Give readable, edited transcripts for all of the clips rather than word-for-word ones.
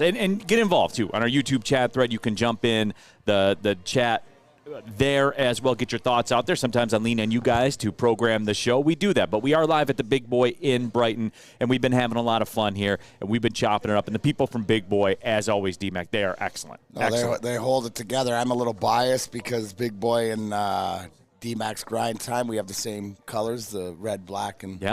And get involved, too. On our YouTube chat thread, you can jump in the chat there as well. Get your thoughts out there. Sometimes I lean on you guys to program the show. We do that, but we are live at the Big Boy in Brighton, and we've been having a lot of fun here, and we've been chopping it up. And the people from Big Boy, as always, DMac, they are excellent. No, they hold it together. I'm a little biased because Big Boy and DMac's Grind Time, we have the same colors, the red, black, and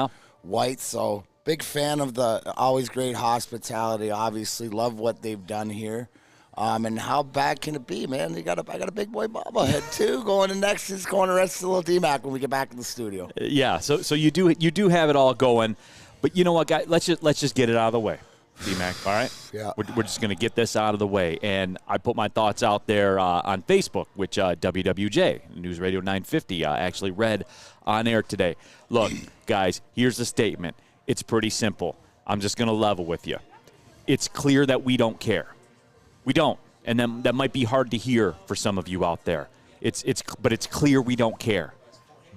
white. So big fan of the always great hospitality, obviously. Love what they've done here. And how bad can it be, man? I got a Big Boy bobblehead too going in next. It's going to rest a little DMac when we get back in the studio. Yeah, so you do have it all going, but you know what, guys? Let's just get it out of the way, DMac. All right? Yeah. We're just gonna get this out of the way, and I put my thoughts out there on Facebook, which WWJ News Radio 950 actually read on air today. Look, guys, here's the statement. It's pretty simple. I'm just gonna level with you. It's clear that we don't care. We don't, and then that might be hard to hear for some of you out there. But it's clear we don't care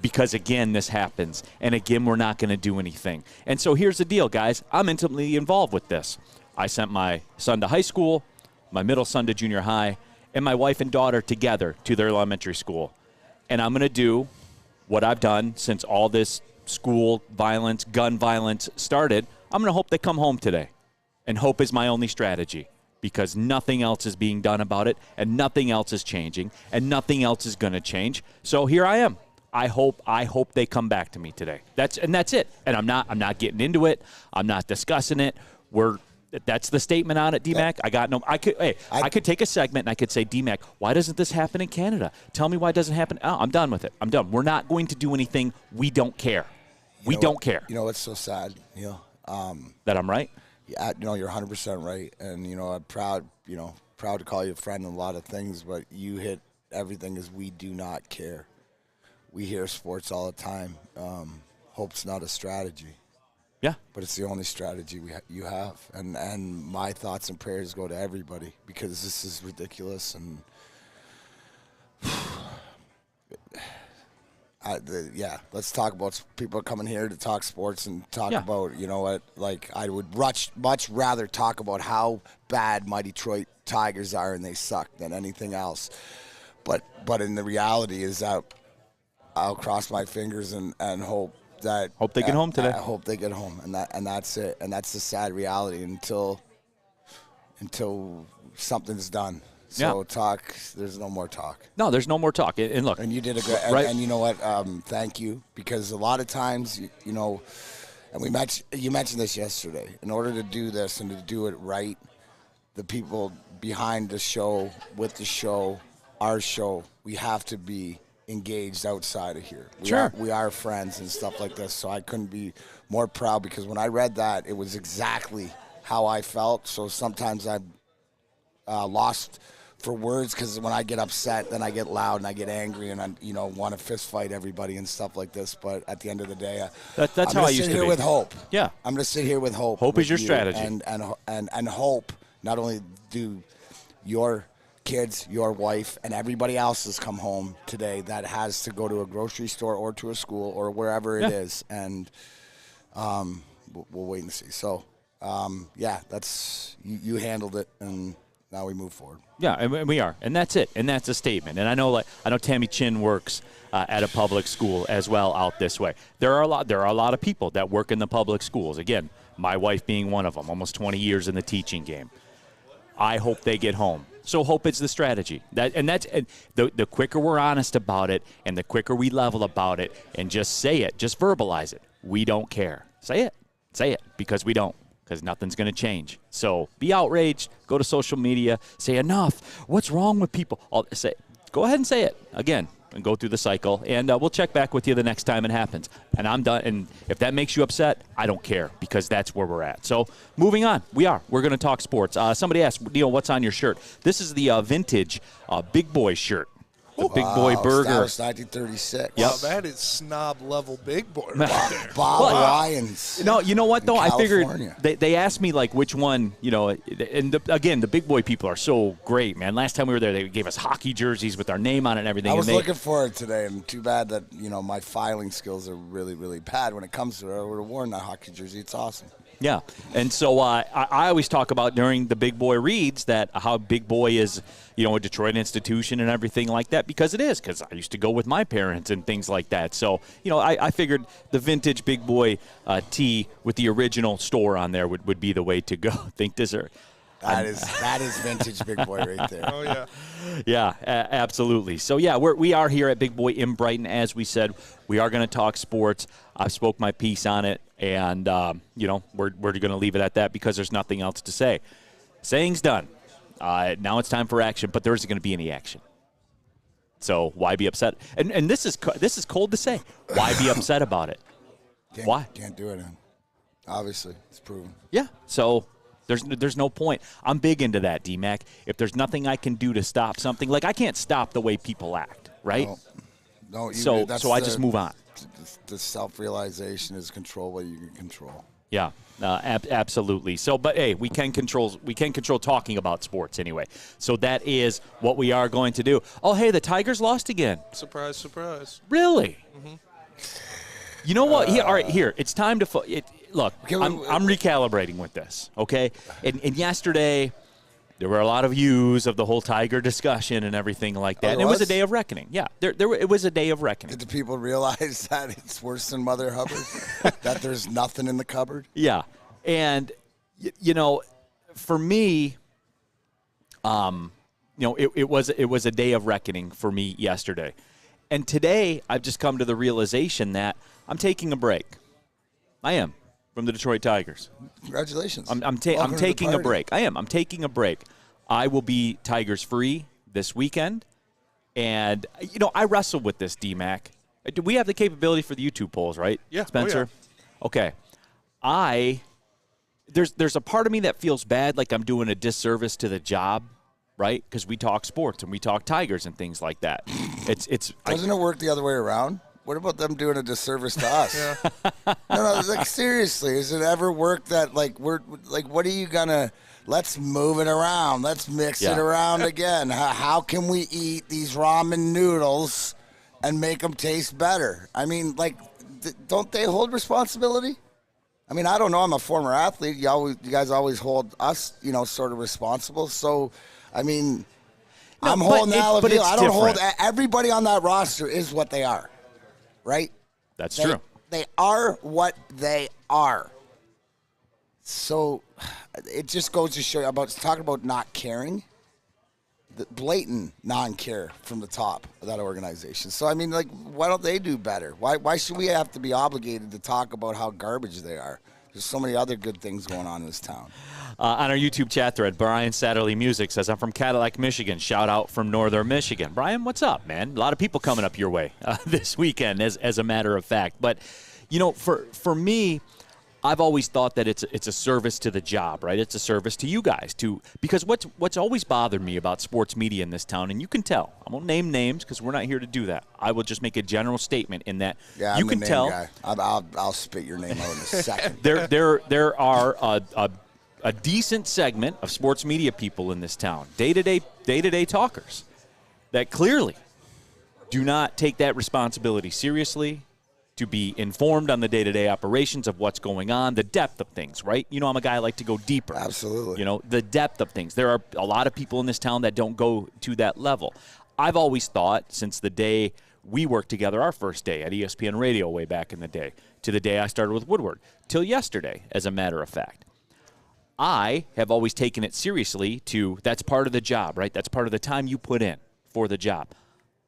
because, again, this happens, and, again, we're not going to do anything. And so here's the deal, guys. I'm intimately involved with this. I sent my son to high school, my middle son to junior high, and my wife and daughter together to their elementary school. And I'm going to do what I've done since all this school violence, gun violence started. I'm going to hope they come home today, and hope is my only strategy. Because nothing else is being done about it, and nothing else is changing, and nothing else is going to change. So here I am. I hope they come back to me today. That's it. And I'm not getting into it. I'm not discussing it. That's the statement on it, DMac. I could take a segment and I could say, DMac, why doesn't this happen in Canada? Tell me why it doesn't happen. Oh, I'm done with it. I'm done. We're not going to do anything. We don't care. We don't care. You know what's so sad, Neal? That I'm right. Yeah, no, you're 100% right, and I'm proud to call you a friend in a lot of things. But you hit everything. Is we do not care. We hear sports all the time. Hope's not a strategy. Yeah, but it's the only strategy you have, and my thoughts and prayers go to everybody because this is ridiculous and. Let's talk about people coming here to talk sports and talk about, I would much rather talk about how bad my Detroit Tigers are and they suck than anything else. But in the reality is that I'll cross my fingers and hope that they get home today. I hope they get home, and that's it. And that's the sad reality until something's done. So there's no more talk. No, there's no more talk. And look. And you did a great, right? And you know what? Thank you. Because a lot of times, and you mentioned this yesterday, in order to do this and to do it right, the people behind the show, with the show, our show, we have to be engaged outside of here. We are friends and stuff like this. So I couldn't be more proud because when I read that, it was exactly how I felt. So sometimes I'm lost for words because when I get upset, then I get loud and I get angry and I, want to fist fight everybody and stuff like this. But at the end of the day, that's how I used to be. I'm going to sit here with hope. Yeah, I'm going to sit here with hope. Hope is your strategy, and hope. Not only do your kids, your wife, and everybody else has come home today that has to go to a grocery store or to a school or wherever it is, and we'll wait and see. So, that's you handled it and. Now we move forward. Yeah, and we are, and that's it, and that's a statement. And I know Tammy Chin works at a public school as well out this way. There are a lot of people that work in the public schools. Again, my wife being one of them, almost 20 years in the teaching game. I hope they get home. So hope it's the strategy. The quicker we're honest about it, and the quicker we level about it, and just say it, just verbalize it. We don't care. Say it, because we don't. Because nothing's going to change. So be outraged. Go to social media. Say enough. What's wrong with people? Go ahead and say it again and go through the cycle. And we'll check back with you the next time it happens. And I'm done. And if that makes you upset, I don't care because that's where we're at. So moving on. We're going to talk sports. Somebody asked, Neal, what's on your shirt? This is the vintage Big Boy shirt. The Big Boy Burger. That was 1936. Yep. Wow, that is snob-level Big Boy right there. Bob Lyons. No, you know what, though? I figured they they asked me, which one, and again, the Big Boy people are so great, man. Last time we were there, they gave us hockey jerseys with our name on it and everything. I was looking for it today, and too bad that, my filing skills are really, really bad when it comes to it. I would have worn that hockey jersey. It's awesome. Yeah, and so I always talk about during the Big Boy reads that how Big Boy is, a Detroit institution and everything like that, because it is, because I used to go with my parents and things like that. So, I figured the vintage Big Boy tee with the original store on there would be the way to go. That is vintage Big Boy right there. Oh, yeah. Yeah, absolutely. So, yeah, we are here at Big Boy in Brighton. As we said, we are going to talk sports. I spoke my piece on it, and, we're going to leave it at that because there's nothing else to say. Saying's done. Now it's time for action, but there isn't going to be any action. So why be upset? And this is cold to say. Why be upset about it? Why? Can't do it, man. Obviously, it's proven. Yeah, so there's no point. I'm big into that, DMac. If there's nothing I can do to stop something, like I can't stop the way people act, right? No, so I just move on. The self-realization is control what you can control. Yeah, absolutely. So, but hey, we can control talking about sports anyway. So that is what we are going to do. Oh, hey, the Tigers lost again. Surprise, surprise. Really? Mm-hmm. You know what? All right, here. It's time to look. I'm recalibrating with this. Okay, and yesterday there were a lot of views of the whole Tiger discussion and everything like that. And it was a day of reckoning. Yeah, it was a day of reckoning. Did the people realize that it's worse than Mother Hubbard? That there's nothing in the cupboard? Yeah. And, for me, it was a day of reckoning for me yesterday. And today I've just come to the realization that I'm taking a break. I am. From the Detroit Tigers. Congratulations. I'm taking a break. I am. I'm taking a break. I will be Tigers free this weekend. And, I wrestled with this, DMac. Do we have the capability for the YouTube polls, right? Yeah. Spencer? Oh, yeah. Okay. There's a part of me that feels bad, like I'm doing a disservice to the job, right? Because we talk sports and we talk Tigers and things like that. Doesn't it work the other way around? What about them doing a disservice to us? Yeah. No, like seriously, has it ever worked that what are you gonna? Let's move it around. Let's mix it around again. How can we eat these ramen noodles and make them taste better? I mean, don't they hold responsibility? I mean, I don't know. I'm a former athlete. You guys always hold us, sort of responsible. So, I mean, I'm holding the Alaville. I don't hold everybody on that roster is what they are. Right? That's true. They are what they are. So it just goes to show you about talking about not caring, the blatant non-care from the top of that organization. So, I mean, why don't they do better? Why should we have to be obligated to talk about how garbage they are? There's so many other good things going on in this town. On our YouTube chat thread, Brian Satterley Music says, I'm from Cadillac, Michigan. Shout out from Northern Michigan. Brian, what's up, man? A lot of people coming up your way this weekend, as a matter of fact. But, for me, I've always thought that it's a service to the job, right? It's a service to you guys, because what's always bothered me about sports media in this town, and you can tell. I won't name names because we're not here to do that. I will just make a general statement in that you can tell. Guy. I'll spit your name out in a second. There are a decent segment of sports media people in this town, day-to-day talkers, that clearly do not take that responsibility seriously, to be informed on the day-to-day operations of what's going on, the depth of things, right? I'm a guy I like to go deeper. Absolutely. The depth of things. There are a lot of people in this town that don't go to that level. I've always thought, since the day we worked together, our first day at ESPN Radio way back in the day, to the day I started with Woodward, till yesterday, as a matter of fact, I have always taken it seriously that's part of the job, right? That's part of the time you put in for the job.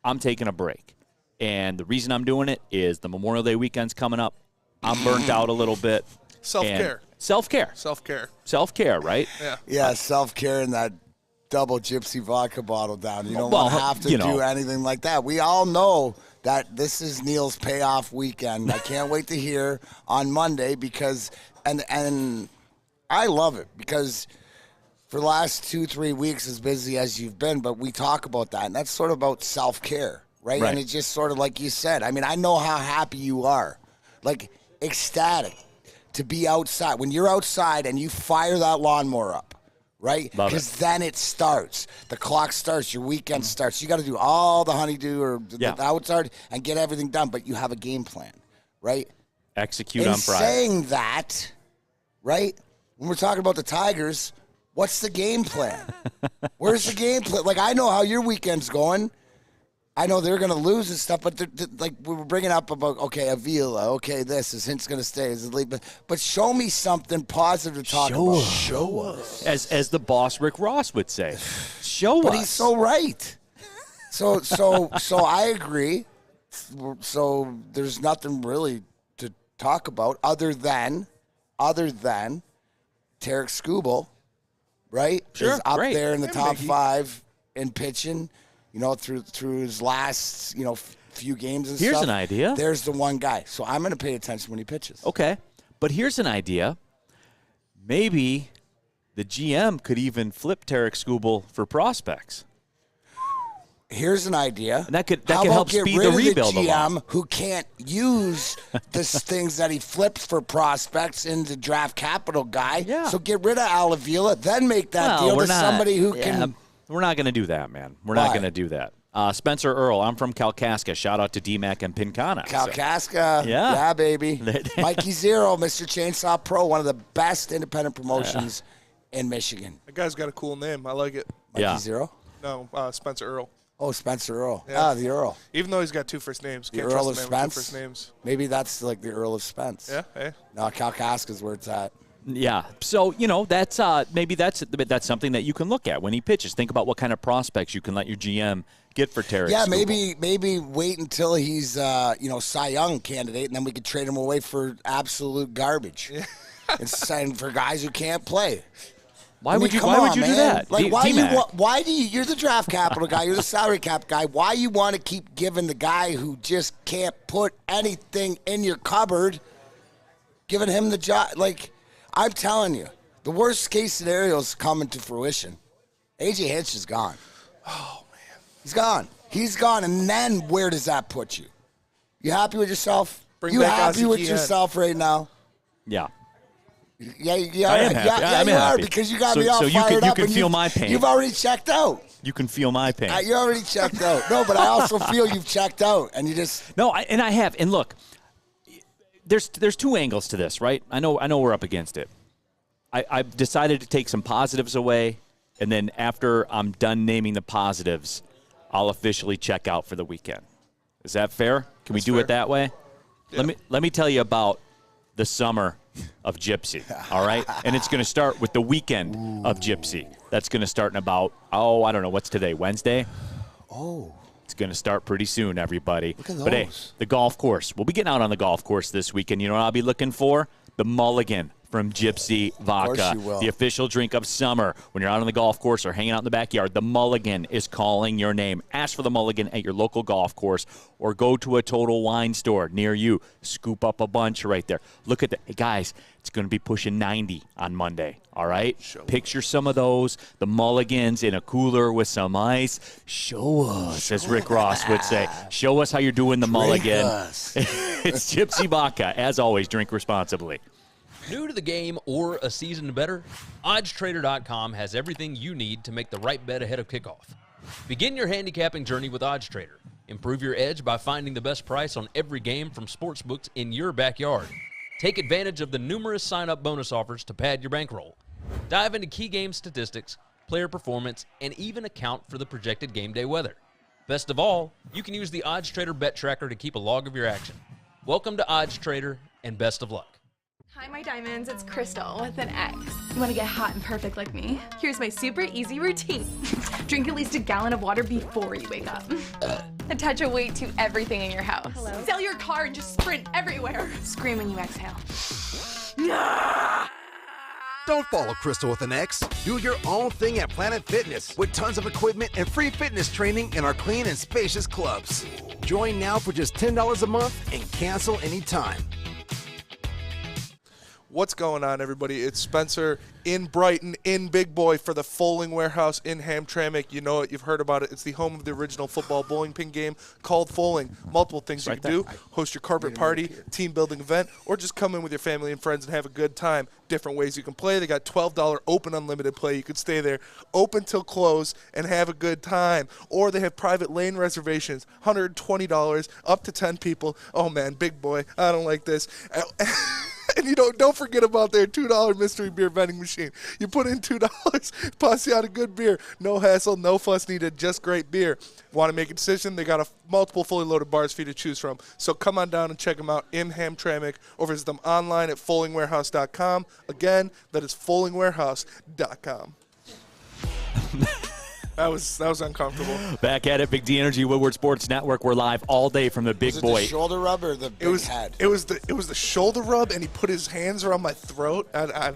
I'm taking a break. And the reason I'm doing it is the Memorial Day weekend's coming up. I'm burnt out a little bit. Self-care. Self-care, right? Yeah. Yeah, self-care and that double gypsy vodka bottle down. You don't want to have to do anything like that. We all know that this is Neal's payoff weekend. I can't wait to hear on Monday because and I love it because for the last 2-3 weeks, as busy as you've been, but we talk about that, and that's sort of about self-care, right? And it's just sort of like you said. I mean, I know how happy you are, like ecstatic to be outside. When you're outside and you fire that lawnmower up, right? Because then it starts. The clock starts. Your weekend starts. You got to do all the honeydew or the outside and get everything done, but you have a game plan, right? Execute on Friday. Saying that, right? When we're talking about the Tigers, what's the game plan? Where's the game plan? Like, I know how your weekend's going. I know they're going to lose and stuff, but like we were bringing up about, okay, Avila, okay, this, is Hintz going to stay? Is it leave? But show me something positive to talk about. Show us. As the boss Rick Ross would say, show us. But he's so right. So I agree. So there's nothing really to talk about other than Tarek Skubal, right? Sure, is up great. there in the top 5 in pitching. You know, through his last, few games and stuff. Here's an idea. There's the one guy. So I'm going to pay attention when he pitches. Okay. But here's an idea. Maybe the GM could even flip Tarek Skubal for prospects. Here's an idea. And that could How help about get speed rid the rebuild of the GM along. who can't use the things that he flips for prospects into draft capital guy. Yeah. So get rid of Al Avila, then make that deal to somebody who can. We're not going to do that, man. We're Why? not going to do that. Spencer Earl, I'm from Kalkaska. Shout out to DMac and Pincana. Kalkaska. Yeah, baby. Mikey Zero, Mr. Chainsaw Pro, one of the best independent promotions in Michigan. That guy's got a cool name. I like it. Mikey Zero? No, Spencer Earl. Oh, Spencer Earl. Yeah. The Earl. Even though he's got 2 first names. The Can't Earl of trust a man with 2 Spence? first names. Maybe that's like the Earl of Spence. Yeah, hey. No, Kalkaska's where it's at. Yeah. So, that's maybe that's something that you can look at when he pitches. Think about what kind of prospects you can let your GM get for Tarek Yeah, Skubal. maybe wait until he's Cy Young candidate, and then we could trade him away for absolute garbage. Yeah. and for guys who can't play. Why would you do man. that? Like, why do you're the draft capital guy, you're the salary cap guy. Why you want to keep giving the guy who just can't put anything in your cupboard, giving him the job? Like, I'm telling you, the worst case scenario is coming to fruition. AJ Hinch is gone. Oh, man. He's gone. He's gone, and then where does that put you? You happy with yourself? You happy with yourself right now? Yeah. Yeah, I am happy. I'm you are, happy. because you got me all so fired up. you can feel my pain. You've already checked out. You can feel my pain. You're already checked out. No, but I also feel you've checked out, and you just. No, I have. And look, there's 2 angles to this, right? I know we're up against it. I've decided to take some positives away, and then after I'm done naming the positives, I'll officially check out for the weekend. Is that fair? Can we do it that way? Yeah. Let me tell you about the summer of Gypsy, all right? And it's going to start with the weekend of Gypsy. That's going to start in about, I don't know, what's today, Wednesday? Oh. It's going to start pretty soon, everybody. Look at those. But hey, the golf course. We'll be getting out on the golf course this weekend. You know what I'll be looking for? The mulligan from Gypsy Vodka, the official drink of summer. When you're out on the golf course or hanging out in the backyard, the mulligan is calling your name. Ask for the mulligan at your local golf course or go to a Total Wine store near you. Scoop up a bunch right there. Look at hey, guys, it's going to be pushing 90 on Monday, all right? Picture some of those, the mulligans in a cooler with some ice. Show us, as Rick Ross would say. Show us how you're doing the mulligan. It's Gypsy Vodka. As always, drink responsibly. New to the game or a season better? OddsTrader.com has everything you need to make the right bet ahead of kickoff. Begin your handicapping journey with OddsTrader. Improve your edge by finding the best price on every game from sportsbooks in your backyard. Take advantage of the numerous sign-up bonus offers to pad your bankroll. Dive into key game statistics, player performance, and even account for the projected game day weather. Best of all, you can use the OddsTrader bet tracker to keep a log of your action. Welcome to OddsTrader, and best of luck. Hi, my diamonds. It's Crystal with an X. You want to get hot and perfect like me? Here's my super easy routine. Drink at least a gallon of water before you wake up. Attach a weight to everything in your house. Hello? Sell your car and just sprint everywhere. Scream when you exhale. Don't follow Crystal with an X. Do your own thing at Planet Fitness with tons of equipment and free fitness training in our clean and spacious clubs. Join now for just $10 a month and cancel anytime. What's going on, everybody? It's Spencer in Brighton, in Big Boy for the Foaling Warehouse in Hamtramck. You know it. You've heard about it. It's the home of the original football bowling pin game called Foaling. Multiple things you can do. Host your corporate party, team building event, or just come in with your family and friends and have a good time. Different ways you can play. They got $12 open unlimited play. You could stay there open till close and have a good time. Or they have private lane reservations, $120, up to 10 people. Oh, man, Big Boy, I don't like this. And you don't forget about their $2 mystery beer vending machine. You put in $2, pass you out a good beer. No hassle, no fuss needed, just great beer. Want to make a decision? They got multiple fully loaded bars for you to choose from. So come on down and check them out in Hamtramck or visit them online at follingwarehouse.com. Again, that is follingwarehouse.com. That was uncomfortable. Back at it, Big D Energy, Woodward Sports Network. We're live all day from the Big Was it Boy. the shoulder rub or the big head? It was the shoulder rub, and he put his hands around my throat. I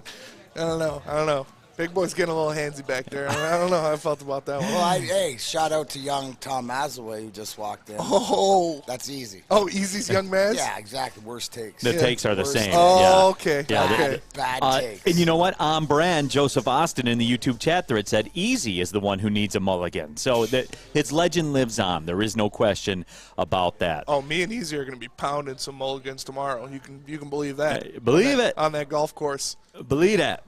don't know. Big Boy's getting a little handsy back there. I don't know how I felt about that one. Well, hey, shout out to young Tom Mazaway who just walked in. Oh. That's easy. Oh, Easy's young Maz? Yeah, exactly. Worst takes. The takes are the Worst same. takes. Oh, okay. Yeah, okay. Bad takes. And you know what? On brand, Joseph Austin in the YouTube chat thread said Easy is the one who needs a mulligan. So his legend lives on. There is no question about that. Oh, me and Easy are going to be pounding some mulligans tomorrow. You can believe that. Believe it. On that golf course. Believe that.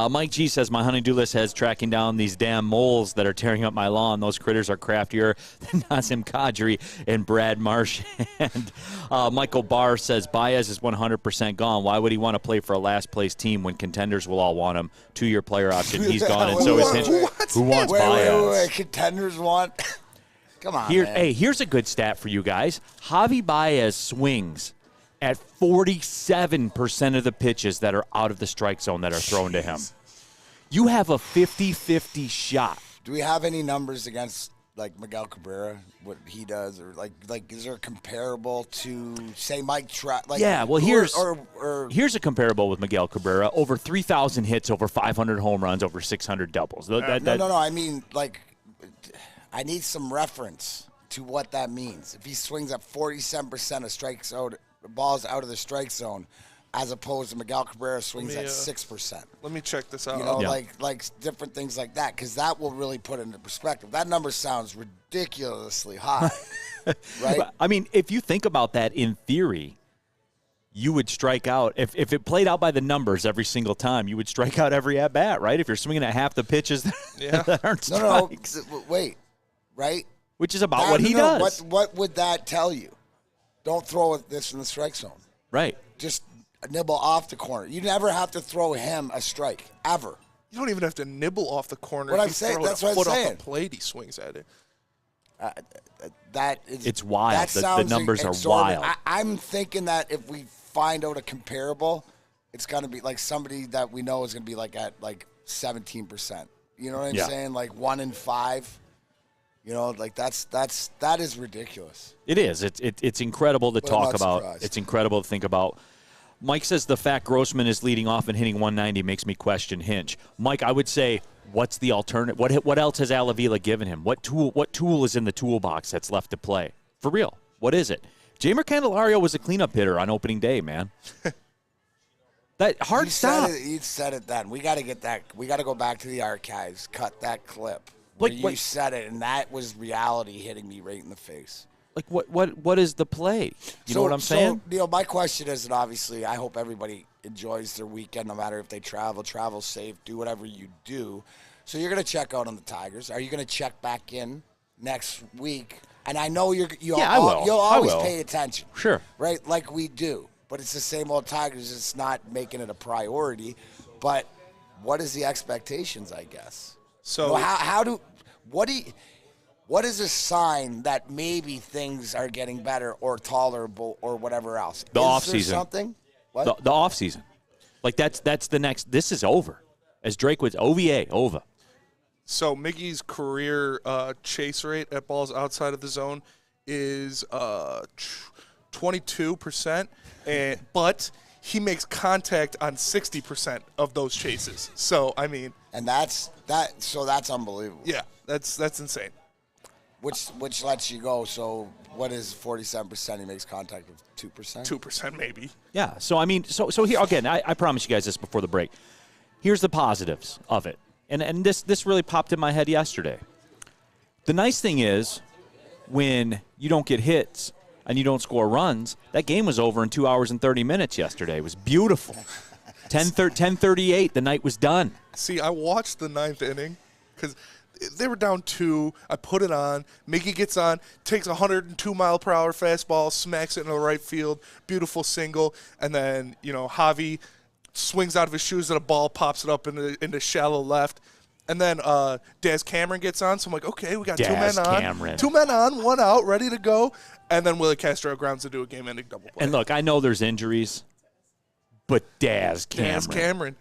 Mike G says, my honey-do list has tracking down these damn moles that are tearing up my lawn. Those critters are craftier than Nazem Kadri and Brad Marsh. And Michael Barr says, Baez is 100% gone. Why would he want to play for a last-place team when contenders will all want him? 2-year player option. He's gone, and so is Hinch. Who wants Baez? Wait. Contenders want? Come on, man. Hey, here's a good stat for you guys. Javi Baez swings at 47% of the pitches that are out of the strike zone that are thrown to him. You have a 50-50 shot. Do we have any numbers against, like, Miguel Cabrera, what he does? Or, like is there a comparable to, say, Mike Trout? Like, yeah, well, or here's a comparable with Miguel Cabrera. Over 3,000 hits, over 500 home runs, over 600 doubles. No. I mean, like, I need some reference to what that means. If he swings at 47% of strikes out, balls out of the strike zone, as opposed to Miguel Cabrera swings at 6%. Let me check this out. You know, like different things like that, because that will really put it into perspective. That number sounds ridiculously high, right? I mean, if you think about that in theory, you would strike out. If it played out by the numbers every single time, you would strike out every at-bat, right? If you're swinging at half the pitches that aren't strikes. No, wait, right? Which is about what he does. What would that tell you? Don't throw this in the strike zone. Right. Just nibble off the corner. You never have to throw him a strike, ever. You don't even have to nibble off the corner. What if I'm you saying, throw that's a what foot I'm off saying. the plate, he swings at it. It's wild. The numbers are wild. I'm thinking that if we find out a comparable, it's going to be like somebody that we know is going to be like at like 17%. You know what I'm saying? Like 1 in 5. You know, like that is ridiculous. It is. It's incredible to talk about. Surprised. It's incredible to think about. Mike says the fact Grossman is leading off and hitting 190 makes me question Hinch. Mike, I would say, what's the alternative? What else has Alavila given him? What tool is in the toolbox that's left to play? For real, what is it? Jamer Candelario was a cleanup hitter on opening day, man. That hard stop. You said it then. We got to get that. We got to go back to the archives, cut that clip. You said it, and that was reality hitting me right in the face. Like, what is the play? You know what I'm saying? So, Neal, my question is, and obviously I hope everybody enjoys their weekend, no matter if they travel safe, do whatever you do. So you're going to check out on the Tigers. Are you going to check back in next week? And I know you'll always pay attention. Sure. Right? Like we do. But it's the same old Tigers. It's not making it a priority. But what is the expectations, I guess? So what is a sign that maybe things are getting better or tolerable or whatever else? The offseason. Something? What? The offseason. Like that's the next. This is over. As Drake was over. So Miggy's career chase rate at balls outside of the zone is 22%, but he makes contact on 60% of those chases. So I mean, and that's unbelievable. Yeah, that's insane. Which lets you go. So what is 47%? He makes contact with 2%. 2% maybe. Yeah. So I mean, so here again, I promise you guys this before the break. Here's the positives of it, and this really popped in my head yesterday. The nice thing is, when you don't get hits and you don't score runs, that game was over in 2 hours and 30 minutes yesterday. It was beautiful. 10:38, the night was done. See, I watched the ninth inning because they were down 2. I put it on. Mickey gets on, takes a 102-mile-per-hour fastball, smacks it in the right field. Beautiful single. And then, Javi swings out of his shoes and a ball pops it up into shallow left. And then Daz Cameron gets on. So I'm like, okay, we got 2 men on. Cameron. 2 men on, 1 out, ready to go. And then Willie Castro grounds into a game-ending double play. And look, I know there's injuries, but Daz Cameron. Daz Cameron.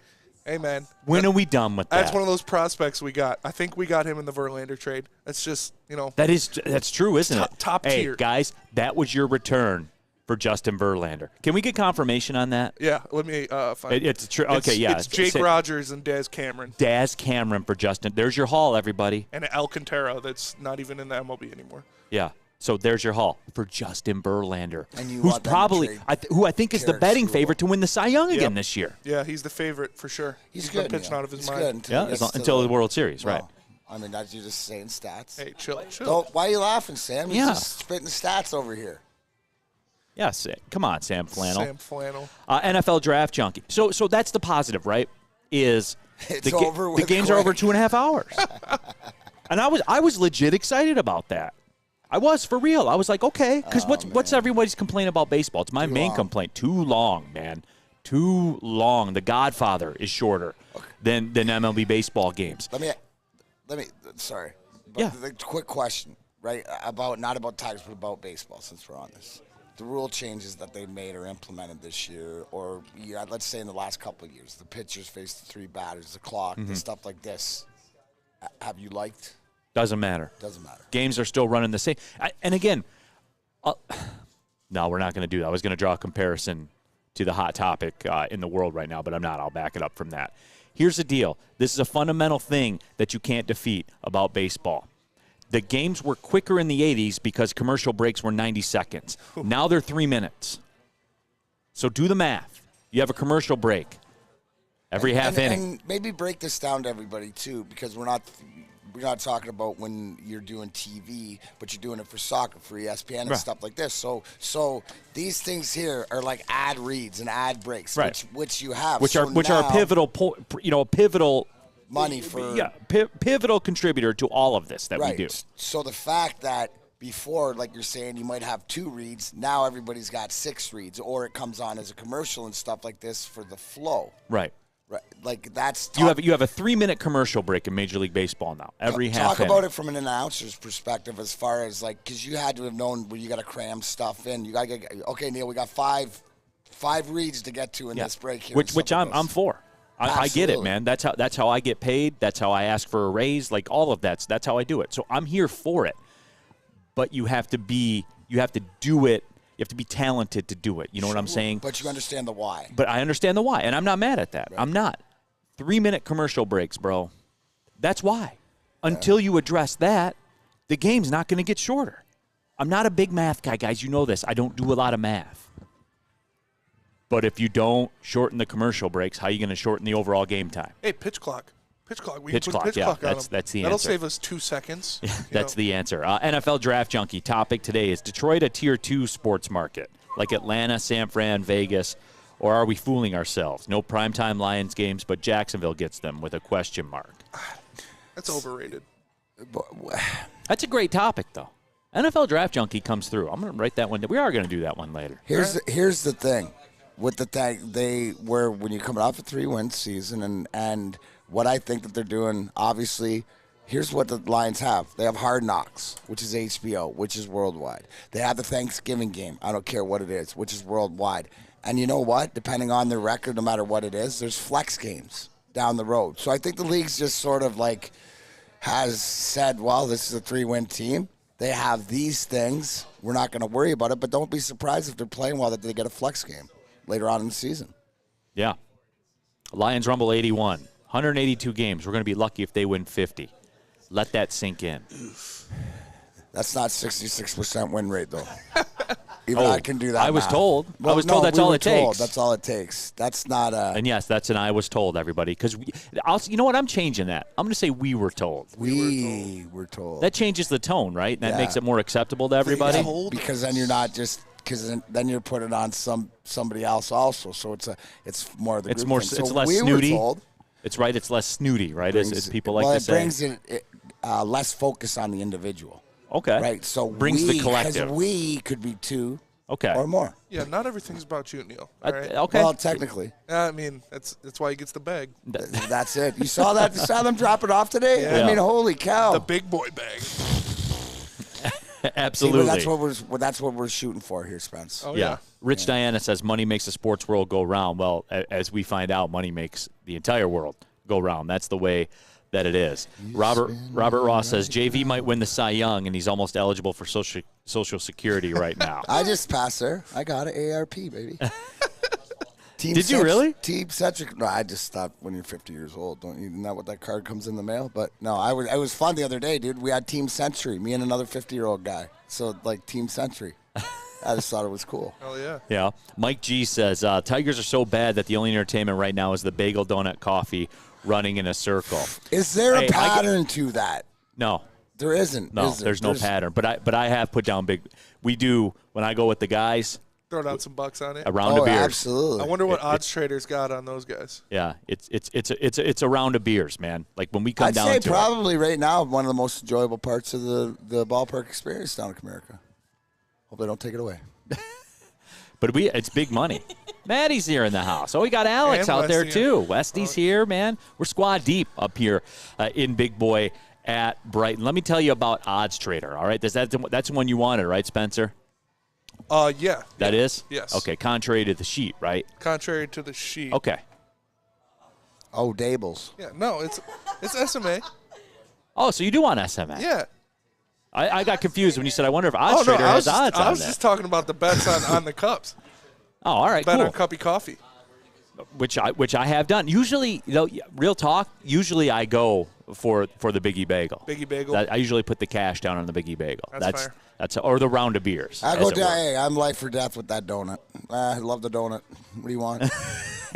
Hey, man. When are we done with that? That's one of those prospects we got. I think we got him in the Verlander trade. That's just, That's true, isn't it? Top hey, tier. Guys, that was your return for Justin Verlander. Can we get confirmation on that? Yeah, let me find it. It's true. Okay, yeah. It's Jake Rogers and Daz Cameron. Daz Cameron for Justin. There's your haul, everybody. And Alcantara that's not even in the MLB anymore. Yeah. So there's your haul for Justin Verlander, And you who's want them to probably trade who I think is the Garrett betting Ruhl. favorite to win the Cy Young again this year. Yeah, he's the favorite for sure. He's been good. pitching Neal. out of his He's mind. good until Yeah, he gets to until the World Series, right? Well, I mean, that's you just saying stats. Hey, chill. Why are you laughing, Sam? He's Yeah. just spitting stats over here. Yes. Come on, Sam Flannel. Sam Flannel. NFL draft junkie. So that's the positive, right? Is It's over the with games are over quick. 2.5 hours, and I was legit excited about that. I was for real. I was like, okay, because what's everybody's complaint about baseball? It's my main complaint. Too long, man. Too long. The Godfather is shorter than MLB baseball games. Let me. Sorry. But Yeah. The quick question, right? Not about Tigers, but about baseball. Since we're on this, the rule changes that they made or implemented this year, or let's say in the last couple of years, the pitchers face the 3 batters, the clock, the stuff like this. Have you liked? Doesn't matter. Doesn't matter. Games are still running the same. And again, no, we're not going to do that. I was going to draw a comparison to the hot topic in the world right now, but I'm not. I'll back it up from that. Here's the deal. This is a fundamental thing that you can't defeat about baseball. The games were quicker in the 80s because commercial breaks were 90 seconds. Now they're 3 minutes. So do the math. You have a commercial break every half inning. And maybe break this down to everybody, too, because we're not talking about when you're doing TV, but you're doing it for soccer, for ESPN and stuff like this. So these things here are like ad reads and ad breaks, which you have, which are a pivotal pivotal money for pivotal contributor to all of this that we do. So the fact that before, like you're saying, you might have 2 reads, now everybody's got 6 reads, or it comes on as a commercial and stuff like this for the flow. Right. Right, like that's you have a 3-minute commercial break in Major League Baseball now. Every half talk inning. about it from an announcer's perspective, as far as like, because you had to have known where you got to cram stuff in. You got to get Neal. We got five reads to get to in this break here. Which I'm for. I get it, man. That's how I get paid. That's how I ask for a raise. Like all of that's how I do it. So I'm here for it. But you have to do it. You have to be talented to do it. You know what I'm saying? But you understand the why. But I understand the why, and I'm not mad at that. Right. I'm not. 3-minute commercial breaks, bro. That's why. Until you address that, the game's not going to get shorter. I'm not a big math guy, guys. You know this. I don't do a lot of math. But if you don't shorten the commercial breaks, how are you going to shorten the overall game time? Hey, pitch clock. Pitch clock. We pitch put clock, pitch yeah. clock on That's the That'll answer. save us 2 seconds. That's the answer. NFL Draft Junkie topic today is Detroit a Tier 2 sports market, like Atlanta, San Fran, Vegas, or are we fooling ourselves? No primetime Lions games, but Jacksonville gets them with a question mark. That's overrated. That's a great topic, though. NFL Draft Junkie comes through. I'm going to write that one. We are going to do that one later. Here's the thing. With the thing, they were when you're coming off a 3-win season, and what I think that they're doing, obviously, here's what the Lions have. They have Hard Knocks, which is HBO, which is worldwide. They have the Thanksgiving game, I don't care what it is, which is worldwide. And you know what? Depending on their record, no matter what it is, there's flex games down the road. So I think the league's just sort of like has said, well, this is a 3-win team. They have these things. We're not going to worry about it, but don't be surprised if they're playing well that they get a flex game later on in the season. Yeah. Lions Rumble 81. 182 games. We're going to be lucky if they win 50. Let that sink in. That's not 66% win rate, though. Even I can do that. I was math. told. Well, I was told that's all it takes. That's all it takes. That's not a. And yes, that's an I was told, everybody. Because you know what? I'm changing that. I'm going to say we were told. We were told. That changes the tone, right? That makes it more acceptable to everybody. Yeah, because then you're not just. Because then you're putting it on somebody else also. So it's more of the. It's group more. thing. It's so less we snooty. Were told, It's right. It's less snooty, right? As people like to say. Brings it. less focus on the individual. Okay. Right. So brings the collective. Because we could be 2 okay. or more. Yeah, not everything's about you, Neal. All right? Okay. Well, technically. I mean, that's why he gets the bag. That's it. You saw that? You saw them drop it off today? Yeah. I mean, holy cow. The big boy bag. Absolutely. See, that's what we're shooting for here, Spence. Oh, yeah. Rich Diana says money makes the sports world go round. Well, as we find out, money makes the entire world go round. That's the way that it is. Robert Ross says JV might win the Cy Young, and he's almost eligible for Social Security right now. I just passed there. I got an ARP, baby. Did you really? Team Centric. No, I just stopped when you're 50 years old. Don't you know what that card comes in the mail? But no, it was fun the other day, dude. We had Team Century, me and another 50-year-old guy. So like Team Century. I just thought it was cool. Hell yeah. Yeah. Mike G says Tigers are so bad that the only entertainment right now is the bagel donut coffee running in a circle. Is there a pattern to that? No. There isn't. No, there's no pattern. But I have put down big. We do when I go with the guys. Throw down some bucks on it. A round of beers. Absolutely. I wonder what odds traders got on those guys. Yeah, it's a round of beers, man. Like when we come down to I'd say probably right now one of the most enjoyable parts of the ballpark experience down in Comerica. Hope they don't take it away. But it's big money. Maddie's here in the house. Oh, we got Alex And out there Westy. too. Westy's here, man. We're squad deep up here in Big Boy at Brighton. Let me tell you about Odds Trader. All right, that's the one you wanted, right, Spencer? Yeah. That is? Yes. Okay, contrary to the sheet, right? Contrary to the sheet. Okay. Oh, Dables. Yeah, no, it's SMA. Oh, so you do want SMA? Yeah. I got confused when you said, I wonder if Odds Trader has odds on that. I was just talking about the bets on the cups. Oh, all right, Bet cool. on Cuppy Coffee. Which I have done. Usually, real talk, usually I go for the Biggie Bagel. Biggie Bagel. I usually put the cash down on the Biggie Bagel. That's fair. Or the round of beers. I go down. Hey, I'm life or death with that donut. I love the donut. What do you want?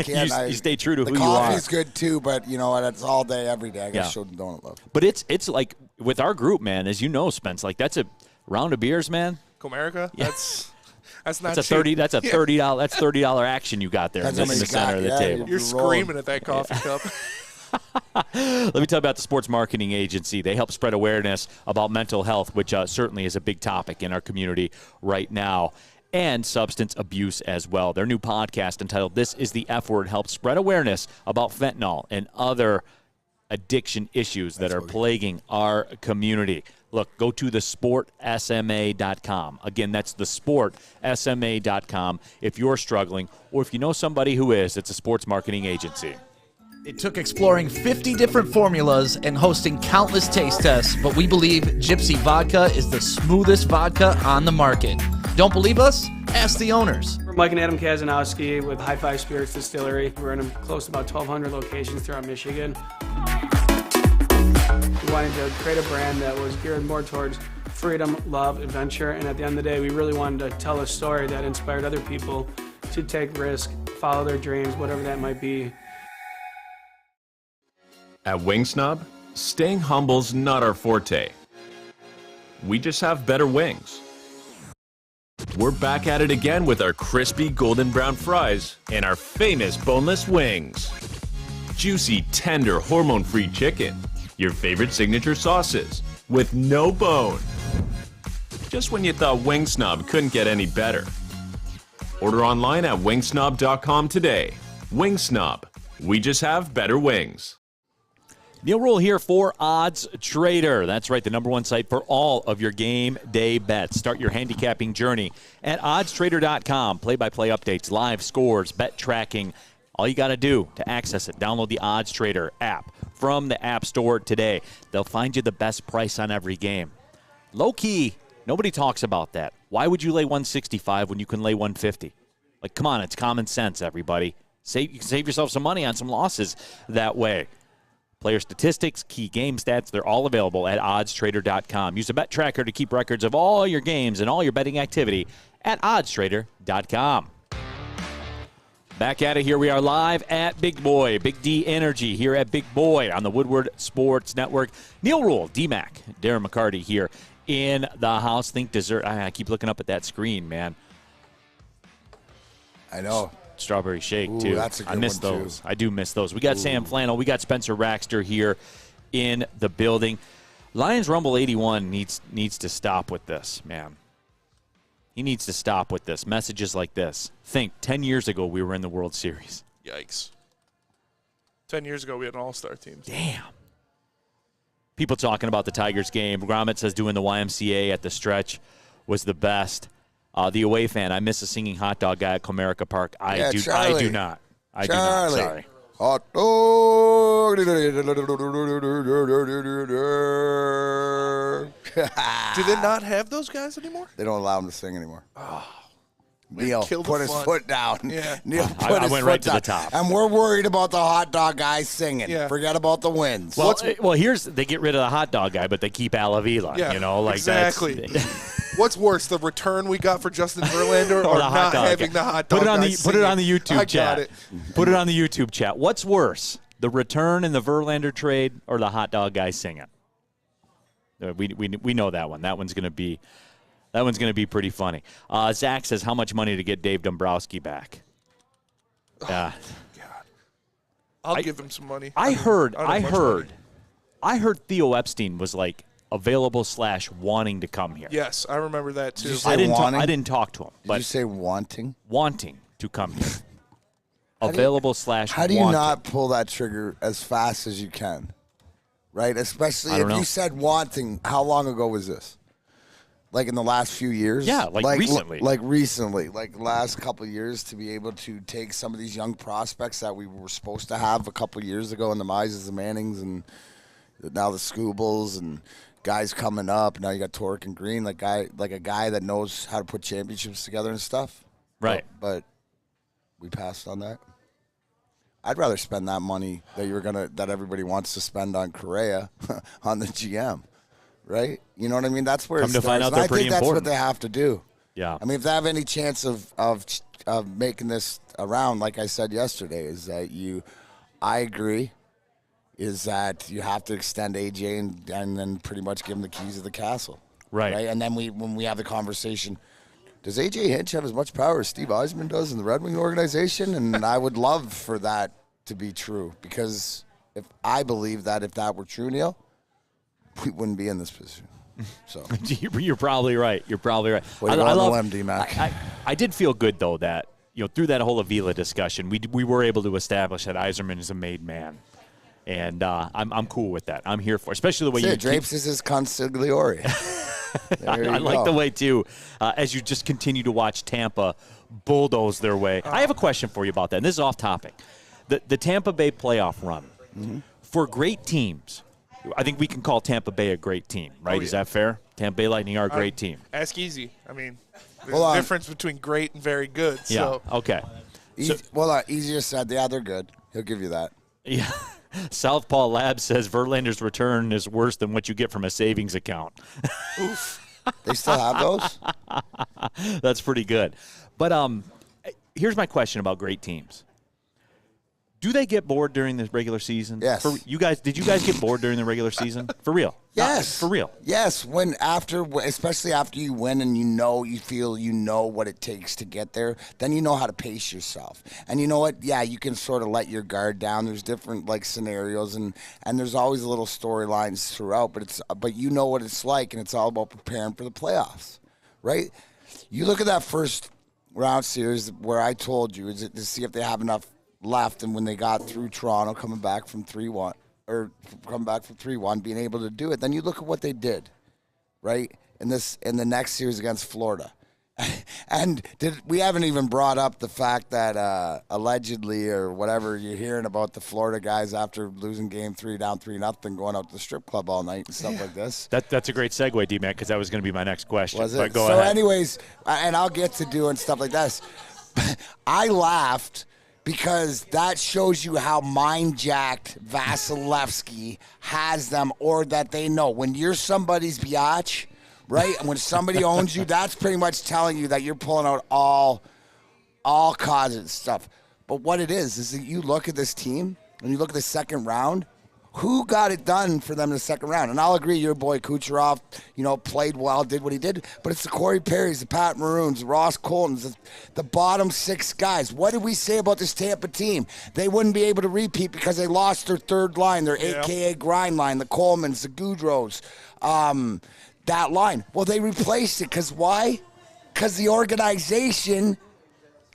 You stay true to who you are. The coffee's good too, but you know what? It's all day, every day. I got to show the donut love. But it's like with our group, man. As you know, Spence, like that's a round of beers, man. Comerica. Yeah. That's not that's a $30. That's a $30. That's $30 action you got there in the center of the table. You're screaming at that coffee cup. Let me tell you about the Sports Marketing Agency. They help spread awareness about mental health, which certainly is a big topic in our community right now, and substance abuse as well. Their new podcast entitled This is the F Word helps spread awareness about fentanyl and other addiction issues that are plaguing our community. Look, go to thesportsma.com. Again, that's thesportsma.com if you're struggling, or if you know somebody who is. It's a sports marketing agency. It took exploring 50 different formulas and hosting countless taste tests, but we believe Gypsy Vodka is the smoothest vodka on the market. Don't believe us? Ask the owners. We're Mike and Adam Kazanowski with High Five Spirits Distillery. We're in close to about 1,200 locations throughout Michigan. We wanted to create a brand that was geared more towards freedom, love, adventure, and at the end of the day, we really wanted to tell a story that inspired other people to take risk, follow their dreams, whatever that might be. At Wing Snob, staying humble's not our forte. We just have better wings. We're back at it again with our crispy golden brown fries and our famous boneless wings. Juicy, tender, hormone-free chicken. Your favorite signature sauces with no bone. Just when you thought Wing Snob couldn't get any better. Order online at wingsnob.com today. Wing Snob. We just have better wings. Neal Ruhl here for Odds Trader. That's right, the #1 site for all of your game day bets. Start your handicapping journey at oddstrader.com. Play-by-play updates, live scores, bet tracking. All you got to do to access it, download the Odds Trader app from the App Store today. They'll find you the best price on every game. Low-key, nobody talks about that. Why would you lay 165 when you can lay 150? Like, come on, it's common sense, everybody. You can save yourself some money on some losses that way. Player statistics, key game stats, they're all available at oddstrader.com. Use a bet tracker to keep records of all your games and all your betting activity at oddstrader.com. Back at it. Here we are live at Big Boy, Big D Energy here at Big Boy on the Woodward Sports Network. Neal Ruhl, DMac, Darren McCarty here in the house. Think dessert. I keep looking up at that screen, man. I know. Strawberry shake, Ooh, too. that's a good I miss one, those. too. I do miss those. We got Sam Flannel. We got Spencer Raxter here in the building. Lions Rumble 81 needs to stop with this, man. He needs to stop with this. Messages like this. Think, 10 years ago we were in the World Series. Yikes. 10 years ago we had an all-star team. Damn. People talking about the Tigers game. Gromit says doing the YMCA at the stretch was the best. The away fan, I miss a singing hot dog guy at Comerica Park. I do not. I do not. Sorry. Hot dog. Do they not have those guys anymore? They don't allow him to sing anymore. Oh, Neal put his foot down. Yeah. Neal put I his went foot right to down. the top. And we're worried about the hot dog guy singing. Yeah. Forget about the wins. Well, they get rid of the hot dog guy, but they keep Alavila. Yeah, exactly. What's worse, the return we got for Justin Verlander or not having the hot dog guy Put it on the YouTube chat. Got it. Put it on the YouTube chat. What's worse, the return in the Verlander trade or the hot dog guy singing? We know that one. That one's going to be pretty funny. Zach says, how much money to get Dave Dombrowski back? God. I'll give him some money. I heard Theo Epstein was like available / wanting to come here. Yes, I remember that too. I didn't talk to him. Did you say wanting? Wanting to come here. Available / How do you not pull that trigger as fast as you can? Right? Especially if you said wanting, how long ago was this? Like in the last few years? Yeah, recently. Like recently. Like the last couple of years to be able to take some of these young prospects that we were supposed to have a couple of years ago in the Mizes and Mannings and now the Scoobles and guys coming up. Now you got Torque and Green, like a guy that knows how to put championships together and stuff. Right. But we passed on that. I'd rather spend that money that everybody wants to spend on Correa on the GM, right? You know what I mean? That's where Come to find out they're pretty I think that's important. what they have to do. Yeah. I mean, if they have any chance of making this around, like I said yesterday, is that I agree, is that you have to extend AJ and then pretty much give him the keys of the castle, right? And then when we have the conversation. Does A.J. Hinch have as much power as Steve Eisman does in the Red Wing organization? And I would love for that to be true because if that were true, Neal, we wouldn't be in this position. So You're probably right. I love DMac. I did feel good, though, that through that whole Avila discussion, we were able to establish that Yzerman is a made man. And I'm cool with that. I'm here for, especially the way you Drapes is his consigliore. I like the way, too, as you just continue to watch Tampa bulldoze their way. I have a question for you about that, and this is off topic. The Tampa Bay playoff run, for great teams, I think we can call Tampa Bay a great team, right? Yeah. Is that fair? Tampa Bay Lightning are a great team. Ask Easy. I mean, there's a difference between great and very good. So. Yeah, okay. Easier said, yeah, they're good. He'll give you that. Yeah. Southpaw Lab says Verlander's return is worse than what you get from a savings account. Oof. They still have those? That's pretty good. But here's my question about great teams. Do they get bored during the regular season? Yes. Did you guys get bored during the regular season? For real? Yes. For real? Yes. Especially after you win and you feel what it takes to get there, then you know how to pace yourself. And you know what? Yeah, you can sort of let your guard down. There's different scenarios and there's always little storylines throughout, but you know what it's like, and it's all about preparing for the playoffs, right? You look at that first round series where I told you is it to see if they have enough left, and when they got through Toronto coming back from 3-1 or come back from 3-1 being able to do it, then you look at what they did right in the next series against Florida. And we haven't even brought up the fact that allegedly or whatever you're hearing about the Florida guys after losing game 3 down 3-0 going out to the strip club all night and stuff like this. That's a great segue, DMac, because that was going to be my next question. Was it? But go so ahead. anyways, and I'll get to doing stuff like this. I laughed because that shows you how mind-jacked Vasilevskiy has them, or that they know. When you're somebody's biatch, right, and when somebody owns you, that's pretty much telling you that you're pulling out all causes stuff. But what it is that you look at this team, and you look at the second round, Who got it done for them in the second round? And I'll agree, your boy Kucherov, played well, did what he did. But it's the Corey Perrys, the Pat Maroons, the Ross Coltons, the bottom 6 guys. What did we say about this Tampa team? They wouldn't be able to repeat because they lost their third line, their AKA grind line, the Colemans, the Goudreaus, that line. Well, they replaced it because why? Because the organization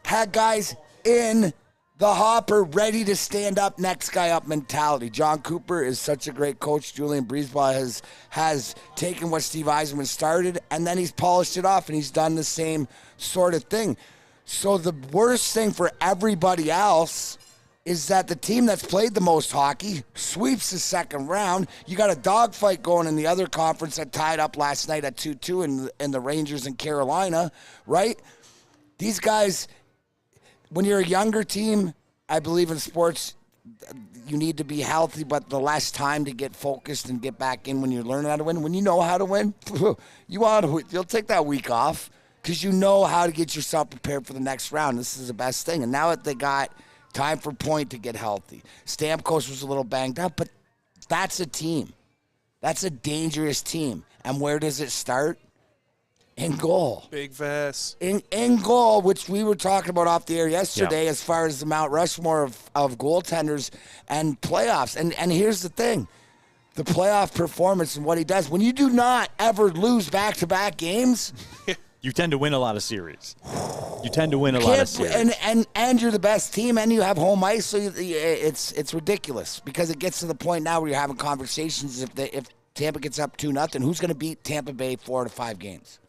had guys in the hopper, ready to stand up, next guy up mentality. John Cooper is such a great coach. Julian Breezeball has taken what Steve Yzerman started, and then he's polished it off, and he's done the same sort of thing. So the worst thing for everybody else is that the team that's played the most hockey sweeps the second round. You got a dogfight going in the other conference that tied up last night at 2-2 in the Rangers in Carolina, right? These guys... When you're a younger team, I believe in sports, you need to be healthy, but the less time to get focused and get back in when you're learning how to win. When you know how to win, you'll take that week off because you know how to get yourself prepared for the next round. This is the best thing. And now that they got time for Point to get healthy. Stamkos was a little banged up, but that's a team. That's a dangerous team. And where does it start? In goal. Big Vass. In goal, which we were talking about off the air yesterday as far as the Mount Rushmore of goaltenders and playoffs. And here's the thing. The playoff performance and what he does. When you do not ever lose back-to-back games... You tend to win a lot of series. You tend to win a lot of series. And you're the best team, and you have home ice, so it's ridiculous. Because it gets to the point now where you're having conversations if Tampa gets up 2-0, who's going to beat Tampa Bay 4 to 5 games?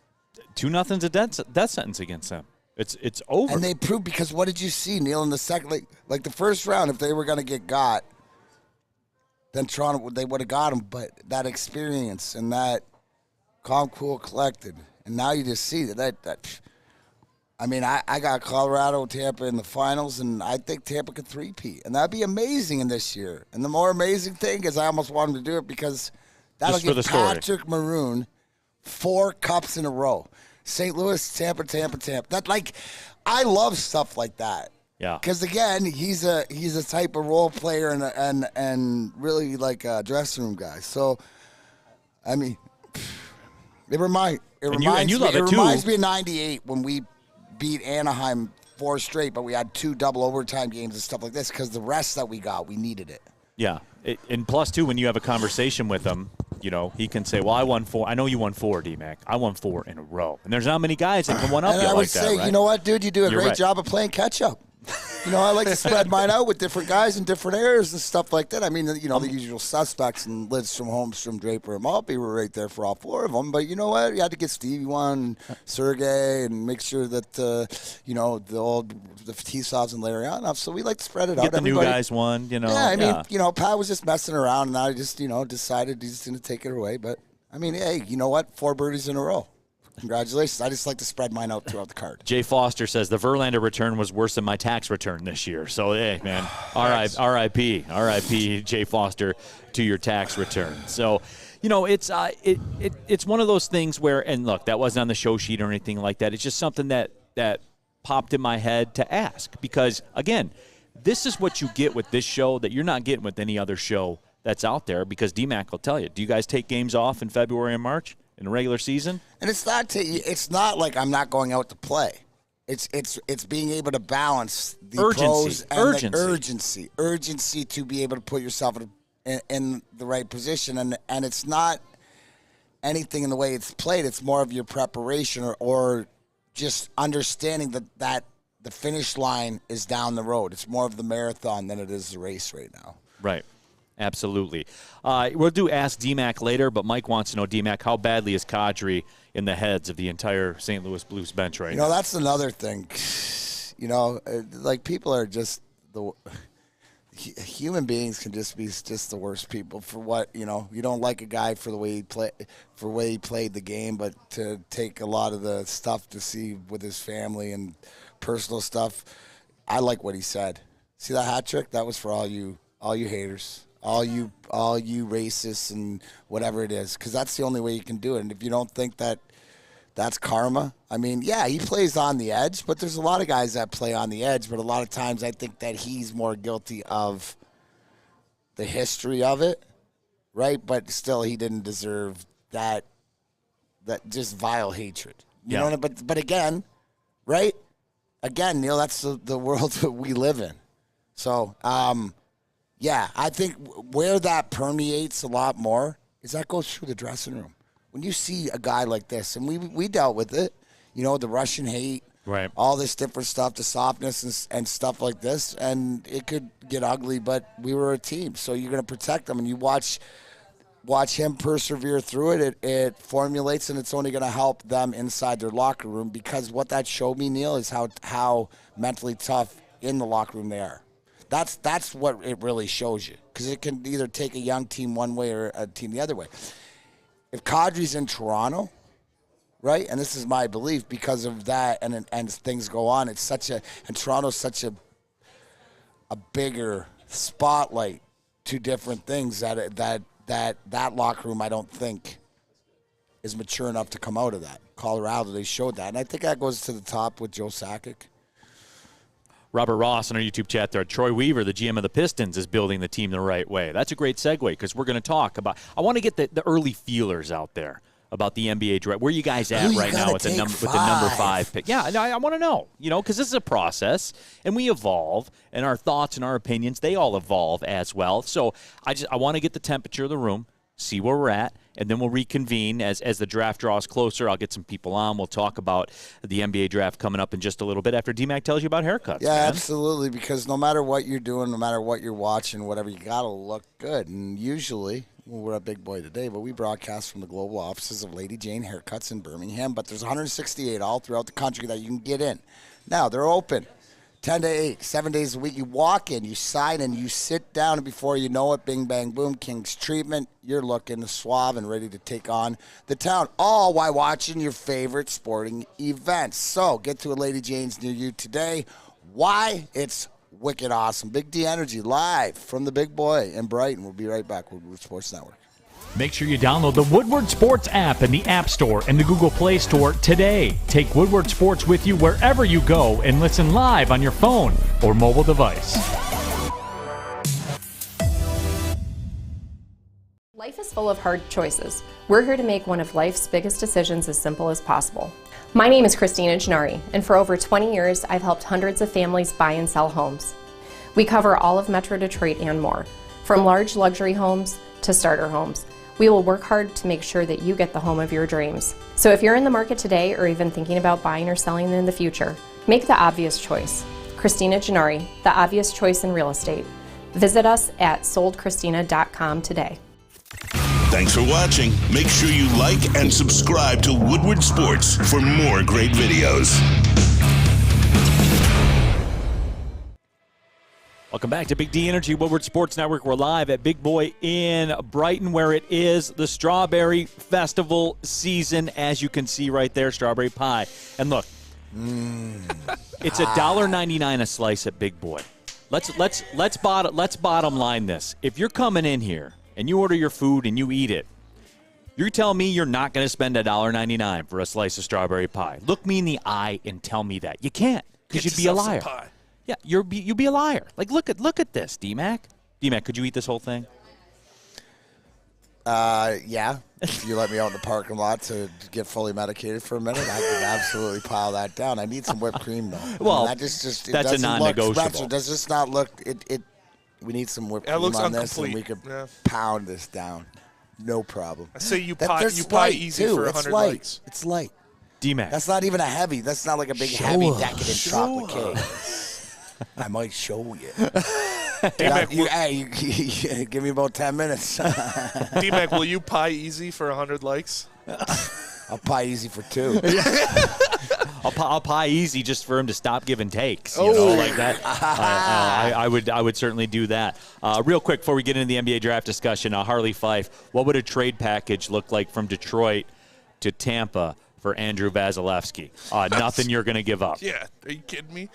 2-0's a death sentence against them. It's over. And they proved, because what did you see, Neal, in the second, like the first round, if they were going to get got, then Toronto, they would have got them. But that experience and that calm, cool, collected, and now you just see that. I mean, I got Colorado, Tampa in the finals, and I think Tampa could three-peat, and that'd be amazing in this year. And the more amazing thing is, I almost want them to do it because that'll give Patrick Maroon 4 cups in a row. St. Louis, Tampa. That, I love stuff like that. Yeah. Because again, he's a type of role player and really like a dressing room guy. So, I mean, it reminds me of '98 when we beat Anaheim 4 straight, but we had 2 double overtime games and stuff like this because the rest that we got, we needed it. Yeah. And plus, too, when you have a conversation with him, he can say, well, I won 4. I know you won 4, DMac. I won 4 in a row. And there's not many guys that can one up you like that, I would say, right? You know what, dude? You do a great job of playing catch-up. I like to spread mine out with different guys in different areas and stuff like that. I mean, the usual suspects and Lidstrom, Holmstrom, Draper, and Maltby were right there for all 4 of them. But you know what? You had to get Stevie one, Sergey, and make sure that, the Tisovs and Larionov. So we like to spread it out. Get the new guys one, Yeah, I mean, Pat was just messing around, and I just, decided he's going to take it away. But, I mean, hey, you know what? 4 birdies in a row. Congratulations. I just like to spread mine out throughout the card. Jay Foster says the Verlander return was worse than my tax return this year. So, hey, man, R.I.P. Jay Foster to your tax return. So, it's one of those things where, and look, that wasn't on the show sheet or anything like that. It's just something that popped in my head to ask because, again, this is what you get with this show that you're not getting with any other show that's out there because DMac will tell you. Do you guys take games off in February and March? In the regular season? And it's not like I'm not going out to play. It's being able to balance the pros and the urgency to be able to put yourself in the right position. And it's not anything in the way it's played. It's more of your preparation or just understanding that the finish line is down the road. It's more of the marathon than it is the race right now. Right. Absolutely. We'll do Ask DMac later, but Mike wants to know, DMac, how badly is Kadri in the heads of the entire St. Louis Blues bench right now? That's another thing. People are just human beings can just be just the worst people for what, you don't like a guy for the way he played the game, but to take a lot of the stuff to see with his family and personal stuff. I like what he said. See that hat trick? That was for all you haters. All you racists and whatever it is, because that's the only way you can do it. And if you don't think that that's karma, I mean, yeah, he plays on the edge, but there's a lot of guys that play on the edge. But a lot of times I think that he's more guilty of the history of it, right? But still, he didn't deserve that just vile hatred. You know what I mean? But again, right? Again, Neal, that's the world that we live in. So, I think where that permeates a lot more is that goes through the dressing room. When you see a guy like this, and we dealt with it, the Russian hate, right? All this different stuff, the softness and stuff like this, and it could get ugly, but we were a team, so you're going to protect them, and you watch him persevere through it. It formulates, and it's only going to help them inside their locker room, because what that showed me, Neal, is how mentally tough in the locker room they are. That's what it really shows you, because it can either take a young team one way or a team the other way. If Kadri's in Toronto, right, and this is my belief because of that, and things go on, and Toronto's such a bigger spotlight to different things that locker room, I don't think, is mature enough to come out of that. Colorado, they showed that, and I think that goes to the top with Joe Sakic. Robert Ross on our YouTube chat there. Troy Weaver, the GM of the Pistons, is building the team the right way. That's a great segue, because we're going to talk about – I want to get the early feelers out there about the NBA draft. Where are you guys at right now with the number 5 pick? Yeah, I want to know, because this is a process, and we evolve, and our thoughts and our opinions, they all evolve as well. So I want to get the temperature of the room, see where we're at, and then we'll reconvene as the draft draws closer. I'll get some people on. We'll talk about the NBA draft coming up in just a little bit after DMac tells you about haircuts. Yeah, man. Absolutely, because no matter what you're doing, no matter what you're watching, whatever, you got to look good. And usually, we're a big boy today, but we broadcast from the global offices of Lady Jane Haircuts in Birmingham, but there's 168 all throughout the country that you can get in. Now, they're open 10 to 8, 7 days a week. You walk in, you sign in, you sit down, and before you know it, bing, bang, boom, King's Treatment, you're looking suave and ready to take on the town, all while watching your favorite sporting events. So get to a Lady Jane's near you today. Why? It's wicked awesome. Big D Energy live from the Big Boy in Brighton. We'll be right back with Woodward Sports Network. Make sure you download the Woodward Sports app in the App Store and the Google Play Store today. Take Woodward Sports with you wherever you go and listen live on your phone or mobile device. Life is full of hard choices. We're here to make one of life's biggest decisions as simple as possible. My name is Christina Gennari, and for over 20 years, I've helped hundreds of families buy and sell homes. We cover all of Metro Detroit and more, from large luxury homes to starter homes. We will work hard to make sure that you get the home of your dreams. So if you're in the market today or even thinking about buying or selling in the future, make the obvious choice. Christina Gennari, the obvious choice in real estate. Visit us at soldchristina.com today. Thanks for watching. Make sure you like and subscribe to Woodward Sports for more great videos. Welcome back to Big D Energy, Woodward Sports Network. We're live at Big Boy in Brighton, where it is the Strawberry Festival season. As you can see right there, strawberry pie. And look, it's $1.99 a slice at Big Boy. Let's bottom line this. If you're coming in here and you order your food and you eat it, you're telling me you're not going to spend $1.99 for a slice of strawberry pie. Look me in the eye and tell me that. You can't, because you'd be a liar. Yeah, you'd be a liar. Like, look at this, DMac. DMac, could you eat this whole thing? Yeah. If you let me out in the parking lot to get fully medicated for a minute, I could absolutely pile that down. I need some whipped cream, though. Well, that's a non-negotiable. Does this not look? We need some whipped cream on this, and we could pound this down. No problem. I say you pie easy for 100 likes. It's light. DMac. That's not even a heavy. That's not like a big heavy decadent chocolate cake. I might show you. You give me about 10 minutes. DMac, will you pie easy for 100 likes? I'll pie easy for 2. I'll pie easy just for him to stop giving takes. You know, like that. I would certainly do that. Real quick before we get into the NBA draft discussion, Harley Fife, what would a trade package look like from Detroit to Tampa for Andrew Vasilevskiy? Nothing you're going to give up. Yeah, are you kidding me?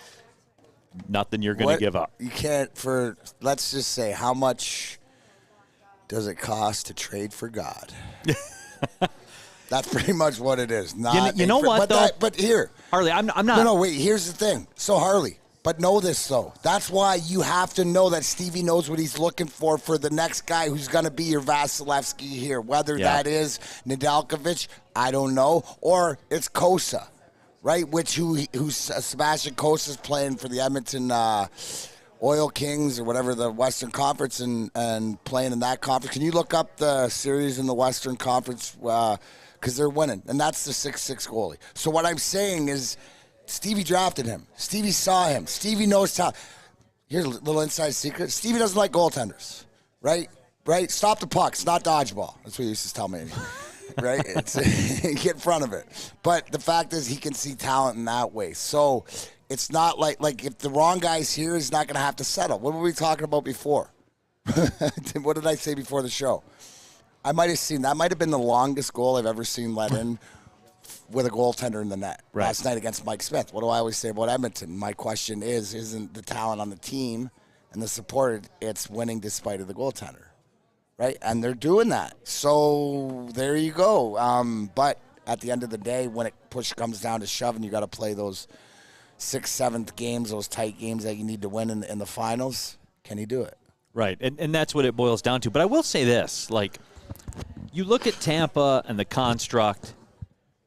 Nothing you're going to give up. You can't let's just say, how much does it cost to trade for God? That's pretty much what it is. You know what, though? But here. Harley, I'm not. No, wait, here's the thing. So, Harley, But know this, though. That's why you have to know that Stevie knows what he's looking for the next guy who's going to be your Vasilevskiy here. Whether that is Nedeljkovic, I don't know, or it's Kosa, right? Who's Sebastian Kosa's playing for the Edmonton Oil Kings or whatever, the Western Conference, and playing in that conference. Can you look up the series in the Western Conference? Because they're winning, and that's the 6'6" goalie. So what I'm saying is, Stevie drafted him. Stevie saw him. Stevie knows how. Here's a little inside secret. Stevie doesn't like goaltenders, right? Right? Stop the puck. It's not dodgeball. That's what he used to tell me, right? It's get in front of it. But the fact is he can see talent in that way. So it's not like if the wrong guy's here, he's not going to have to settle. What were we talking about before? What did I say before the show? I might have seen, that might have been the longest goal I've ever seen let in with a goaltender in the net last night against Mike Smith. What do I always say about Edmonton? My question isn't the talent on the team and the support, it's winning despite of the goaltender, right? And they're doing that. So there you go. But at the end of the day, when it push comes down to shove and you got to play those 6th, 7th games, those tight games that you need to win in the finals, can he do it? Right, and that's what it boils down to. But I will say this, you look at Tampa and the construct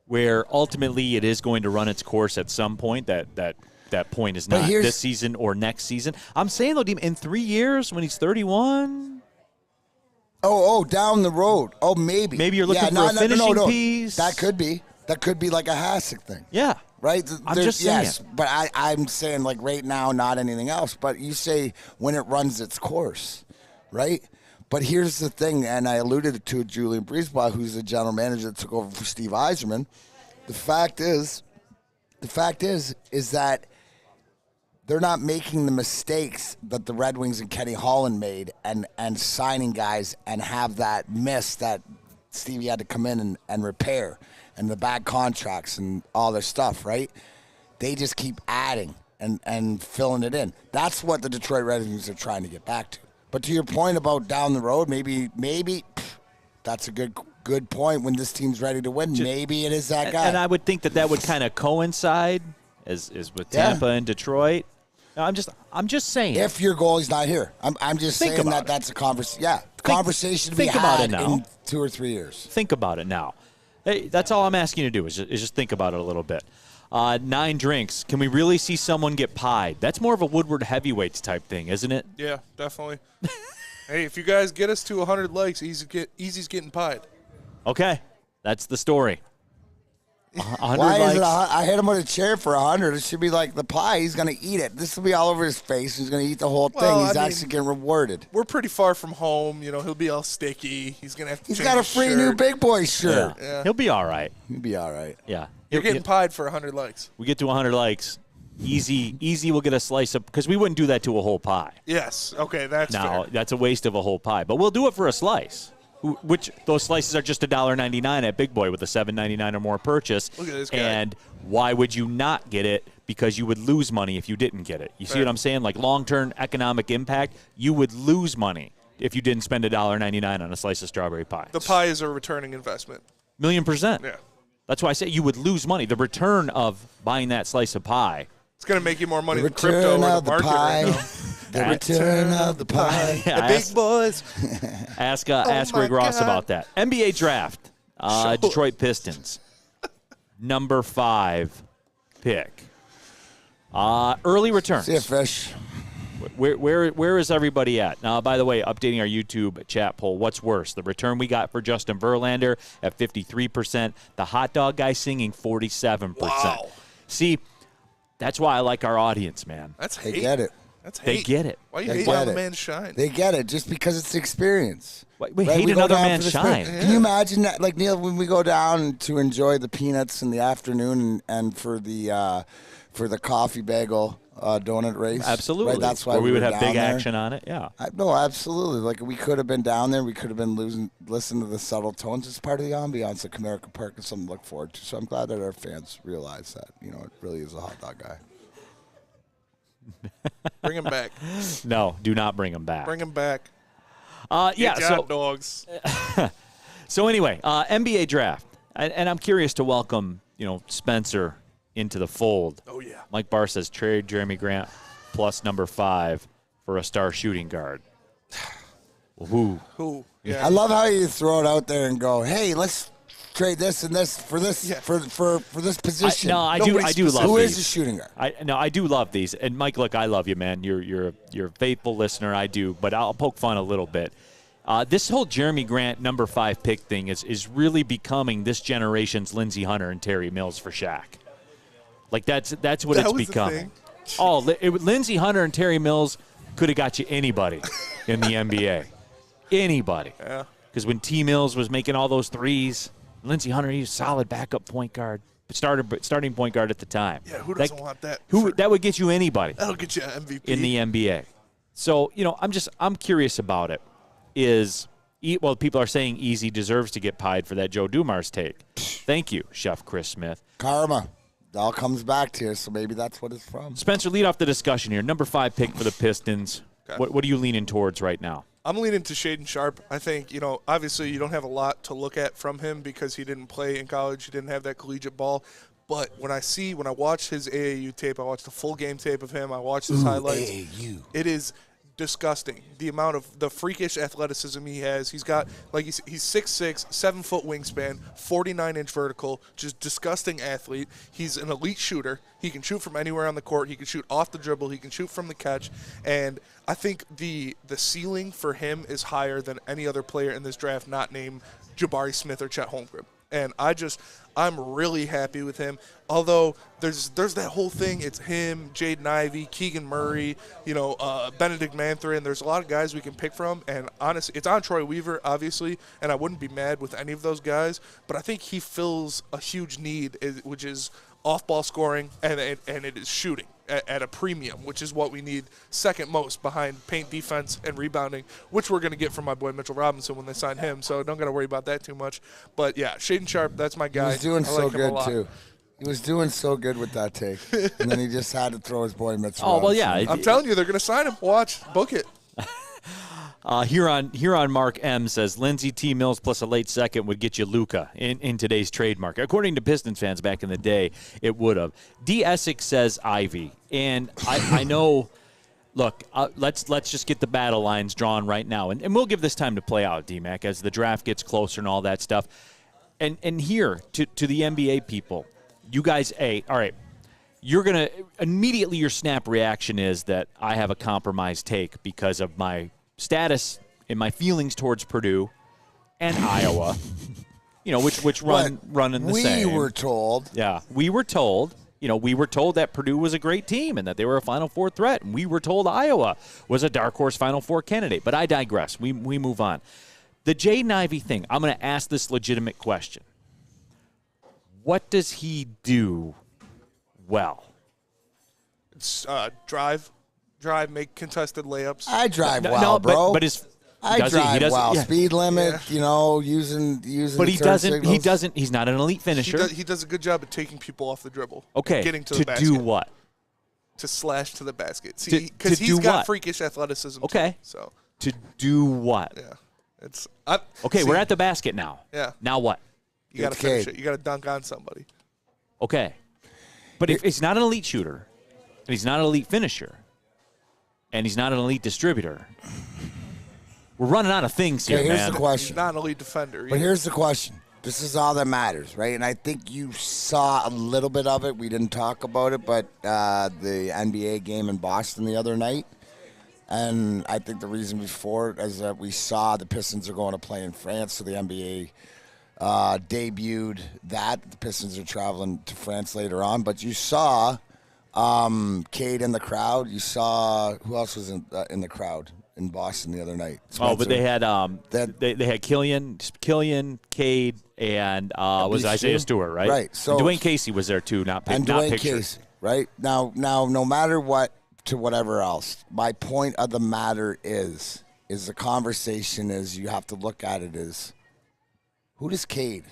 where ultimately it is going to run its course at some point. That point is not this season or next season. I'm saying, though, in 3 years when he's 31. Down the road. Oh, maybe. Maybe you're looking for a finishing piece. That could be like a Hasek thing. Yeah. Right? I'm just saying. Yes, but I'm saying right now, not anything else. But you say when it runs its course, right? But here's the thing, and I alluded to Julian Brisebois, who's the general manager that took over for Steve Yzerman. The fact is that they're not making the mistakes that the Red Wings and Kenny Holland made and signing guys and have that miss that Stevie had to come in and repair and the bad contracts and all their stuff, right? They just keep adding and filling it in. That's what the Detroit Red Wings are trying to get back to. But to your point about down the road, maybe that's a good point when this team's ready to win. Maybe it is that guy. And I would think that would kind of coincide as with Tampa and Detroit. No, I'm just saying. If your goalie's not here, I'm just saying that's a conversation. Yeah, conversation to be had in 2 or 3 years. Think about it now. Hey, that's all I'm asking you to do is just think about it a little bit. 9 drinks. Can we really see someone get pied? That's more of a Woodward heavyweights type thing, isn't it? Yeah, definitely. Hey, if you guys get us to 100 likes, Easy's getting pied. Okay, that's the story. 100 Why likes. is it? I hit him with a chair for 100. It should be like the pie. He's going to eat it. This will be all over his face. He's going to eat the whole thing. He's actually getting rewarded. We're pretty far from home. He'll be all sticky. He's going to have to. He's got a free new big boy shirt. Yeah. He'll be all right. He'll be all right. Yeah. You're getting pied for 100 likes. We get to 100 likes. Easy will get a slice of, because we wouldn't do that to a whole pie. Yes. Okay, that's fair. That's a waste of a whole pie. But we'll do it for a slice. Which those slices are just $1.99 at Big Boy with a $7.99 or more purchase. Look at this guy. And why would you not get it? Because you would lose money if you didn't get it. You see what I'm saying? Like long-term economic impact, you would lose money if you didn't spend $1.99 on a slice of strawberry pie. The pie is a returning investment. 1,000,000%. Yeah. That's why I say you would lose money. The return of buying that slice of pie. It's going to make you more money than crypto or the market right now. The return of the pie. Yeah, the big boys. Ask Greg Ross about that. NBA draft. Detroit Pistons. Number 5 pick. Early returns. See ya, fish. Where is everybody at? Now, by the way, updating our YouTube chat poll, what's worse? The return we got for Justin Verlander at 53%, the hot dog guy singing 47%. Wow. See, that's why I like our audience, man. That's hate. They get it. That's hate. They get it. Why you hate on the man's shine? They get it just because it's experience. We hate another man's shine. Can you imagine that? Like, Neal, when we go down to enjoy the peanuts in the afternoon and for the coffee bagel donut race. Absolutely. Right? That's why we would have big there. action on it. Yeah. No, absolutely. Like, we could have been down there. We could have been listening to the subtle tones. It's part of the ambiance at Comerica Park and something to look forward to. So I'm glad that our fans realize that. It really is a hot dog guy. Bring him back. No, do not bring him back. Bring him back. Yeah. Hot dogs. So anyway, NBA draft, and I'm curious to welcome Spencer into the fold. Oh, yeah. Mike Barr says trade Jeremy Grant plus number 5 for a star shooting guard. Who? Yeah. I love how you throw it out there and go, hey, let's trade this and this for this for this position. I do love these. Who is the shooting guard? I do love these. And Mike, look, I love you, man. You're a faithful listener. I do, but I'll poke fun a little bit. This whole Jeremy Grant number 5 pick thing is really becoming this generation's Lindsey Hunter and Terry Mills for Shaq. Like that's what it's becoming. Lindsey Hunter and Terry Mills could have got you anybody in the NBA. Anybody. Yeah. Because when T. Mills was making all those threes, Lindsey Hunter, he was a solid backup point guard, starting point guard at the time. Yeah, who doesn't want that? That would get you anybody. That'll get you an MVP. In the NBA. So, I'm curious about it. People are saying Easy deserves to get pied for that Joe Dumars take. Thank you, Chef Chris Smith. Karma. It all comes back to you, so maybe that's what it's from. Spencer, lead off the discussion here. Number 5 pick for the Pistons. Okay. What are you leaning towards right now? I'm leaning to Shaedon Sharpe. I think, obviously you don't have a lot to look at from him because he didn't play in college. He didn't have that collegiate ball. But when I watch his AAU tape, I watched the full game tape of him, I watched his highlights. AAU. It is disgusting. The amount of the freakish athleticism he has. He's got, he's 6'6", 7-foot wingspan, 49-inch vertical, just disgusting athlete. He's an elite shooter. He can shoot from anywhere on the court. He can shoot off the dribble. He can shoot from the catch. And I think the ceiling for him is higher than any other player in this draft not named Jabari Smith or Chet Holmgren. And I'm really happy with him. Although there's that whole thing. It's him, Jaden Ivey, Keegan Murray, Benedict Mathurin. There's a lot of guys we can pick from. And honestly, it's on Troy Weaver, obviously, and I wouldn't be mad with any of those guys. But I think he fills a huge need, which is off-ball scoring, and it is shooting at a premium, which is what we need second most behind paint defense and rebounding, which we're going to get from my boy Mitchell Robinson when they sign him, so don't got to worry about that too much. But, yeah, Shaedon Sharpe, that's my guy. He was doing so good, too. He was doing so good with that take, and then he just had to throw his boy Mitchell Robinson. Well, yeah. I'm telling you, they're going to sign him. Watch. Book it. Huron Mark M says Lindsey T. Mills plus a late second would get you Luka in today's trade market. According to Pistons fans back in the day, it would have. D. Essex says Ivy. And I know, look, let's just get the battle lines drawn right now. And we'll give this time to play out, DMac, as the draft gets closer and all that stuff. And here, to the NBA people, you guys, all right, you're going to – immediately your snap reaction is that I have a compromised take because of my – status in my feelings towards Purdue and Iowa, which run in the same. We were told. Yeah, we were told. We were told that Purdue was a great team and that they were a Final Four threat. And we were told Iowa was a dark horse Final Four candidate. But I digress. We move on. The Jaden Ivey thing, I'm going to ask this legitimate question. What does he do well? It's drive, make contested layups. I drive well, bro. But I drive well. Yeah. Speed limit, using. But he doesn't. He's not an elite finisher. He does a good job at taking people off the dribble. Okay. Getting to the basket. To do what? To slash to the basket. See, because he's got freakish athleticism. Okay. Too, so. To do what? Yeah. We're at the basket now. Yeah. Now what? You got to finish it. You got to dunk on somebody. Okay. But if he's not an elite shooter, and he's not an elite finisher, and he's not an elite distributor, we're running out of things here, here's the question. He's not an elite defender. But here's the question. This is all that matters, right? And I think you saw a little bit of it. We didn't talk about it, but the NBA game in Boston the other night. And I think the reason before it is that we saw the Pistons are going to play in France, so the NBA debuted that. The Pistons are traveling to France later on. But you saw Cade in the crowd. You saw who else was in the crowd in Boston the other night? Spencer. Oh, but they had they had Killian, Cade, and was Isaiah Stewart, right? Right. So and Dwayne Casey was there too, not Dwayne pictured. Casey, right? Now, no matter what, to whatever else, my point of the matter is the conversation is you have to look at it as who does Cade?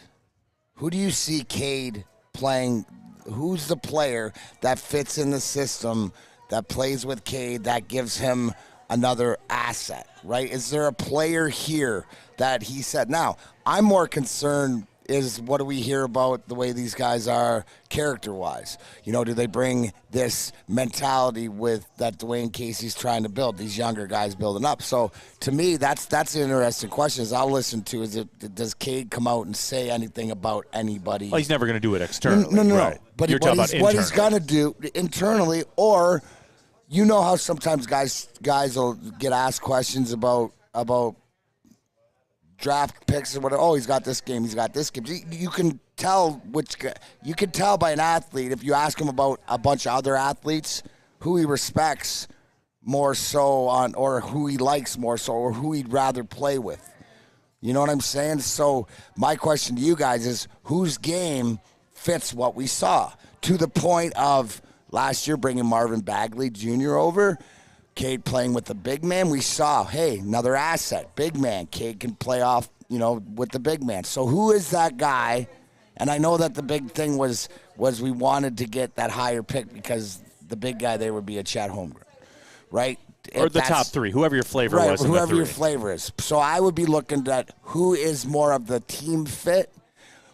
Who do you see Cade playing? Who's the player that fits in the system that plays with Cade that gives him another asset, right? Is there a player here that he said? Now, I'm more concerned is what do we hear about the way these guys are character-wise? You know, do they bring this mentality with that Dwayne Casey's trying to build, these younger guys building up? So to me, that's an interesting question. I'll listen to does Cade come out and say anything about anybody? Well, he's never going to do it externally. No. Right. But You're talking about what he's going to do internally, or you know how sometimes guys will get asked questions about draft picks or whatever. Oh, he's got this game. He's got this game. You can tell you can tell by an athlete if you ask him about a bunch of other athletes who he respects more so on, or who he likes more so, or who he'd rather play with. You know what I'm saying? So my question to you guys is, whose game fits what we saw, to the point of last year bringing Marvin Bagley Jr. over, Cade playing with the big man. We saw, hey, another asset, big man. Cade can play off, with the big man. So who is that guy? And I know that the big thing was we wanted to get that higher pick because the big guy there would be a Chet Holmgren, right? Or the top three, whoever your flavor right, was. Whoever your flavor is. So I would be looking at who is more of the team fit,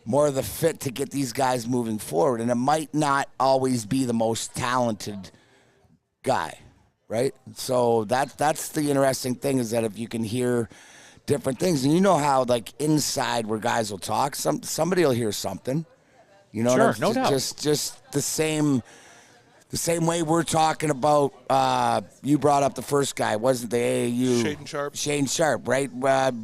more of the fit to get these guys moving forward. And it might not always be the most talented guy. Right? So that's the interesting thing, is that if you can hear different things, and you know how, like, inside where guys will talk, somebody will hear something. You know, sure, no doubt. Just the same way we're talking about. You brought up the first guy, wasn't the AAU? Shaden Sharp, right?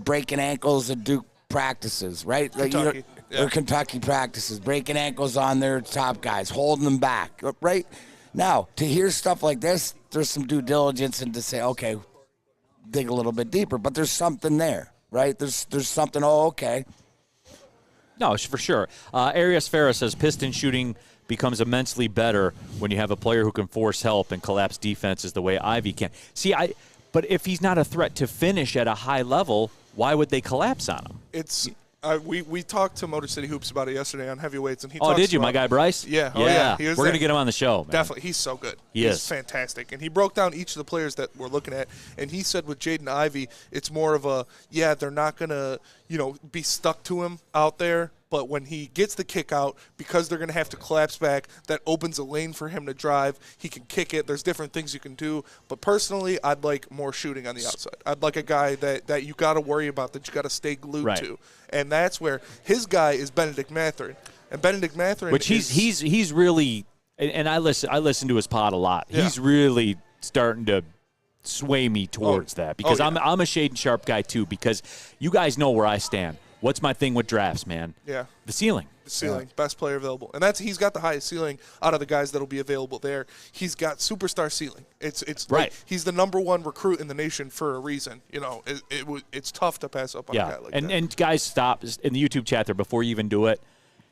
Breaking ankles at Duke practices, right? Kentucky. Or Kentucky practices, breaking ankles on their top guys, holding them back, right? Now, to hear stuff like this, there's some due diligence, and to say, okay, dig a little bit deeper. But there's something there, right? There's something, okay. No, for sure. Arias Farah says Piston shooting becomes immensely better when you have a player who can force help and collapse defenses the way Ivy can. See, but if he's not a threat to finish at a high level, why would they collapse on him? We talked to Motor City Hoops about it yesterday on heavyweights, and he. Oh, did you, my guy Bryce? Yeah. Yeah. He was We're gonna get him on the show, man. Definitely, he's so good. He's fantastic, and he broke down each of the players that we're looking at, and he said with Jaden Ivey, it's more of a they're not gonna be stuck to him out there. But when he gets the kick out, because they're going to have to collapse back, that opens a lane for him to drive. He can kick it. There's different things you can do. But personally, I'd like more shooting on the outside. I'd like a guy that you got to worry about, that you got to stay glued to. And that's where his guy is Benedict Mathurin. And Benedict Mathurin, which he's really, and I listen to his pod a lot. Yeah. He's really starting to sway me towards that, because I'm a Shaden Sharp guy too, because you guys know where I stand. What's my thing with drafts, man? Yeah. The ceiling. The ceiling. Best player available. And he's got the highest ceiling out of the guys that'll be available there. He's got superstar ceiling. It's right. Like, he's the number one recruit in the nation for a reason. It's tough to pass up on a guy like that. And guys, stop in the YouTube chat there before you even do it.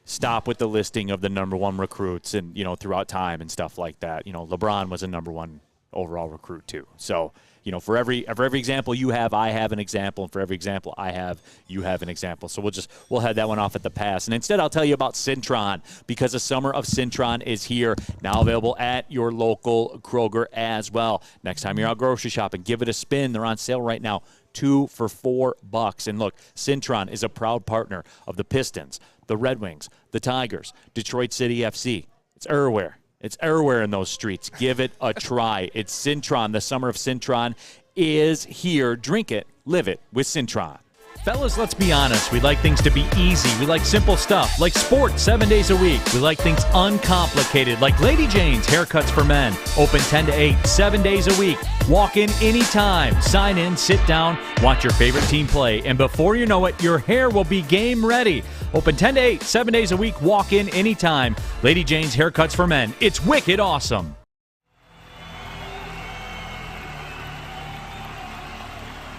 Stop with the listing of the number one recruits and throughout time and stuff like that. LeBron was a number one overall recruit too. So for every example you have, I have an example, and for every example I have, you have an example. So we'll head that one off at the pass. And instead, I'll tell you about Syntron, because the summer of Syntron is here, now available at your local Kroger as well. Next time you're out grocery shopping, give it a spin. They're on sale right now, 2 for $4. And look, Syntron is a proud partner of the Pistons, the Red Wings, the Tigers, Detroit City FC. It's everywhere. It's everywhere in those streets. Give it a try. It's Syntron. The summer of Syntron is here. Drink it. Live it with Syntron. Fellas, let's be honest. We like things to be easy. We like simple stuff, like sports 7 days a week. We like things uncomplicated, like Lady Jane's Haircuts for Men. Open 10 to 8, 7 days a week. Walk in anytime. Sign in, sit down, watch your favorite team play, and before you know it, your hair will be game ready. Open 10 to 8, 7 days a week. Walk in anytime. Lady Jane's Haircuts for Men. It's wicked awesome.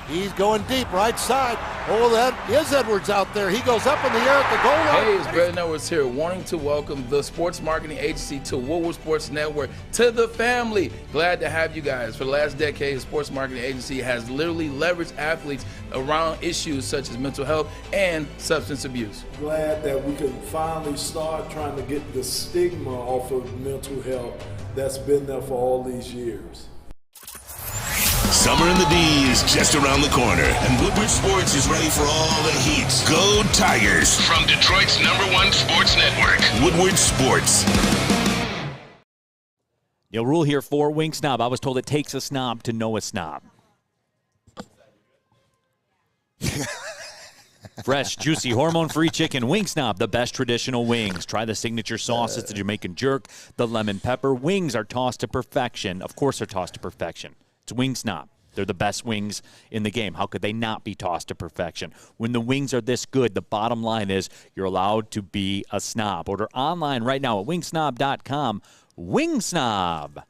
He's going deep, right side. Oh, that is Edwards out there. He goes up in the air at the goal line. Hey, it's Brandon Edwards here, wanting to welcome the sports marketing agency to Woodward Sports Network, to the family. Glad to have you guys. For the last decade, the sports marketing agency has literally leveraged athletes around issues such as mental health and substance abuse. Glad that we can finally start trying to get the stigma off of mental health that's been there for all these years. Summer in the D is just around the corner, and Woodward Sports is ready for all the heat. Go Tigers! From Detroit Sports Network. Woodward Sports. Neal Ruhl here for Wing Snob. I was told it takes a snob to know a snob. Fresh, juicy, hormone-free chicken. Wing Snob, the best traditional wings. Try the signature sauces, the Jamaican jerk, the lemon pepper. Wings are tossed to perfection. Of course they're tossed to perfection. It's Wing Snob. They're the best wings in the game. How could they not be tossed to perfection? When the wings are this good, the bottom line is you're allowed to be a snob. Order online right now at wingsnob.com. Wing Snob.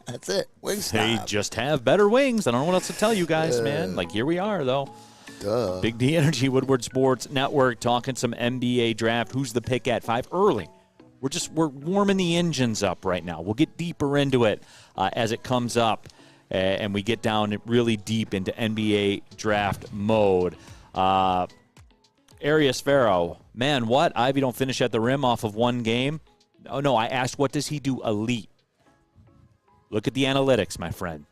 That's it. Wing Snob. They just have better wings. I don't know what else to tell you guys, man. Like, here we are, though. Duh. Big D Energy, Woodward Sports Network, talking some NBA draft. Who's the pick at 5? Early. We're warming the engines up right now. We'll get deeper into it as it comes up, and we get down really deep into NBA draft mode. Arias Farrow, man, what? Ivy don't finish at the rim off of one game? Oh, no, I asked, what does he do elite? Look at the analytics, my friend.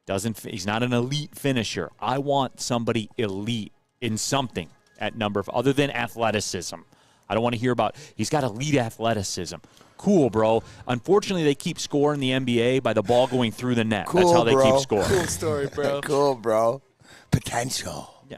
He's not an elite finisher. I want somebody elite in something at number, other than athleticism. I don't want to hear about he's got elite athleticism. Cool, bro. Unfortunately, they keep scoring the NBA by the ball going through the net. Cool, that's how they bro. keep scoring. Cool story, bro. Cool, bro. Potential. Yeah.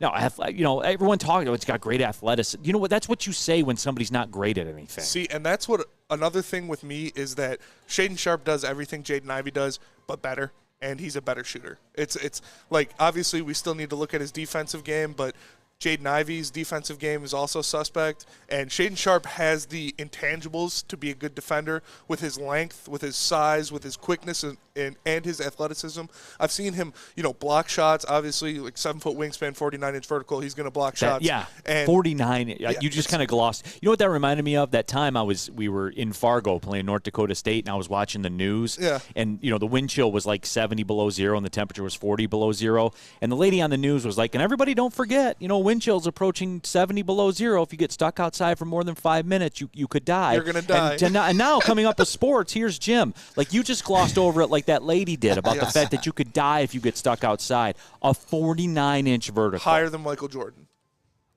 No, everyone talking about it's got great athleticism. You know what? That's what you say when somebody's not great at anything. See, and that's what another thing with me is that Shaedon Sharpe does everything Jaden Ivey does, but better, and he's a better shooter. It's like, obviously we still need to look at his defensive game, but Jaden Ivey's defensive game is also suspect, and Shaedon Sharpe has the intangibles to be a good defender with his length, with his size, with his quickness, and his athleticism. I've seen him, block shots. Obviously, like 7-foot wingspan, 49-inch vertical. He's going to block shots. Yeah, and 49. You just kind of glossed. You know what that reminded me of? That time we were in Fargo playing North Dakota State, and I was watching the news. Yeah. And the wind chill was like 70 below zero, and the temperature was 40 below zero. And the lady on the news was like, and everybody don't forget, wind chill's approaching 70 below zero. If you get stuck outside for more than 5 minutes, you could die. You're going to die. And now coming up with sports, here's Jim. Like, you just glossed over it like that lady did about the fact that you could die if you get stuck outside. A 49-inch vertical. Higher than Michael Jordan.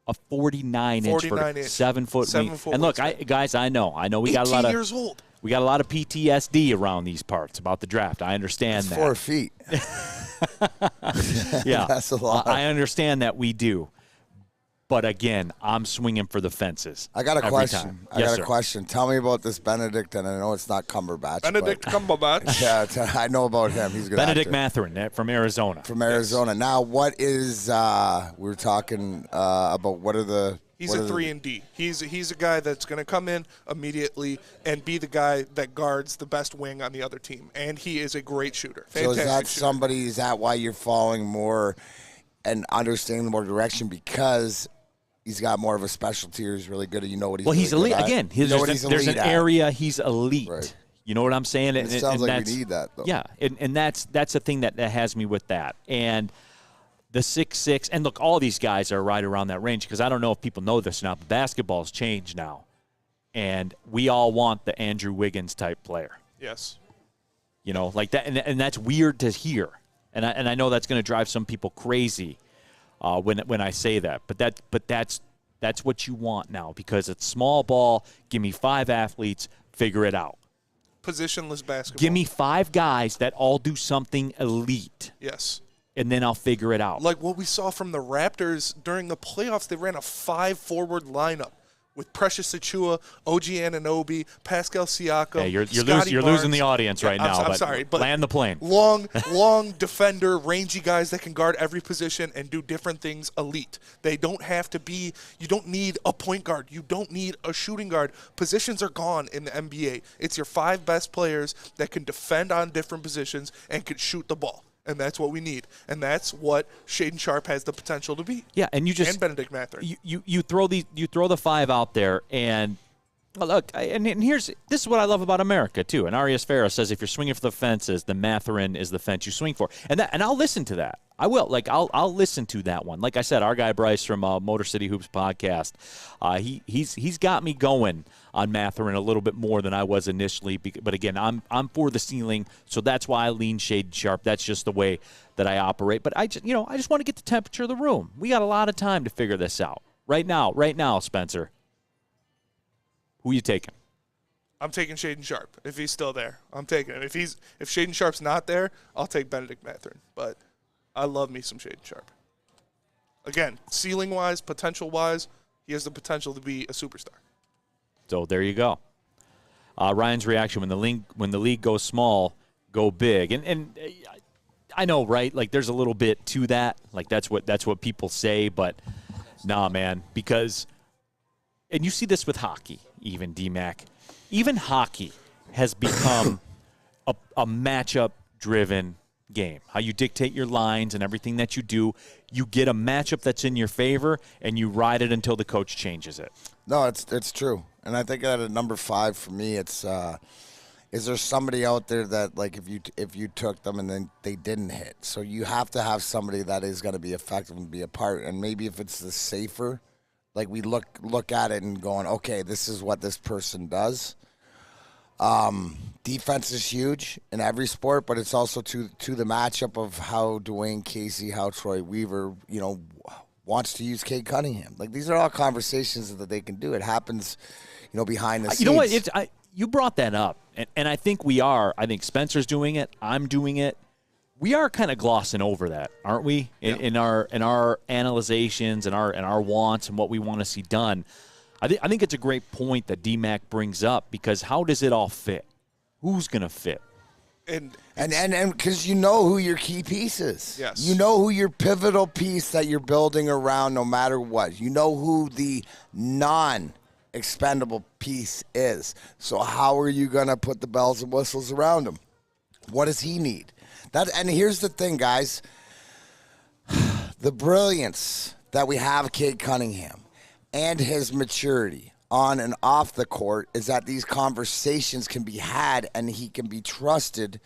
A 49-inch vertical. 7-foot wing. And look, guys, I know we got a lot of 18 years old. We got a lot of PTSD around these parts about the draft. I understand that. 4 feet. Yeah. That's a lot. I understand that we do. But again, I'm swinging for the fences. I got a question. Time. I got a question. Tell me about this Benedict, and I know it's not Cumberbatch. Benedict Cumberbatch. Yeah, I know about him. He's a good Benedict actor. Mathurin from Arizona. From Arizona. Yes. Now, what is we were talking about? What are the? He's a 3-and-D. He's a guy that's going to come in immediately and be the guy that guards the best wing on the other team, and he is a great shooter. Fantastic so is that shooter. somebody? Is that why you're following more and understanding more direction because? He's got more of a specialty, or he's really good at what he's. Well, he's really elite again. There's an area he's elite. Right. You know what I'm saying? It sounds like we need that, though. Yeah, and that's the thing that has me with that. And the 6'6", and look, all these guys are right around that range because I don't know if people know this or not, but basketball's changed now, and we all want the Andrew Wiggins type player. Yes. Like that, and that's weird to hear, and I know that's going to drive some people crazy. When I say that, but that's what you want now because it's small ball. Give me 5 athletes, figure it out. Positionless basketball. Give me 5 guys that all do something elite. Yes. And then I'll figure it out. Like what we saw from the Raptors during the playoffs, they ran a 5-forward lineup with Precious Achiuwa, OG Anunoby, Pascal Siakam. Hey, you're losing the audience right now. I'm sorry, but land the plane. Long defender, rangy guys that can guard every position and do different things elite. They don't have to be. You don't need a point guard. You don't need a shooting guard. Positions are gone in the NBA. It's your 5 best players that can defend on different positions and can shoot the ball. And that's what we need. And that's what Shaedon Sharpe has the potential to be. Yeah, and Benedict Mathurin. You throw the 5 out there, and look, and this is what I love about America too. And Arias Farrow says if you're swinging for the fences, the Mathurin is the fence you swing for, and I'll listen to that. I will. I'll listen to that one. Like I said, our guy Bryce from Motor City Hoops podcast, he's got me going on Mathurin a little bit more than I was initially. But again, I'm for the ceiling, so that's why I lean Shaedon Sharpe. That's just the way that I operate. But I just want to get the temperature of the room. We got a lot of time to figure this out. Right now, Spencer. Who are you taking? I'm taking Shaden Sharp. If he's still there, I'm taking him. If Shaden Sharp's not there, I'll take Benedict Mathurin. But I love me some Shaden Sharp. Again, ceiling-wise, potential-wise, he has the potential to be a superstar. So there you go. Ryan's reaction: when the league goes small, go big. And I know, right? Like there's a little bit to that. Like that's what people say, but nah, man. Because, and you see this with hockey, even DMac. Even hockey has become a matchup-driven game. How you dictate your lines and everything that you do, you get a matchup that's in your favor, and you ride it until the coach changes it. No, it's true. And I think at number 5 for me, it's is there somebody out there that, like, if you took them and then they didn't hit? So you have to have somebody that is going to be effective and be a part. And maybe if it's the safer, like we look at it and going, okay, this is what this person does. Defense is huge in every sport, but it's also to the matchup of how Dwayne Casey, how Troy Weaver, wants to use Cade Cunningham. Like, these are all conversations that they can do. It happens, behind the scenes. You know what? You brought that up, and I think we are. I think Spencer's doing it. I'm doing it. We are kind of glossing over that, aren't we? In our analyzations and our wants and what we want to see done. I think it's a great point that DMac brings up, because how does it all fit? Who's going to fit? And because you know who your key piece is. Yes. You know who your pivotal piece that you're building around no matter what. You know who the non-expendable piece is. So how are you going to put the bells and whistles around him? What does he need? And here's the thing, guys. The brilliance that we have Cade Cunningham and his maturity on and off the court is that these conversations can be had, and he can be trusted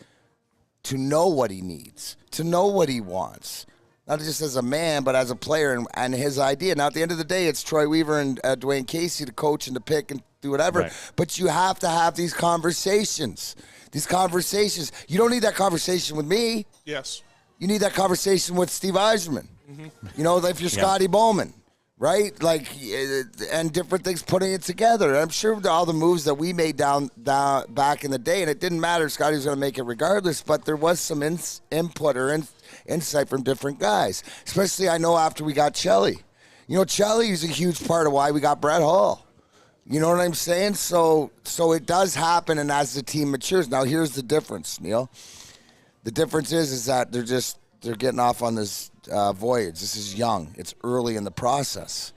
to know what he needs, to know what he wants, not just as a man, but as a player and his idea. Now, at the end of the day, it's Troy Weaver and Dwayne Casey to coach and to pick and do whatever, right. But you have to have these conversations. These conversations. You don't need that conversation with me. Yes. You need that conversation with Steve Yzerman. Mm-hmm. If you're Scotty Bowman. Right? Like, and different things, putting it together. I'm sure all the moves that we made down back in the day, and it didn't matter, Scotty was going to make it regardless, but there was some input or insight from different guys. Especially, I know, after we got Chelly. Chelly is a huge part of why we got Brett Hull. You know what I'm saying? So it does happen, and as the team matures. Now, here's the difference, Neal. The difference is that they're getting off on this voyage. This is young. It's early in the process.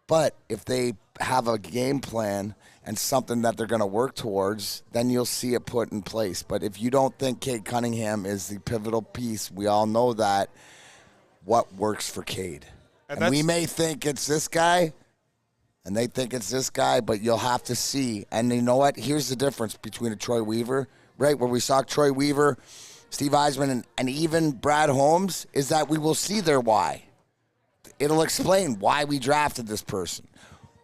But if they have a game plan and something that they're going to work towards, then you'll see it put in place. But if you don't think Cade Cunningham is the pivotal piece, we all know that, what works for Cade. And we may think it's this guy, and they think it's this guy, but you'll have to see. And you know what? Here's the difference between a Troy Weaver, right, where we saw Troy Weaver, Steve Yzerman, and even Brad Holmes, is that we will see their why. It'll explain why we drafted this person,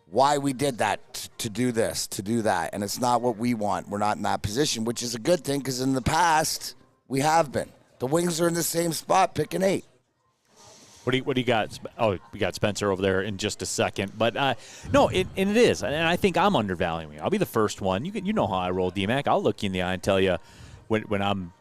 why we did that, to do this, to do that. And it's not what we want. We're not in that position, which is a good thing, because in the past, we have been. The Wings are in the same spot, picking 8. What do you got? Oh, we got Spencer over there in just a second. But, no, it is. And I think I'm undervaluing it. I'll be the first one. You know how I roll, DMac. I'll look you in the eye and tell you when I'm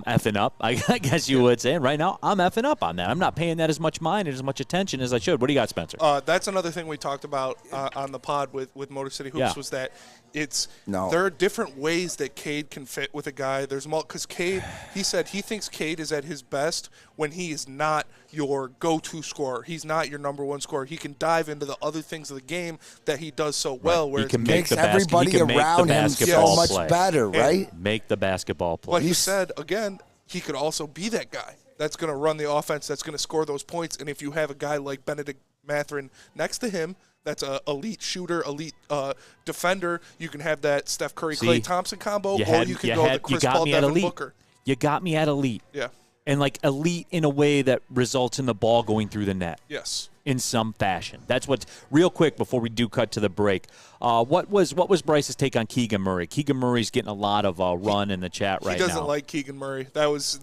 effing up, I guess you would say. And right now, I'm effing up on that. I'm not paying that as much mind and as much attention as I should. What do you got, Spencer? That's another thing we talked about on the pod with Motor City Hoops, was that there are different ways that Cade can fit with a guy. Because Cade, he said he thinks Cade is at his best when he is not your go-to scorer. He's not your number one scorer. He can dive into the other things of the game that he does so well. Where he can makes everybody around him so much better, right? Make the basketball play. But he said, again, he could also be that guy that's going to run the offense, that's going to score those points. And if you have a guy like Benedict Mathurin next to him, that's an elite shooter, elite defender, you can have that Steph Curry-Klay Thompson combo, or you can go the Chris Paul, Devin Booker. You got me at elite. Yeah. And, like, elite in a way that results in the ball going through the net. Yes. In some fashion. That's what's real quick before we do cut to the break. What was Bryce's take on Keegan Murray? Keegan Murray's getting a lot of run in the chat right now. He doesn't like Keegan Murray. That was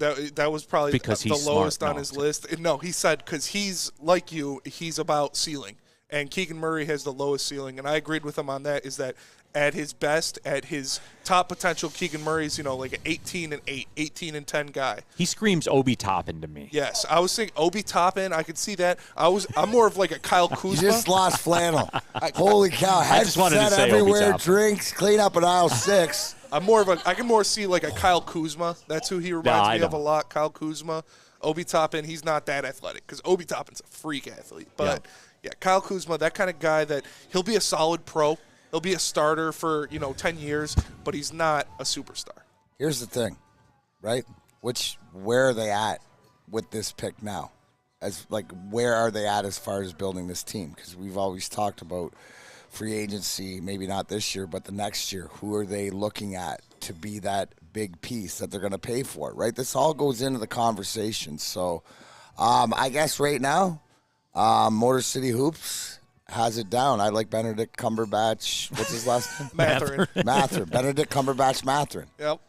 probably because the lowest on his list. No, he said because he's like you, he's about ceiling. and Keegan Murray has the lowest ceiling, and I agreed with him on that, is that at his best, at his top potential, Keegan Murray's, like an 18-8, 18-10 guy. He screams Obi Toppin to me. Yes, I was thinking Obi Toppin. I could see that. I'm more of like a Kyle Kuzma. You just lost flannel. Holy cow! Headset everywhere. Drinks. Clean up in aisle 6. I can more see like a Kyle Kuzma. That's who he reminds me of a lot. Kyle Kuzma. Obi Toppin. He's not that athletic because Obi Toppin's a freak athlete. But yeah, Kyle Kuzma, that kind of guy that he'll be a solid pro. He'll be a starter for 10 years, but he's not a superstar. Here's the thing, right? Where are they at with this pick now? Where are they at as far as building this team? Because we've always talked about free agency, maybe not this year, but the next year. Who are they looking at to be that big piece that they're going to pay for, right? This all goes into the conversation. So I guess right now, Motor City Hoops has it down. I like Benedict Cumberbatch. What's his last name? Matherin. Benedict Cumberbatch Matherin. Yep.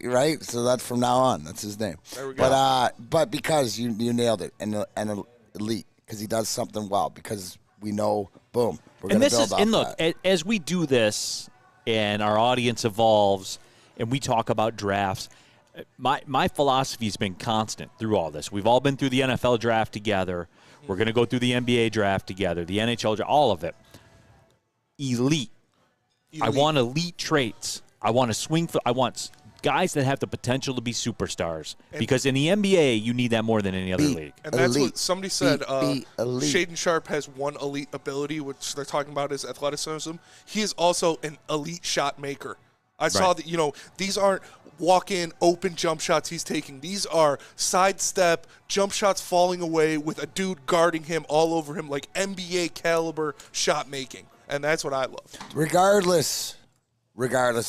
Right? So that's from now on. That's his name. There we go. But because you nailed it, and elite, because he does something well, because we know, boom, we're going to build off that. And look, as we do this and our audience evolves and we talk about drafts, my philosophy has been constant through all this. We've all been through the NFL draft together. We're going to go through the NBA draft together, the NHL draft, all of it. Elite. I want elite traits. I want I want guys that have the potential to be superstars. Because in the NBA, you need that more than any other league. And that's what somebody said. Shaden Sharp has one elite ability, which they're talking about is athleticism. He is also an elite shot maker. I saw that, these aren't walk-in open jump shots he's taking. These are sidestep jump shots falling away with a dude guarding him all over him, like NBA caliber shot making. And that's what I love. Regardless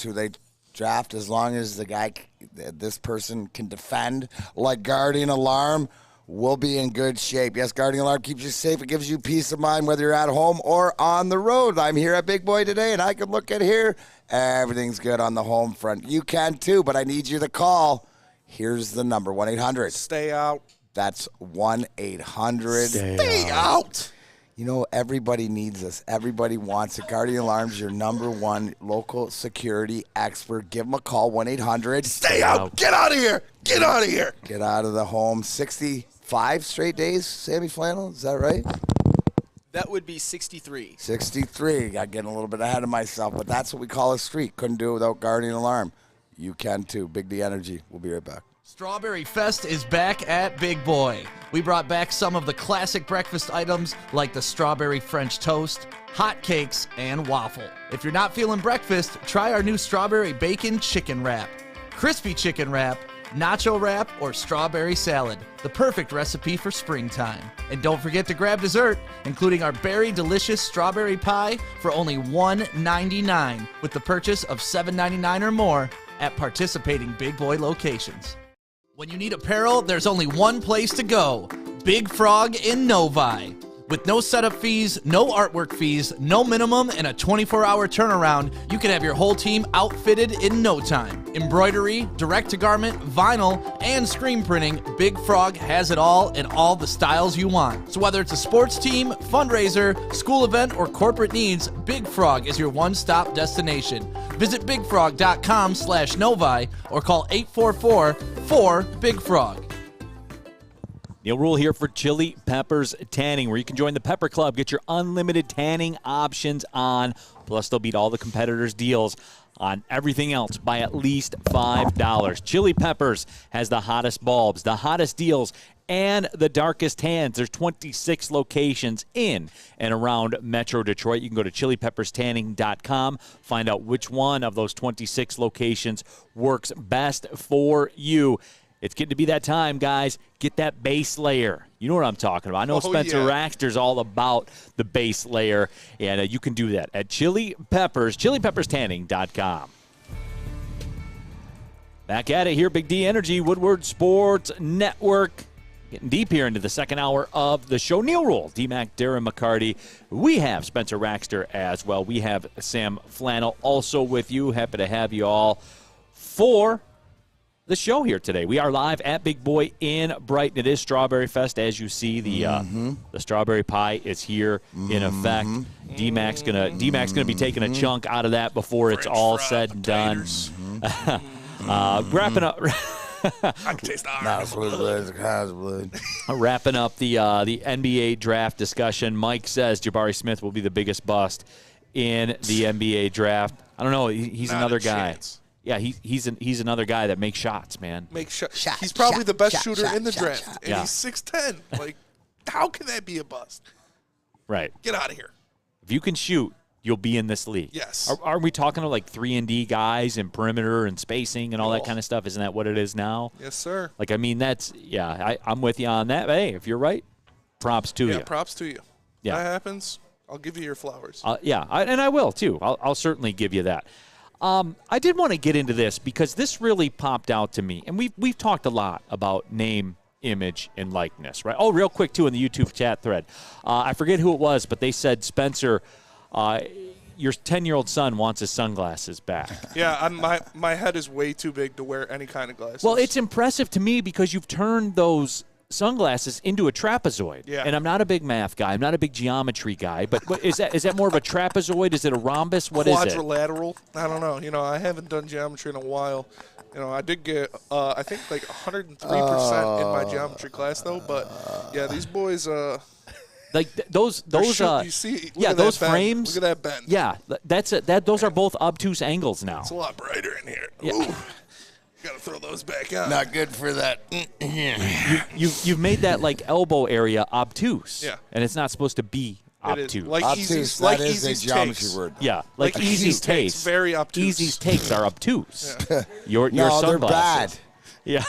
who they draft, as long as this person can defend like Guardian Alarm, we'll be in good shape. Yes, Guardian Alarm keeps you safe. It gives you peace of mind whether you're at home or on the road. I'm here at Big Boy today, and I can look at here. Everything's good on the home front. You can too, but I need you to call. Here's the number, 1-800. Stay out. That's 1-800. Stay out. Everybody needs this. Everybody wants it. Guardian Alarm's your number one local security expert. Give them a call, 1-800. Stay out. Get out of here. Get out of here. Get out of the home. 65 straight days, Sammy Flannel. Is that right? That would be 63. 63. I'm getting a little bit ahead of myself, but that's what we call a streak. Couldn't do it without Guardian Alarm. You can too. Big D Energy. We'll be right back. Strawberry Fest is back at Big Boy. We brought back some of the classic breakfast items like the strawberry French toast, hot cakes, and waffle. If you're not feeling breakfast, try our new strawberry bacon chicken wrap, crispy chicken wrap, nacho wrap, or strawberry salad. The perfect recipe for springtime. And don't forget to grab dessert, including our berry delicious strawberry pie for only $1.99 with the purchase of $7.99 or more at participating Big Boy locations. When you need apparel, there's only one place to go. Big Frog in Novi. With no setup fees, no artwork fees, no minimum, and a 24-hour turnaround, you can have your whole team outfitted in no time. Embroidery, direct-to-garment, vinyl, and screen printing, Big Frog has it all in all the styles you want. So whether it's a sports team, fundraiser, school event, or corporate needs, Big Frog is your one-stop destination. Visit bigfrog.com/Novi or call 844-4BIG-FROG. Neal Ruhl here for Chili Peppers Tanning, where you can join the Pepper Club, get your unlimited tanning options on, plus they'll beat all the competitors' deals on everything else by at least $5. Chili Peppers has the hottest bulbs, the hottest deals, and the darkest tans. There's 26 locations in and around Metro Detroit. You can go to chilipepperstanning.com, find out which one of those 26 locations works best for you. It's getting to be that time, guys. Get that base layer. You know what I'm talking about. I know Spencer Raxter's all about the base layer, and you can do that at Chili Peppers, chilipepperstanning.com. Back at it here, Big D Energy, Woodward Sports Network. Getting deep here into the second hour of the show. Neal Ruhl, DMac, Darren McCarty. We have Spencer Raxter as well. We have Sam Flannel also with you. Happy to have you all for the show here today. We are live at Big Boy in Brighton. It is Strawberry Fest. As you see, the strawberry pie is here in effect. DMac's gonna be taking a chunk out of that before it's all said and done. Wrapping up. I can taste the Wrapping up the NBA draft discussion. Mike says Jabari Smith will be the biggest bust in the NBA draft. I don't know. He's another guy. Yeah, he's another guy that makes shots, man. He's probably the best shooter in the draft, and he's 6'10". Like, how can that be a bust? Right. Get out of here. If you can shoot, you'll be in this league. Yes. Are we talking to like 3-and-D guys and perimeter and spacing and all that kind of stuff? Isn't that what it is now? Yes, sir. Like, I mean, I'm with you on that. But hey, if you're right, props to you. Yeah, props to you. Yeah. That happens, I'll give you your flowers. And I will, too. I'll certainly give you that. I did want to get into this because this really popped out to me. And we've talked a lot about name, image, and likeness, right? Oh, real quick, too, in the YouTube chat thread. I forget who it was, but they said, Spencer, your 10-year-old son wants his sunglasses back. Yeah, my head is way too big to wear any kind of glasses. Well, it's impressive to me because you've turned those sunglasses into a trapezoid. Yeah. And I'm not a big math guy. I'm not a big geometry guy. But what, is that more of a trapezoid? Is it a rhombus? What is it? Quadrilateral? I don't know. You know, I haven't done geometry in a while. You know, I did get, I think, like 103% in my geometry class, though. But, yeah, these boys like those you see, those frames. Look at that bend. Yeah, those are both obtuse angles now. It's a lot brighter in here. Yeah. Ooh. Got to throw those back out. Not good for that. You've made that like elbow area obtuse. Yeah. And it's not supposed to be obtuse. Like obtuse, that is a geometry word. Yeah, like Easy's takes. Very obtuse. Easy's takes are obtuse. Yeah. Your they're bad. Yeah.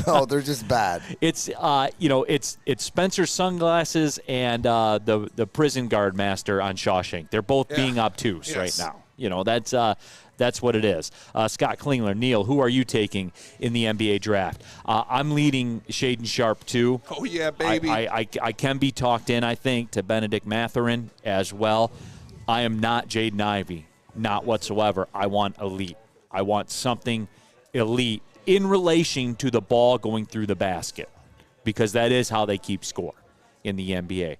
No, they're just bad. It's it's Spencer's sunglasses and the prison guard master on Shawshank. They're both being obtuse right now. You know, that's what it is. Scott Klingler, Neal, who are you taking in the NBA draft? I'm leading Shaden Sharp too. Oh yeah, baby. I can be talked in, I think, to Benedict Mathurin as well. I am not Jaden Ivey, not whatsoever. I want elite. I want something elite in relation to the ball going through the basket, because that is how they keep score in the NBA.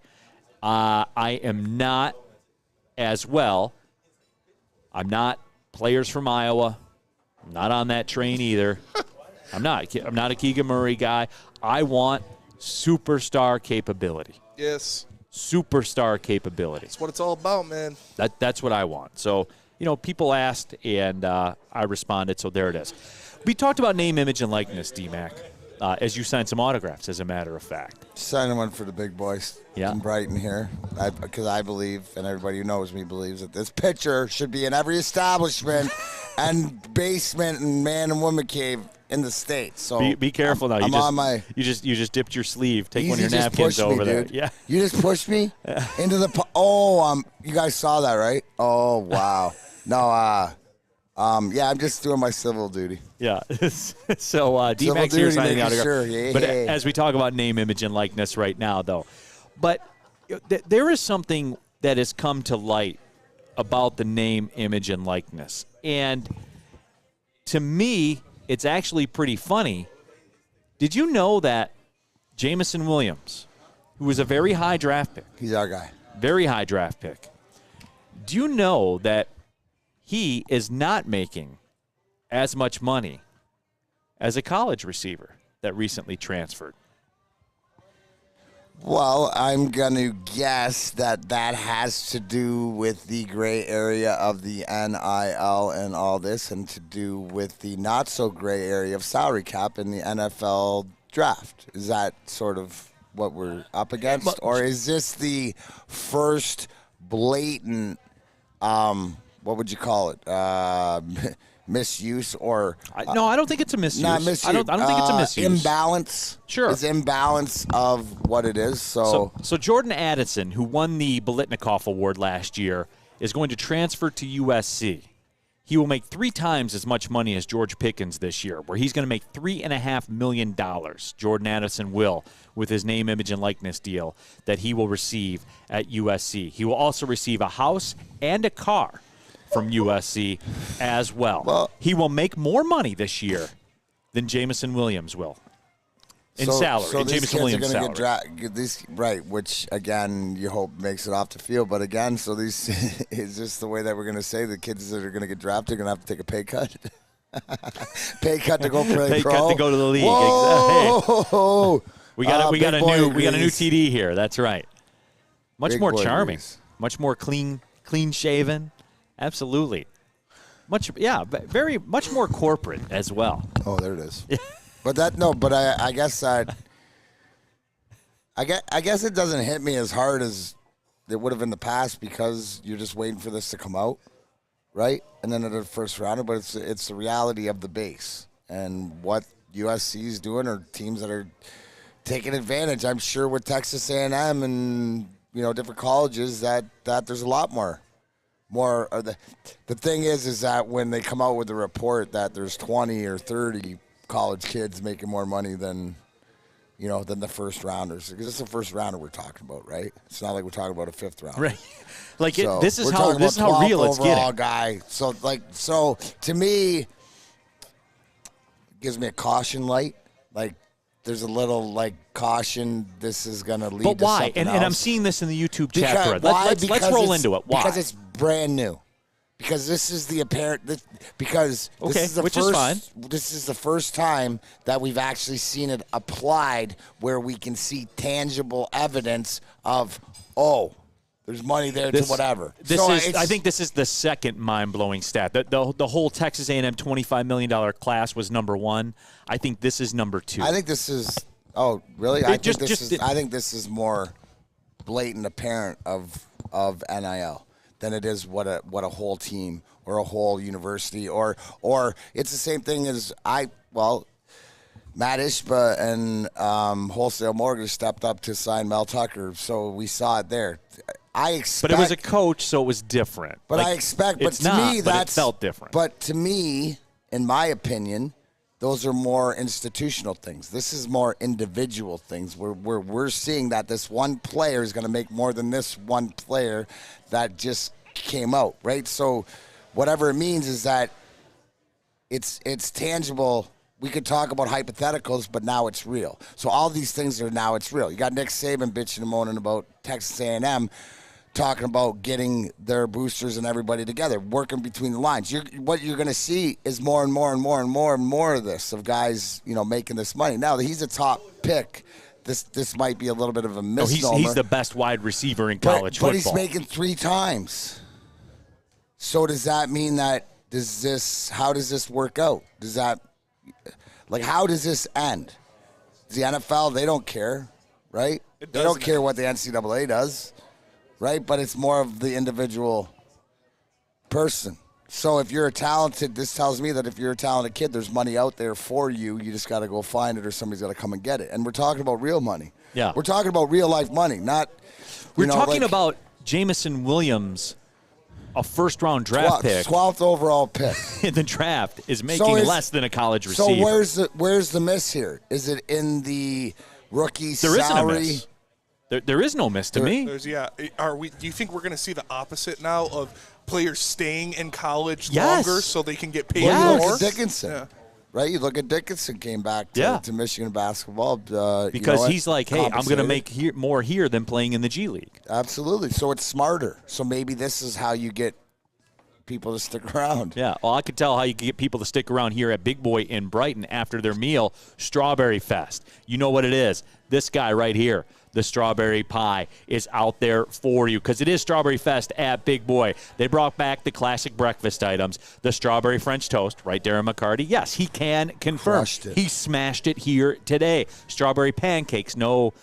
I am not as well. I'm not players from Iowa. I'm not on that train either. I'm not a Keegan Murray guy. I want superstar capability. Yes. Superstar capability. That's what it's all about, man. That's what I want. So, people asked, and I responded, so there it is. We talked about name, image, and likeness, DMac, as you signed some autographs, as a matter of fact. Signing one for the big boys in Brighton here, because I believe, and everybody who knows me believes, that this picture should be in every establishment and basement and man and woman cave in the States. So be careful now. You just dipped your sleeve. Take one of your napkins over there. Yeah. You just pushed me into the. You guys saw that, right? Oh wow. No. Yeah, I'm just doing my civil duty. Yeah. So DMac's here signing the autograph. Sure. Yeah. But as we talk about name, image, and likeness right now, though, but there is something that has come to light about the name, image, and likeness. And to me, it's actually pretty funny. Did you know that Jamison Williams, who was a very high draft pick. He's our guy. Very high draft pick. Do you know that he is not making as much money as a college receiver that recently transferred? Well, I'm going to guess that has to do with the gray area of the NIL and all this, and to do with the not so gray area of salary cap in the NFL draft. Is that sort of what we're up against? Or is this the first blatant, what would you call it, misuse or no, I don't think it's a misuse. Not misuse. I don't think it's a misuse. Imbalance. Sure, it's imbalance of what it is. So Jordan Addison, who won the Biletnikoff Award last year, is going to transfer to USC. He will make 3 times as much money as George Pickens this year, where he's going to make $3.5 million. Jordan Addison will, with his name, image, and likeness deal that he will receive at USC. He will also receive a house and a car from USC as well. He will make more money this year than Jamison Williams will in salary. So in these Jamison kids Williams' are going salary. to get right, which, again, you hope makes it off the field. But, again, so these is just the way that we're going to say the kids that are going to get drafted are going to have to take a pay cut. Pay cut to go play pay pro. cut to go to the league. Whoa! Hey, we got a new TD here. That's right. Much Big more boy charming, Grease. much more clean shaven. Absolutely. Much more corporate as well. Oh, there it is. But I guess that I guess it doesn't hit me as hard as it would have in the past because you're just waiting for this to come out, right? And then at the first rounder, but it's the reality of the base and what USC is doing, or teams that are taking advantage. I'm sure with Texas A&M and different colleges that there's a lot more. The thing is that when they come out with the report that there's 20 or 30 college kids making more money than the first rounders, because it's the first rounder we're talking about, right? It's not like we're talking about a fifth rounder, right? Like so this is how real it's getting. Guy. So to me, it gives me a caution light. Like there's a little caution. This is going to lead. But to why? something And else. I'm seeing this in the YouTube chat thread. Let's Because roll into it. Why? Because it's brand new. Because this is the apparent. This is the which first, is fine. This is the first time that we've actually seen it applied, where we can see tangible evidence of there's money there to whatever. I think this is the second mind-blowing stat. The whole Texas A&M $25 million class was number one. I think this is number two. I think this is. Oh, really? I think this is more blatant apparent of NIL than it is what a whole team or a whole university or it's the same thing as Matt Ishba and Wholesale Mortgage stepped up to sign Mel Tucker, so we saw it there. But it was a coach, so it was different. But it felt different. But to me, in my opinion, those are more institutional things. This is more individual things where we're seeing that this one player is going to make more than this one player that just came out, right? So whatever it means is that it's tangible. We could talk about hypotheticals, but now it's real. So all these things now it's real. You got Nick Saban bitching and moaning about Texas A&M, talking about getting their boosters and everybody together, working between the lines. What you're going to see is more and more and more and more and more of this, of guys, making this money. Now that he's a top pick, this might be a little bit of a misnomer. He's the best wide receiver in college football. But he's making 3 times. So does that mean that how does this work out? How does this end? The NFL, they don't care, right? They don't care what the NCAA does. Right, but it's more of the individual person. So if you're this tells me that if you're a talented kid, there's money out there for you. You just got to go find it, or somebody's got to come and get it. And we're talking about real money. Yeah, we're talking about real life money, not. We're talking about Jamison Williams, a first-round draft pick, 12th overall pick in the draft, is making less than a college receiver. So where's the miss here? Is it in the rookie salary? Isn't a miss. There is no miss to me. Do you think we're going to see the opposite now of players staying in college longer so they can get paid more? Look at Dickinson, right? You look at Dickinson came back to Michigan basketball because he's like, hey, I'm going to make more here than playing in the G League. Absolutely. So it's smarter. So maybe this is how you get people to stick around. Yeah. Well, I could tell how you can get people to stick around here at Big Boy in Brighton after their meal, Strawberry Fest. You know what it is. This guy right here. The strawberry pie is out there for you because it is Strawberry Fest at Big Boy. They brought back the classic breakfast items, the strawberry French toast, right there in McCarty. Yes, he can confirm. He smashed it here today. Strawberry pancakes, no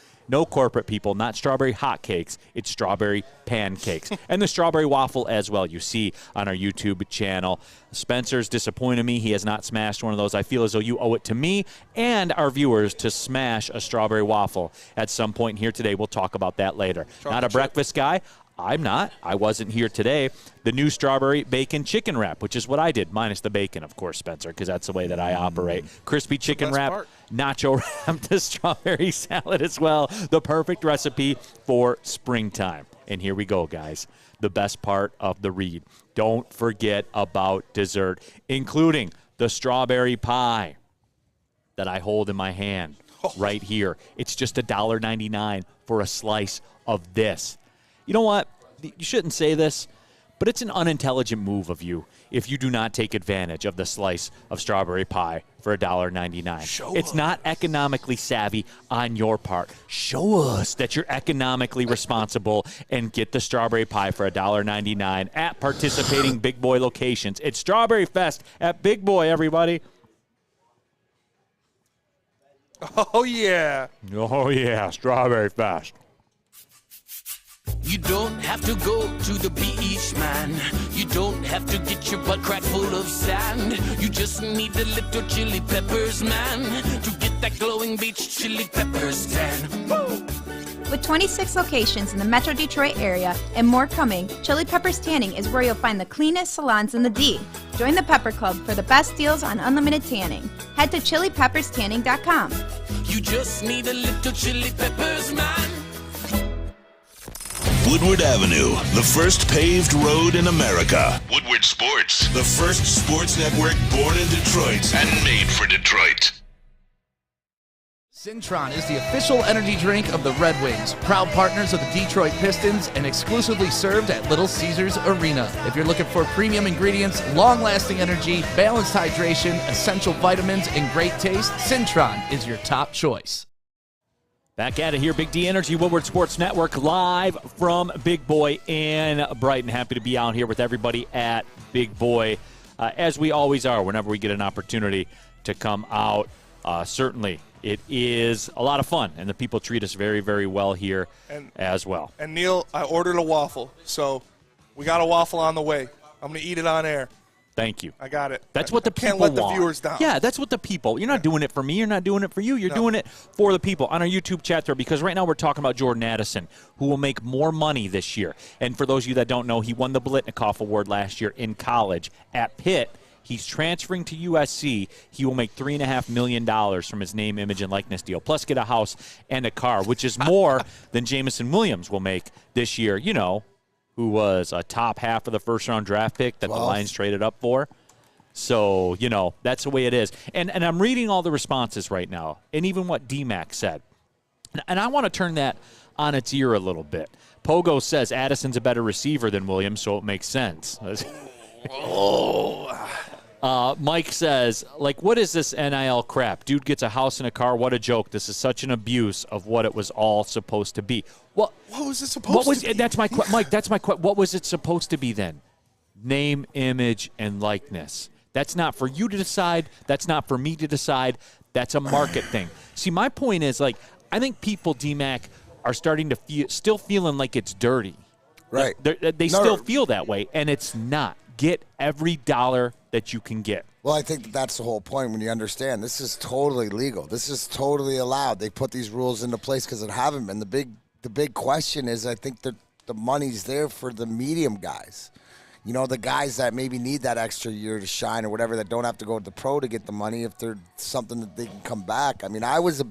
corporate people, not strawberry hotcakes. It's strawberry pancakes. And the strawberry waffle as well, you see on our YouTube channel. Spencer's disappointed me. He has not smashed one of those. I feel as though you owe it to me and our viewers to smash a strawberry waffle at some point here today. We'll talk about that later. Not a breakfast guy. I'm not. I wasn't here today. The new strawberry bacon chicken wrap, which is what I did, minus the bacon, of course, Spencer, because that's the way that I operate. Crispy chicken wrap, nacho wrap, the strawberry salad as well. The perfect recipe for springtime. And here we go, guys. The best part of the read. Don't forget about dessert, including the strawberry pie that I hold in my hand right here. It's just $1.99 for a slice of this. You know what? You shouldn't say this, but it's an unintelligent move of you if you do not take advantage of the slice of strawberry pie for $1.99. It's not economically savvy on your part. Show us that you're economically responsible and get the strawberry pie for $1.99 at participating Big Boy locations. It's Strawberry Fest at Big Boy, everybody. Oh, yeah. Oh, yeah, Strawberry Fest. You don't have to go to the beach, man. You don't have to get your butt crack full of sand. You just need a little chili peppers, man, to get that glowing beach chili peppers tan. Woo! With 26 locations in the Metro Detroit area and more coming, Chili Peppers Tanning is where you'll find the cleanest salons in the D. Join the Pepper Club for the best deals on unlimited tanning. Head to chilipepperstanning.com. You just need a little chili peppers, man. Woodward Avenue, the first paved road in America. Woodward Sports, the first sports network born in Detroit and made for Detroit. Cintron is the official energy drink of the Red Wings, proud partners of the Detroit Pistons, and exclusively served at Little Caesars Arena. If you're looking for premium ingredients, long-lasting energy, balanced hydration, essential vitamins, and great taste, Cintron is your top choice. Back at it here, Big D Energy, Woodward Sports Network, live from Big Boy in Brighton. Happy to be out here with everybody at Big Boy, as we always are whenever we get an opportunity to come out. Certainly, it is a lot of fun, and the people treat us very, very well here as well. And, Neal, I ordered a waffle, so we got a waffle on the way. I'm going to eat it on air. Thank you. I got it. That's what the people can't let want. the viewers down. Yeah, that's what the people. You're not doing it for me. You're not doing it for you. You're doing it for the people on our YouTube chat thread, because right now we're talking about Jordan Addison, who will make more money this year. And for those of you that don't know, he won the Blitnikoff Award last year in college at Pitt. He's transferring to USC. He will make $3.5 million from his name, image, and likeness deal, plus get a house and a car, which is more than Jamison Williams will make this year, you know, who was a top half of the first-round draft pick that the Lions traded up for. So, you know, that's the way it is. And I'm reading all the responses right now, and even what DMac said. And I want to turn that on its ear a little bit. Pogo says Addison's a better receiver than Williams, so it makes sense. Mike says, like, what is this NIL crap? Dude gets a house and a car. What a joke. This is such an abuse of what it was all supposed to be. What was it supposed to be? That's my Mike, that's my question. What was it supposed to be then? Name, image, and likeness. That's not for you to decide. That's not for me to decide. That's a market thing. See, my point is, like, I think people, DMac, are starting to still feeling like it's dirty. Right. They still feel that way, and it's not. Get every dollar that you can get. Well, I think that's the whole point when you understand this is totally legal. This is totally allowed. They put these rules into place because it haven't been. The big question is, I think that the money's there for the medium guys. You know, the guys that maybe need that extra year to shine or whatever, that don't have to go to the pro to get the money if they're something that they can come back. I mean, I was a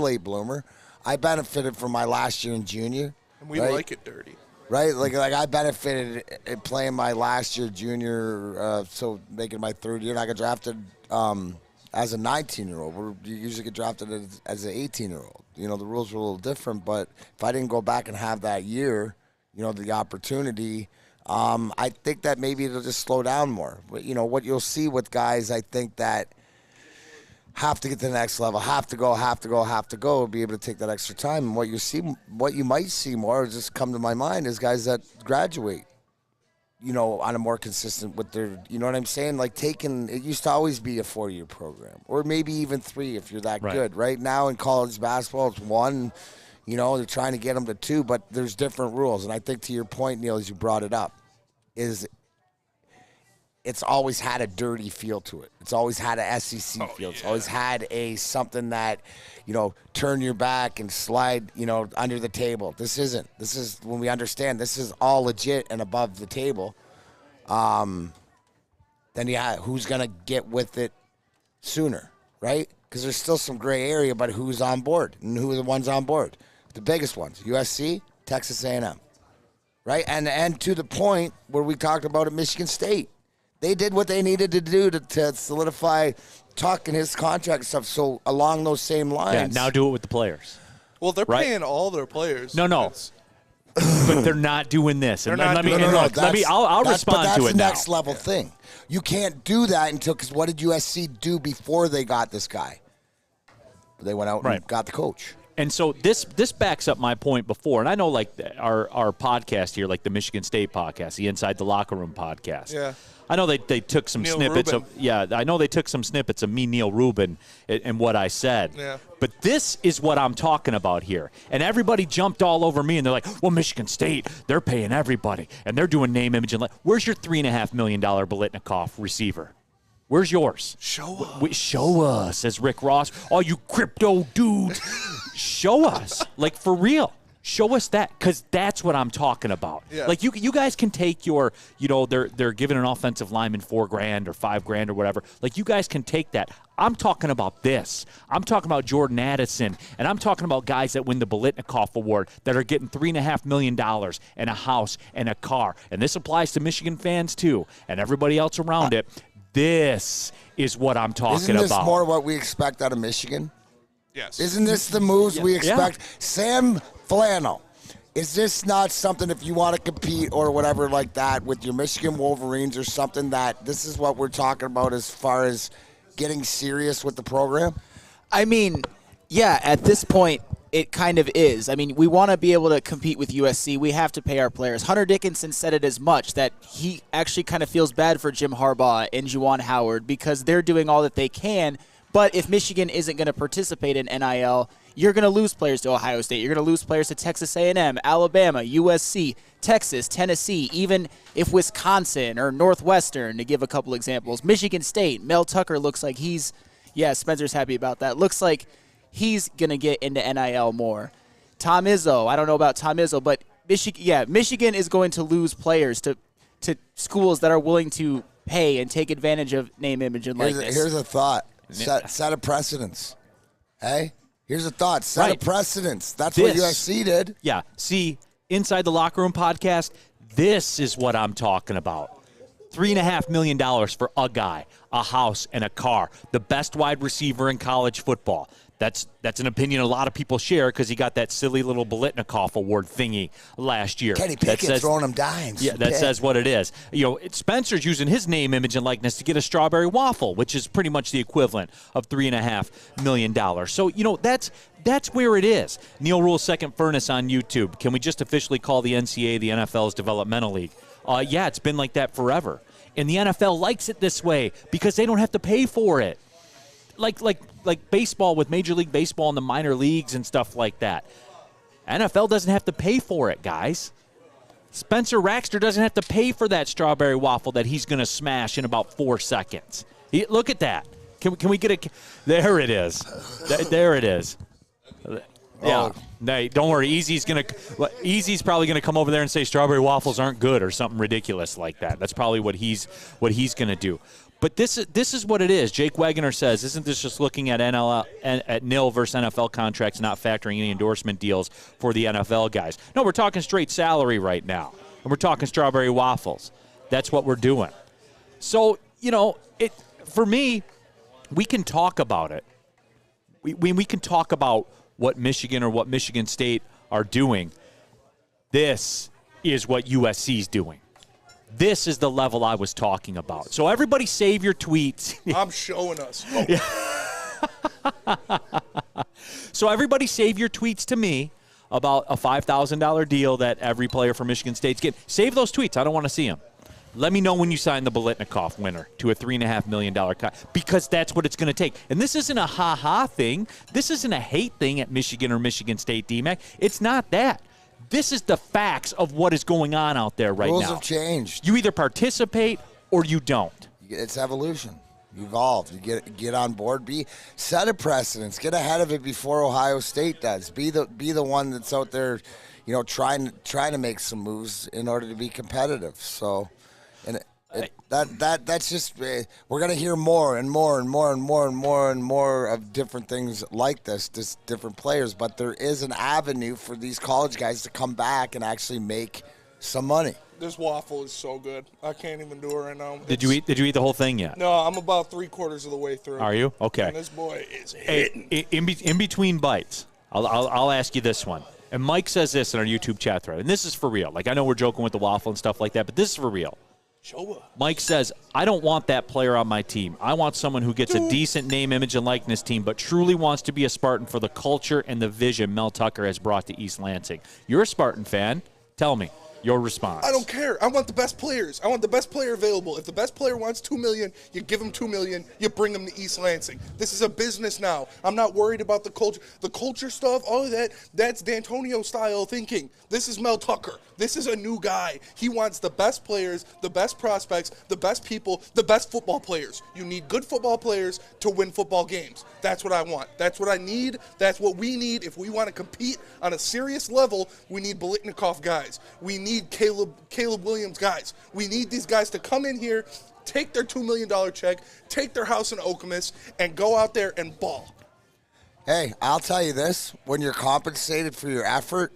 late bloomer. I benefited from my last year in junior. And we like it dirty. Right? Like I benefited in playing my last year junior, so making my third year. And I got drafted as a 19-year-old. You usually get drafted as an 18-year-old. You know, the rules were a little different. But if I didn't go back and have that year, you know, the opportunity, I think that maybe it'll just slow down more. But, you know, what you'll see with guys, I think that have to get to the next level, have to go, be able to take that extra time. And what you might see more, just come to my mind, is guys that graduate, you know, on a more consistent with their, you know what I'm saying? Like it used to always be a 4-year program, or maybe even 3 if you're that good. Right now in college basketball, it's 1. You know, they're trying to get them to 2, but there's different rules. And I think to your point, Neal, as you brought it up, is it's always had a dirty feel to it. It's always had a SEC feel. It's always had something that, you know, turn your back and slide, you know, under the table. This isn't. This is when we understand this is all legit and above the table. Then who's going to get with it sooner, right? Because there's still some gray area about who's on board and who are the ones on board. The biggest ones, USC, Texas A&M. right? And to the point where we talked about at Michigan State, they did what they needed to do to solidify Tuck and his contract stuff. So along those same lines. Yeah, now do it with the players. Well, they're right? paying all their players. No. But they're not doing this. And They're not doing it. I'll respond to it now. That's the next level thing. You can't do that because what did USC do before they got this guy? They went out and got the coach. And so this backs up my point before. And I know, like, our podcast here, like the Michigan State podcast, the Inside the Locker Room podcast. Yeah. I know they took some Neal snippets Rubin. I know they took some snippets of me, Neal Rubin, and what I said. Yeah. But this is what I'm talking about here. And everybody jumped all over me, and they're like, well, Michigan State, they're paying everybody, and they're doing name, image, and where's your $3.5 million Biletnikoff receiver? Where's yours? Show us, says Rick Ross. Oh, you crypto dude. Show us. Like, for real. Show us that, because that's what I'm talking about. Yeah. Like, you guys can take your, they're giving an offensive lineman $4,000 or $5,000 or whatever. Like, you guys can take that. I'm talking about this. I'm talking about Jordan Addison, and I'm talking about guys that win the Biletnikoff Award that are getting $3.5 million and a house and a car. And this applies to Michigan fans too, and everybody else around it. This is what I'm talking about. Isn't this more what we expect out of Michigan? Yes. Isn't this the moves we expect? Yeah. Sam Flannel, is this not something, if you want to compete or whatever like that with your Michigan Wolverines or something, that this is what we're talking about as far as getting serious with the program? I mean, yeah, at this point, it kind of is. I mean, we want to be able to compete with USC. We have to pay our players. Hunter Dickinson said it as much, that he actually kind of feels bad for Jim Harbaugh and Juwan Howard because they're doing all that they can. But if Michigan isn't going to participate in NIL, you're going to lose players to Ohio State. You're going to lose players to Texas A&M, Alabama, USC, Texas, Tennessee, even if Wisconsin or Northwestern, to give a couple examples. Michigan State, Mel Tucker looks like Spencer's happy about that. Looks like he's going to get into NIL more. Tom Izzo, I don't know about Tom Izzo, but Michigan is going to lose players to schools that are willing to pay and take advantage of name, image, and likeness. Here's a thought. Set a precedence. Hey? Here's a thought. Set a precedence. That's what USC did. Yeah. See, Inside the Locker Room podcast, this is what I'm talking about. $3.5 million for a guy, a house, and a car. The best wide receiver in college football. That's an opinion a lot of people share because he got that silly little Biletnikoff Award thingy last year. Kenny Pickett throwing him dimes. Yeah, that says what it is. Spencer's using his name, image, and likeness to get a strawberry waffle, which is pretty much the equivalent of $3.5 million. So, that's where it is. Neal Ruhl, Second Furnace on YouTube. Can we just officially call the NCAA the NFL's developmental league? Yeah, it's been like that forever. And the NFL likes it this way because they don't have to pay for it. Like baseball with Major League Baseball and the minor leagues and stuff like that. NFL doesn't have to pay for it, guys. Spencer Raxter doesn't have to pay for that strawberry waffle that he's going to smash in about 4 seconds. Look at that. Can we get a... There it is. There it is. Yeah. No, don't worry. Easy's probably going to come over there and say strawberry waffles aren't good or something ridiculous like that. That's probably what he's going to do. But this is what it is. Jake Wagoner says, isn't this just looking at NIL versus NFL contracts, not factoring any endorsement deals for the NFL guys? No, we're talking straight salary right now, and we're talking strawberry waffles. That's what we're doing. So, for me, we can talk about it. We can talk about what Michigan or what Michigan State are doing. This is what USC's doing. This is the level I was talking about. So everybody save your tweets. I'm showing us. So everybody save your tweets to me about a $5,000 deal that every player for Michigan State's getting. Save those tweets. I don't want to see them. Let me know when you sign the Biletnikoff winner to a $3.5 million contract, because that's what it's going to take. And this isn't a ha-ha thing. This isn't a hate thing at Michigan or Michigan State DMac. It's not that. This is the facts of what is going on out there right now. Rules have changed. You either participate or you don't. It's evolution. You evolve. You get on board. Set a precedence. Get ahead of it before Ohio State does. Be the one that's out there, trying to make some moves in order to be competitive. So, and that's just we're gonna hear more and more and more and more and more and more of different things like this, just different players. But there is an avenue for these college guys to come back and actually make some money. This waffle is so good. I can't even do it right now. Did you eat the whole thing yet? No, I'm about 3/4 of the way through. Are you? Okay. And this boy is hitting. Hey, in between bites, I'll ask you this one. And Mike says this in our YouTube chat thread, and this is for real. Like, I know we're joking with the waffle and stuff like that, but this is for real. Mike says, I don't want that player on my team. I want someone who gets a decent name, image, and likeness team, but truly wants to be a Spartan for the culture and the vision Mel Tucker has brought to East Lansing. You're a Spartan fan. Tell me your response. I don't care. I want the best players. I want the best player available. If the best player wants $2 million, you give him $2 million. You bring him to East Lansing. This is a business now. I'm not worried about the culture. The culture stuff, all of that, that's D'Antonio style thinking. This is Mel Tucker. This is a new guy. He wants the best players, the best prospects, the best people, the best football players. You need good football players to win football games. That's what I want. That's what I need. That's what we need. If we want to compete on a serious level, we need Biletnikoff guys. We need Caleb Williams guys. We need these guys to come in here, take their $2 million check, take their house in Okemos, and go out there and ball. Hey, I'll tell you this. When you're compensated for your effort,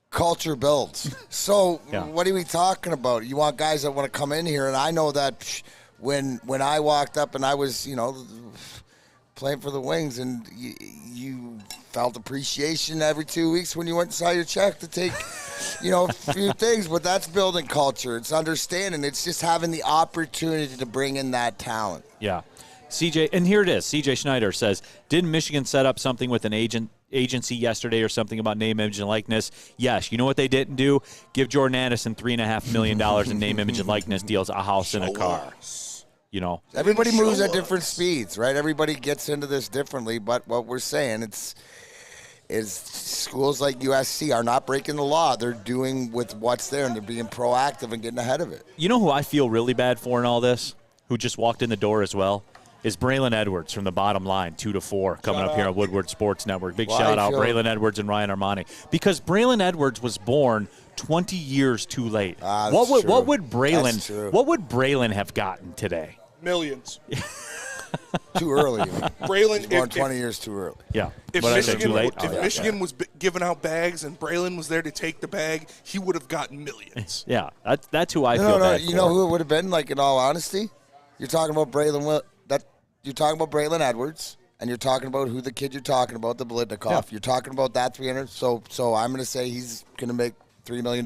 culture builds. So what are we talking about? You want guys that want to come in here, and I know that when I walked up and I was, playing for the Wings, and you felt appreciation every 2 weeks when you went and saw your check to take, a few things. But that's building culture. It's understanding. It's just having the opportunity to bring in that talent. Yeah. CJ, and here it is. CJ Schneider says, didn't Michigan set up something with an agency yesterday or something about name, image, and likeness? Yes. You know what they didn't do? Give Jordan Addison $3.5 million in name, image, and likeness deals, a house and a car. Everybody moves at different speeds, right? Everybody gets into this differently, but what we're saying is schools like USC are not breaking the law. They're doing with what's there, and they're being proactive and getting ahead of it. You know who I feel really bad for in all this, who just walked in the door as well, is Braylon Edwards from the Bottom Line, 2 to 4, coming up here on Woodward Sports Network. Big shout out, Braylon Edwards and Ryan Armani. Because Braylon Edwards was born 20 years too late. What would Braylon have gotten today? Millions. Too early. Braylon, born 20 years too early. Yeah. If Michigan was giving out bags and Braylon was there to take the bag, he would have gotten millions. Yeah, that's who I feel bad for. You know who it would have been, like, in all honesty? You're talking about Braylon Edwards, and you're talking about who the kid you're talking about, the Biletnikoff. Yeah. You're talking about that 300. So I'm going to say he's going to make $3 million.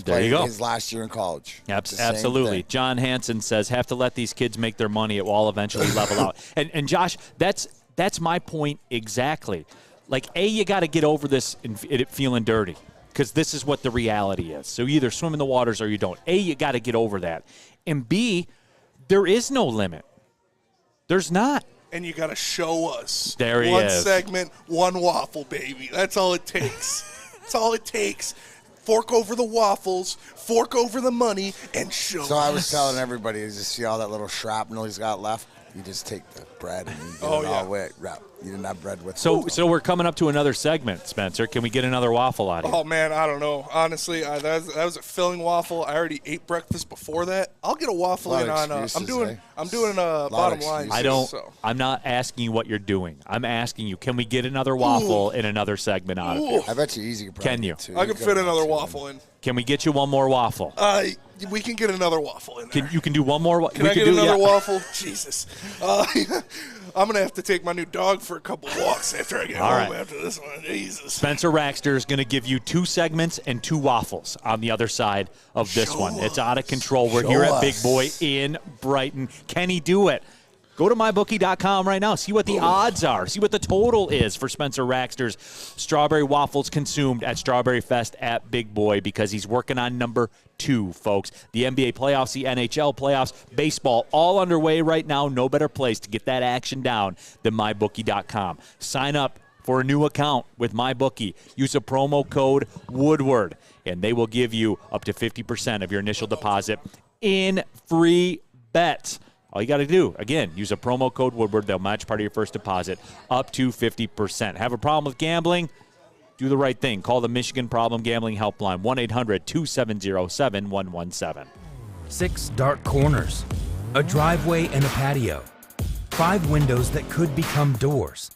There you go. His last year in college. Absolutely. John Hansen says, have to let these kids make their money. It will all eventually level out. And Josh, that's my point exactly. Like, A, you got to get over this and it feeling dirty, because this is what the reality is. So you either swim in the waters or you don't. A, you got to get over that. And B, there is no limit. There's not. And you got to show us. There he is. One segment, one waffle, baby. That's all it takes. That's all it takes. Fork over the waffles, fork over the money, and show us. So I was telling everybody, you just see all that little shrapnel he's got left? You just take the bread and you get it all away. You didn't have bread with it. So we're coming up to another segment, Spencer. Can we get another waffle out of you? Oh, man, I don't know. Honestly, that was a filling waffle. I already ate breakfast before that. I'll get a waffle in on. I'm doing Bottom Line. I'm not asking you what you're doing. I'm asking you, can we get another waffle in another segment out of you? I bet you easy. Can you? I can fit another waffle in. Can we get you one more waffle? We can get another waffle in there. You can do one more? Can I get another waffle? Jesus. I'm going to have to take my new dog for a couple walks after I get home after this one. Jesus. Spencer Raxter is going to give you 2 segments and 2 waffles on the other side of this one. It's out of control. We're here at Big Boy in Brighton. Can he do it? Go to mybookie.com right now. See what the odds are. See what the total is for Spencer Raxter's strawberry waffles consumed at Strawberry Fest at Big Boy, because he's working on number 2, folks. The NBA playoffs, the NHL playoffs, baseball, all underway right now. No better place to get that action down than mybookie.com. Sign up for a new account with MyBookie. Use a promo code Woodward, and they will give you up to 50% of your initial deposit in free bets. All you got to do, again, use a promo code Woodward. They'll match part of your first deposit up to 50%. Have a problem with gambling? Do the right thing. Call the Michigan Problem Gambling Helpline, 1-800-270-7117. 6 dark corners, a driveway and a patio, 5 windows that could become doors.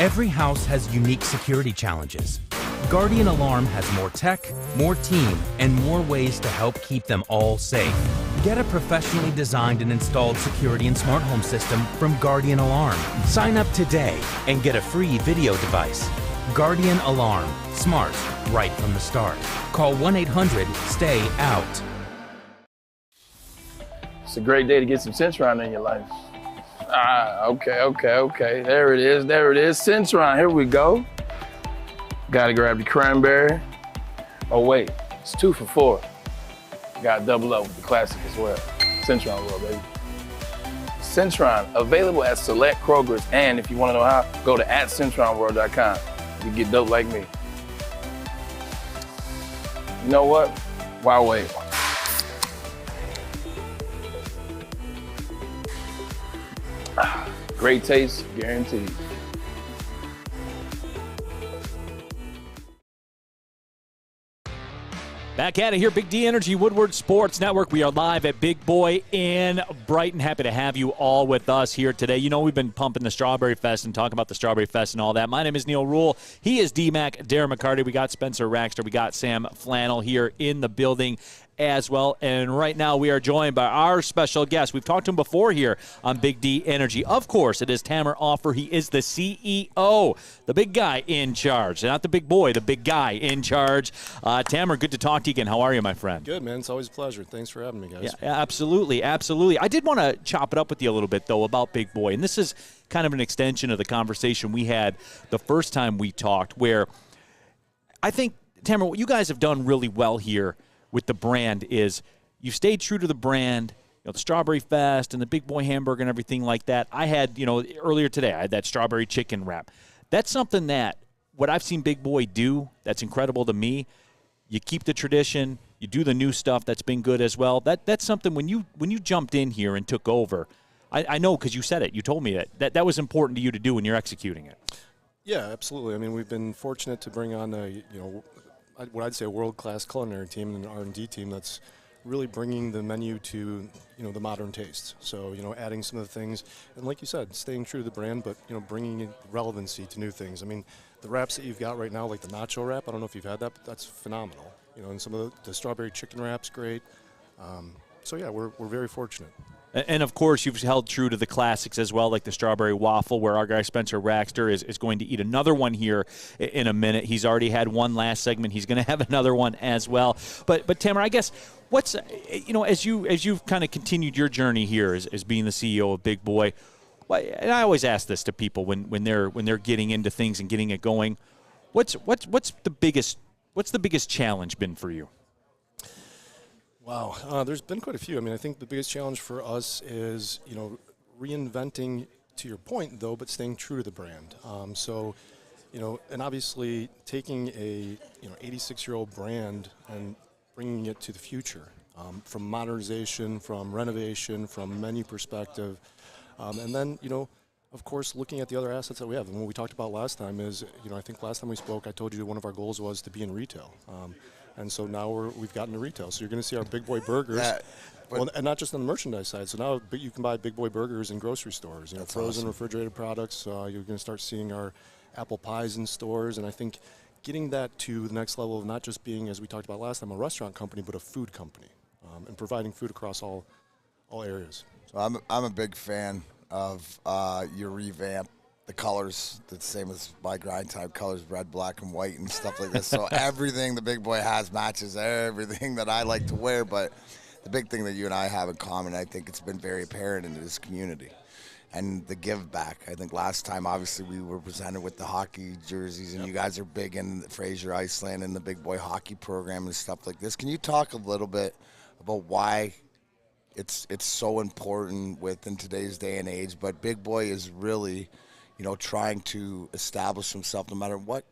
Every house has unique security challenges. Guardian Alarm has more tech, more team, and more ways to help keep them all safe. Get a professionally designed and installed security and smart home system from Guardian Alarm. Sign up today and get a free video device. Guardian Alarm. Smart, right from the start. Call 1-800-STAY-OUT. It's a great day to get some Centron in your life. Okay. There it is. Centron, here we go. Gotta grab the cranberry. Oh wait, it's 2 for $4. Gotta double up with the classic as well. Centron World, baby. Centron, available at select Krogers, and if you wanna know how, go to @CentronWorld.com. You get dope like me. You know what? Why wait? Great taste, guaranteed. Back at it here, Big D Energy, Woodward Sports Network. We are live at Big Boy in Brighton. Happy to have you all with us here today. You know, we've been pumping the Strawberry Fest and talking about the Strawberry Fest and all that. My name is Neal Ruhl. He is DMac, Darren McCarty. We got Spencer Raxter. We got Sam Flannel here in the building as well. And right now we are joined by our special guest. We've talked to him before here on Big D Energy. Of course, it is Tamer Offer. He is the CEO, the big guy in charge. Not the big boy, the big guy in charge. Tamer, good to talk to you again. How are you, my friend? Good, man. It's always a pleasure. Thanks for having me, guys. Yeah, absolutely. I did want to chop it up with you a little bit, though, about Big Boy. And this is kind of an extension of the conversation we had the first time we talked, where I think, Tamer, what you guys have done really well here with the brand is you've stayed true to the brand, the Strawberry Fest and the Big Boy hamburger and everything like that. I had, earlier today, I had that strawberry chicken wrap. That's something that what I've seen Big Boy do that's incredible to me. You keep the tradition, you do the new stuff that's been good as well. That's something when you jumped in here and took over, I know because you said it. You told me that was important to you to do when you're executing it. Yeah, absolutely. I mean, we've been fortunate to bring on what I'd say a world-class culinary team and an R&D team that's really bringing the menu to, the modern tastes. So, adding some of the things, and like you said, staying true to the brand, but, bringing in relevancy to new things. I mean, the wraps that you've got right now, like the nacho wrap, I don't know if you've had that, but that's phenomenal. And some of the strawberry chicken wrap's great. So, yeah, we're very fortunate. And, of course, you've held true to the classics as well, like the strawberry waffle, where our guy Spencer Raxter is going to eat another one here in a minute. He's already had one last segment. He's going to have another one as well. But Tamer, I guess what's, as you've kind of continued your journey here as being the CEO of Big Boy, and I always ask this to people when they're getting into things and getting it going, what's the biggest challenge been for you? Wow, there's been quite a few. I mean, I think the biggest challenge for us is, reinventing, to your point, though, but staying true to the brand. And obviously taking a, 86-year-old brand and bringing it to the future, from modernization, from renovation, from menu perspective, and then, of course, looking at the other assets that we have. And what we talked about last time is, I think last time we spoke, I told you one of our goals was to be in retail. And so now we've gotten to retail. So you're going to see our Big Boy burgers, and not just on the merchandise side. So now you can buy Big Boy burgers in grocery stores, frozen, awesome. Refrigerated products. You're going to start seeing our apple pies in stores. And I think getting that to the next level of not just being, as we talked about last time, a restaurant company, but a food company, and providing food across all areas. So I'm a big fan of your revamp. The colors, the same as my grind time colors, red, black, and white and stuff like this. So everything the Big Boy has matches everything that I like to wear. But the big thing that you and I have in common, I think it's been very apparent in this community, and the give back. I think last time, obviously, we were presented with the hockey jerseys, and yep. You guys are big in Fraser, Iceland, and the Big Boy hockey program and stuff like this. Can you talk a little bit about why it's so important within today's day and age? But Big Boy is really trying to establish himself no matter what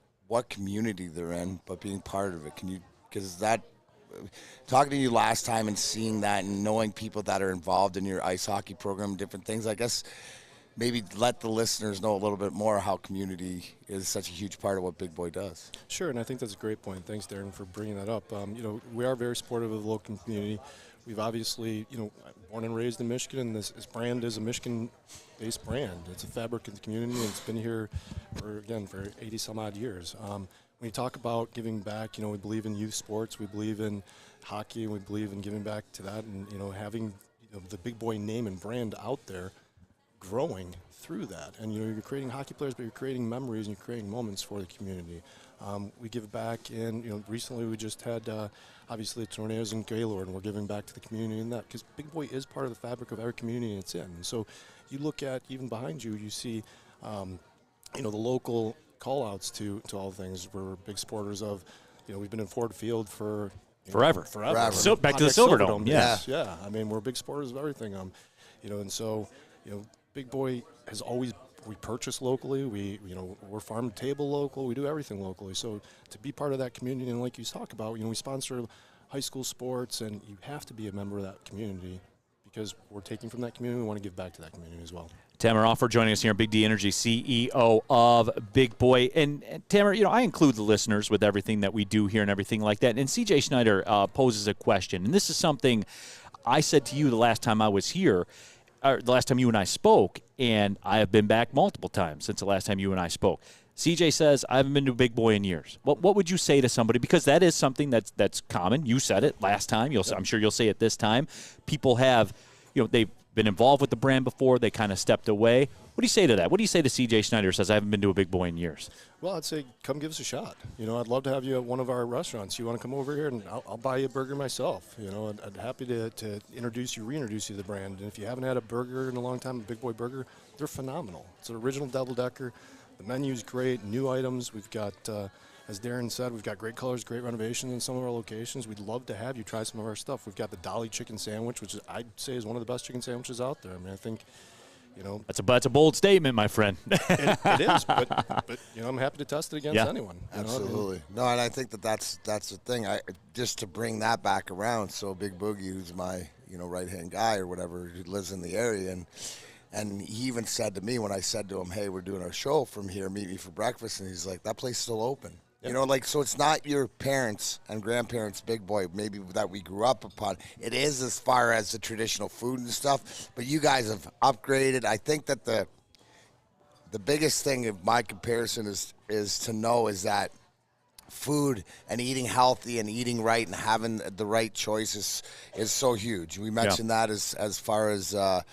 community they're in, but being part of it. Because talking to you last time and seeing that and knowing people that are involved in your ice hockey program and different things, I guess maybe let the listeners know a little bit more how community is such a huge part of what Big Boy does. Sure, and I think that's a great point. Thanks, Darren, for bringing that up. We are very supportive of the local community. We've obviously, born and raised in Michigan, and this brand is a Michigan-based brand. It's a fabric of the community, and it's been here for 80-some-odd years. when you talk about giving back, we believe in youth sports, we believe in hockey, and we believe in giving back to that, and having the big boy name and brand out there, growing through that. And you're creating hockey players, but you're creating memories and you're creating moments for the community. We give back, and recently we just had obviously the tornadoes in Gaylord, and we're giving back to the community in that, because Big Boy is part of the fabric of every community it's in. And so you look at, even behind you, you see the local call-outs to all things. We're big supporters of, we've been in Ford Field for forever. So back to the Silverdome. Yeah. I mean, we're big supporters of everything. And so Big Boy has always, we purchase locally. We're farm to table local. We do everything locally. So to be part of that community, and like you talk about, we sponsor high school sports, and you have to be a member of that community, because we're taking from that community. We want to give back to that community as well. Tamara Offer joining us here on Big D Energy, CEO of Big Boy. And Tamara, I include the listeners with everything that we do here and everything like that. And CJ Schneider poses a question, and this is something I said to you the last time I was here, or the last time you and I spoke, and I have been back multiple times since the last time you and I spoke. CJ says, I haven't been to Big Boy in years. What would you say to somebody? Because that is something that's common. You said it last time. I'm sure you'll say it this time. People have, they've been involved with the brand before. They kind of stepped away. What do you say to that? What do you say to CJ Schneider who says, I haven't been to a Big Boy in years? Well, I'd say come give us a shot. I'd love to have you at one of our restaurants. You want to come over here, and I'll buy you a burger myself. I'd happy to reintroduce you to the brand. And if you haven't had a burger in a long time, a Big Boy burger, they're phenomenal. It's an original double-decker. The menu's great, new items. We've got, as Darren said, we've got great colors, great renovations in some of our locations. We'd love to have you try some of our stuff. We've got the Dolly chicken sandwich, which I'd say is one of the best chicken sandwiches out there. I mean, I think, That's a bold statement, my friend. it is, but I'm happy to test it against anyone. Absolutely. No, and I think that's the thing. Just to bring that back around, so Big Boogie, who's my right-hand guy or whatever, who lives in the area, and he even said to me when I said to him, hey, we're doing our show from here, meet me for breakfast, and he's like, that place is still open. Yep. So it's not your parents and grandparents' Big Boy, maybe that we grew up upon. It is as far as the traditional food and stuff, but you guys have upgraded. I think that the biggest thing of my comparison is to know is that food and eating healthy and eating right and having the right choices is so huge. We mentioned that as far as the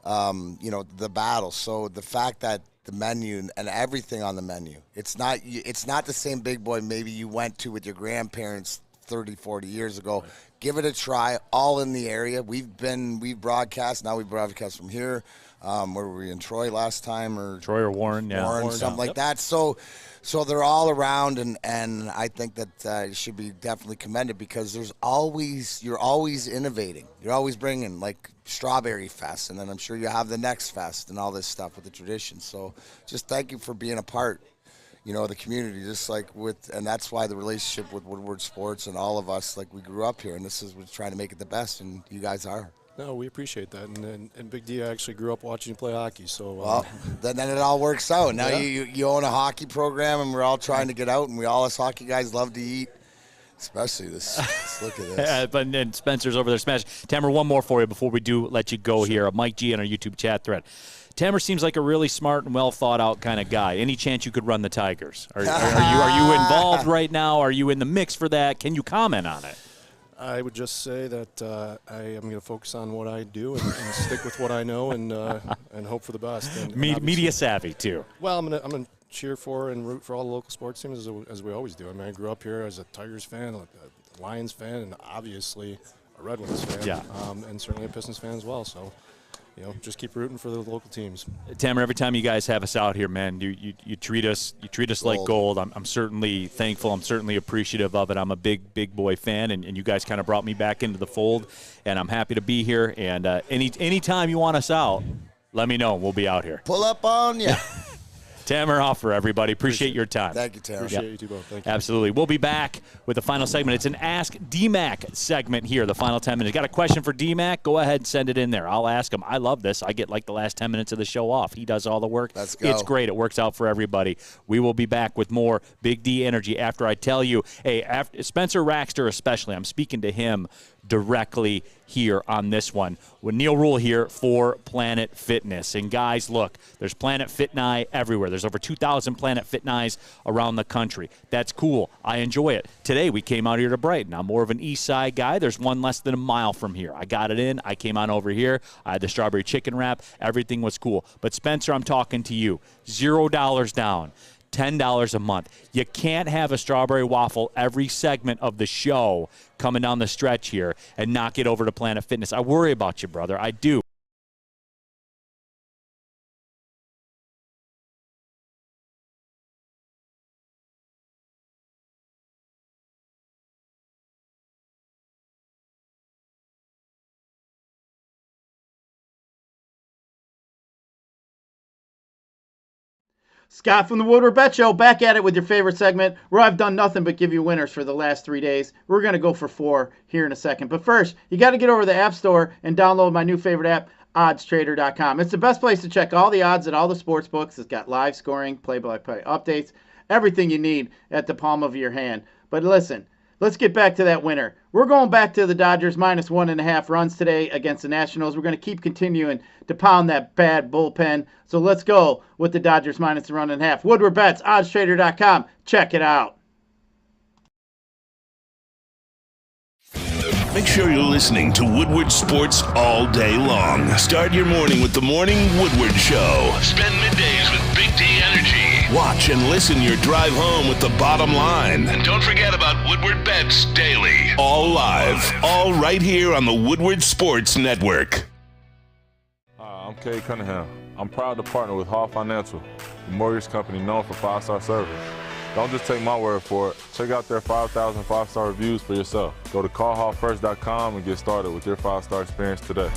battle. So the fact that the menu and everything on the menu, it's not the same Big Boy maybe you went to with your grandparents 30, 40 years ago. Right. Give it a try. All in the area. We've broadcast. Now we broadcast from here. Where were we, in Troy last time, or Troy or Warren? Yeah, Warren, something like that. So they're all around, and I think that it should be definitely commended, because you're always innovating. You're always bringing like Strawberry Fest, and then I'm sure you have the next fest and all this stuff with the tradition. So just thank you for being a part, of the community, just like and that's why the relationship with Woodward Sports and all of us, like we grew up here, and we're trying to make it the best, and you guys are. No, we appreciate that, and Big D, I actually grew up watching you play hockey, so. Well, then it all works out. Now you own a hockey program, and we're all trying to get out, and all us hockey guys love to eat. Especially this. Look at this. And Spencer's over there smash. Tamara, one more for you before we do let you go here. Mike G on our YouTube chat thread. Tamara seems like a really smart and well thought out kind of guy. Any chance you could run the Tigers? Are you involved right now? Are you in the mix for that? Can you comment on it? I would just say that I am going to focus on what I do and stick with what I know and hope for the best. And media savvy too. Well, I'm going to cheer for and root for all the local sports teams as we always do. I mean, I grew up here as a Tigers fan, a Lions fan, and obviously a Red Wings fan. Yeah. And certainly a Pistons fan as well. So, just keep rooting for the local teams. Tamara, every time you guys have us out here, man, you treat us like gold. I'm certainly thankful. I'm certainly appreciative of it. I'm a big boy fan, and you guys kind of brought me back into the fold, and I'm happy to be here. And anytime you want us out, let me know. We'll be out here. Pull up on you. Tamara Offer, everybody. Appreciate your time. Thank you, Tamara. Appreciate you too both. Thank you. Absolutely. We'll be back with the final segment. It's an Ask DMac segment here, the final 10 minutes. Got a question for DMac? Go ahead and send it in there. I'll ask him. I love this. I get like the last 10 minutes of the show off. He does all the work. Let's go. It's great. It works out for everybody. We will be back with more Big D Energy after I tell you, after Spencer Raxter especially, I'm speaking to him directly here on this one with Neal Ruhl here for Planet Fitness. And guys, look, there's Planet Fitness everywhere. There's over 2,000 Planet Fitness around the country. That's cool. I enjoy it. Today we came out here to Brighton. I'm more of an east side guy. There's one less than a mile from here. I got it in. I came on over here. I had the strawberry chicken wrap. Everything was cool. But Spencer, I'm talking to you. $0 down. $10 a month. You can't have a strawberry waffle every segment of the show coming down the stretch here and not get over to Planet Fitness. I worry about you, brother. I do. Scott from the Woodward Bet Show, back at it with your favorite segment where I've done nothing but give you winners for the last 3 days. We're going to go for 4 here in a second. But first, you got to get over to the App Store and download my new favorite app, oddstrader.com. It's the best place to check all the odds at all the sports books. It's got live scoring, play-by-play updates, everything you need at the palm of your hand. But listen, let's get back to that winner. We're going back to the Dodgers minus 1.5 runs today against the Nationals. We're going to keep continuing to pound that bad bullpen. So let's go with the Dodgers minus 1.5. Woodward Bets, oddstrader.com. Check it out. Make sure you're listening to Woodward Sports all day long. Start your morning with the Morning Woodward Show. Spend middays with Big D Energy. Watch and listen your drive home with the Bottom Line. And don't forget about Woodward Bets Daily. All live, all right here on the Woodward Sports Network. I'm Kay Cunningham. I'm proud to partner with Hall Financial, the mortgage company known for 5-star service. Don't just take my word for it. Check out their 5,000 5-star reviews for yourself. Go to callhallfirst.com and get started with your 5-star experience today.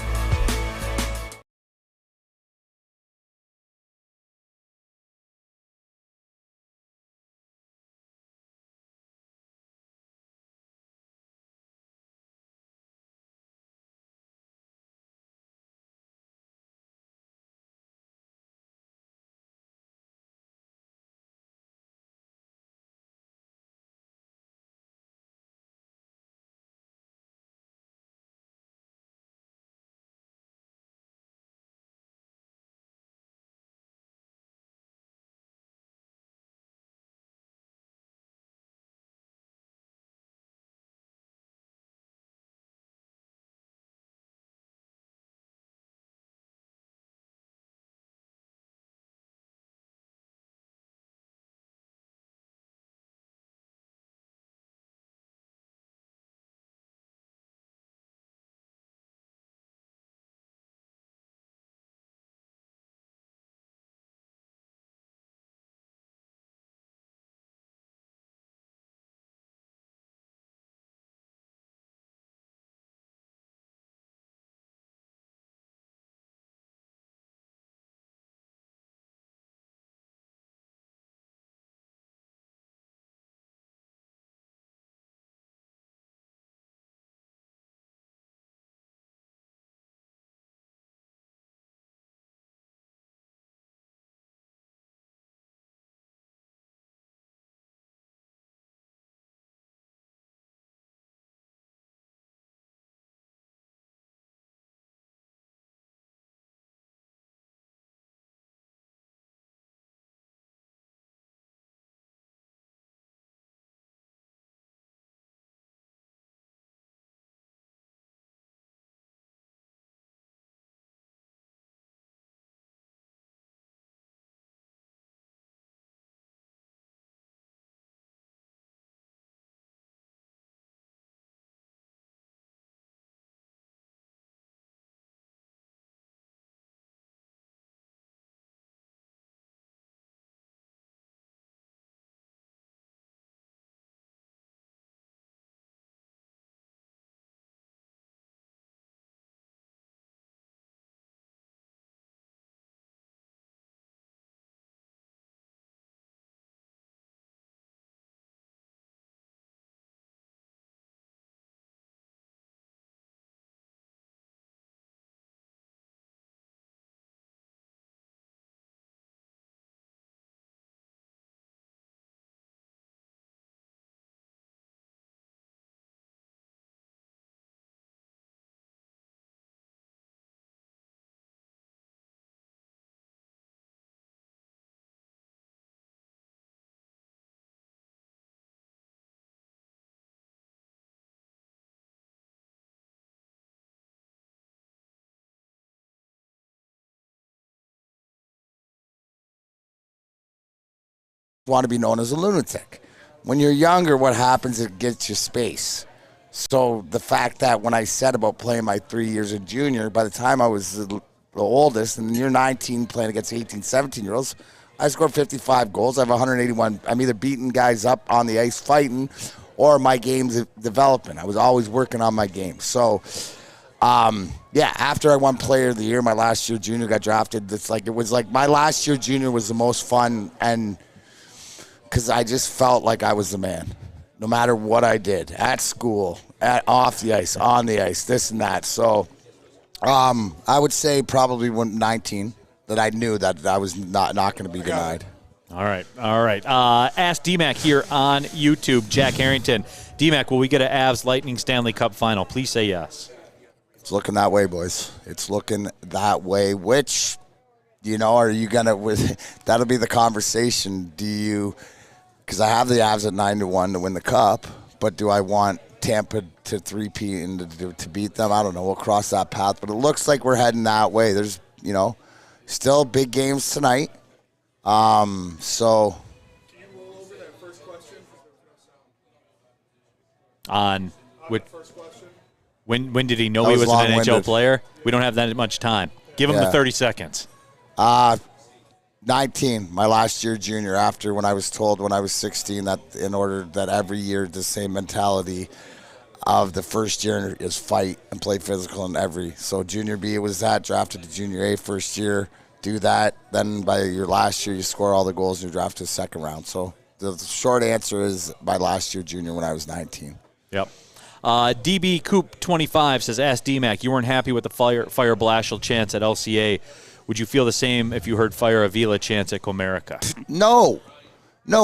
want to be known as a lunatic. When you're younger, what happens, it gets you space. So the fact that when I said about playing my 3 years of junior, by the time I was the oldest, and you're 19 playing against 18, 17-year-olds, I scored 55 goals. I have 181. I'm either beating guys up on the ice fighting or my game's developing. I was always working on my game. So, after I won Player of the Year, my last year junior got drafted. It was like my last year junior was the most fun, and because I just felt like I was the man. No matter what I did, at school, off the ice, on the ice, this and that. So I would say probably when 19 that I knew that I was not going to be denied. All right. Ask DMac here on YouTube, Jack Harrington. DMac, will we get an Avs Lightning Stanley Cup final? Please say yes. It's looking that way, boys. It's looking that way, which, are you going to – that'll be the conversation. Do you – because I have the Avs at 9-1 to win the Cup, but do I want Tampa to three-peat and to beat them? I don't know. We'll cross that path, but it looks like we're heading that way. There's, still big games tonight. So. Can you roll over that first question? On which, first question? When did he know he was an NHL player? We don't have that much time. Give him the 30 seconds. 19, my last year junior, after when I was told when I was 16 that in order that every year the same mentality of the first year is fight and play physical in every. So junior B was that, drafted to junior A first year, do that. Then by your last year you score all the goals and you're drafted to second round. So the short answer is my last year junior when I was 19. Yep. DB Coop 25 says, ask DMac, you weren't happy with the fire Blashill chance at LCA. Would you feel the same if you heard Fire Avila chants at Comerica? No,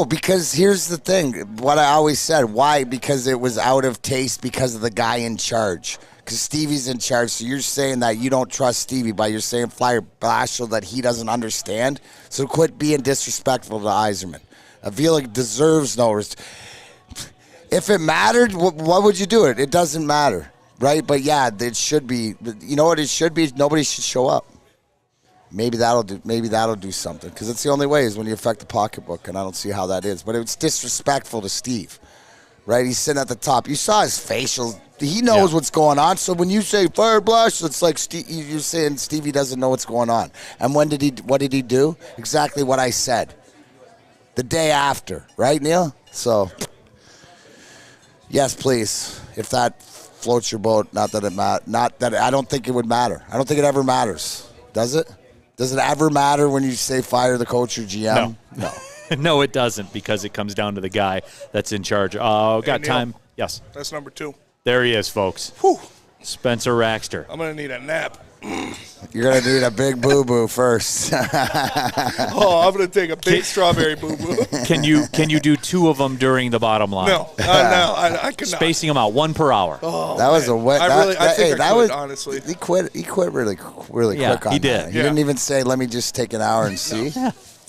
because here's the thing. What I always said. Why? Because it was out of taste because of the guy in charge. Because Stevie's in charge. So you're saying that you don't trust Stevie, but you're saying Fire Blashill that he doesn't understand. So quit being disrespectful to Yzerman. Avila deserves no respect. If it mattered, what would you do it? It doesn't matter, right? But, yeah, it should be. You know what it should be? Nobody should show up. Maybe that'll do something, because it's the only way is when you affect the pocketbook, and I don't see how that is. But it's disrespectful to Steve, right? He's sitting at the top. You saw his facial. He knows what's going on. So when you say Fire Blast, it's like you're saying Stevie doesn't know what's going on. And what did he do? Exactly what I said. The day after, right, Neal? So, yes, please. If that floats your boat, not that I don't think it would matter. I don't think it ever matters. Does it? Does it ever matter when you say fire the coach or GM? No. No, it doesn't, because it comes down to the guy that's in charge. Got Neal, time? Yes. That's number 2. There he is, folks. Whew. Spencer Raxter. I'm going to need a nap. You're going to need a big boo-boo first. I'm going to take a big strawberry boo-boo. Can you do 2 of them during the bottom line? No, I could not. Spacing them out, 1 per hour. Oh, that was a wet. I think I quit, honestly. He quit really quick on he did. that. He didn't even say, let me just take an hour and see.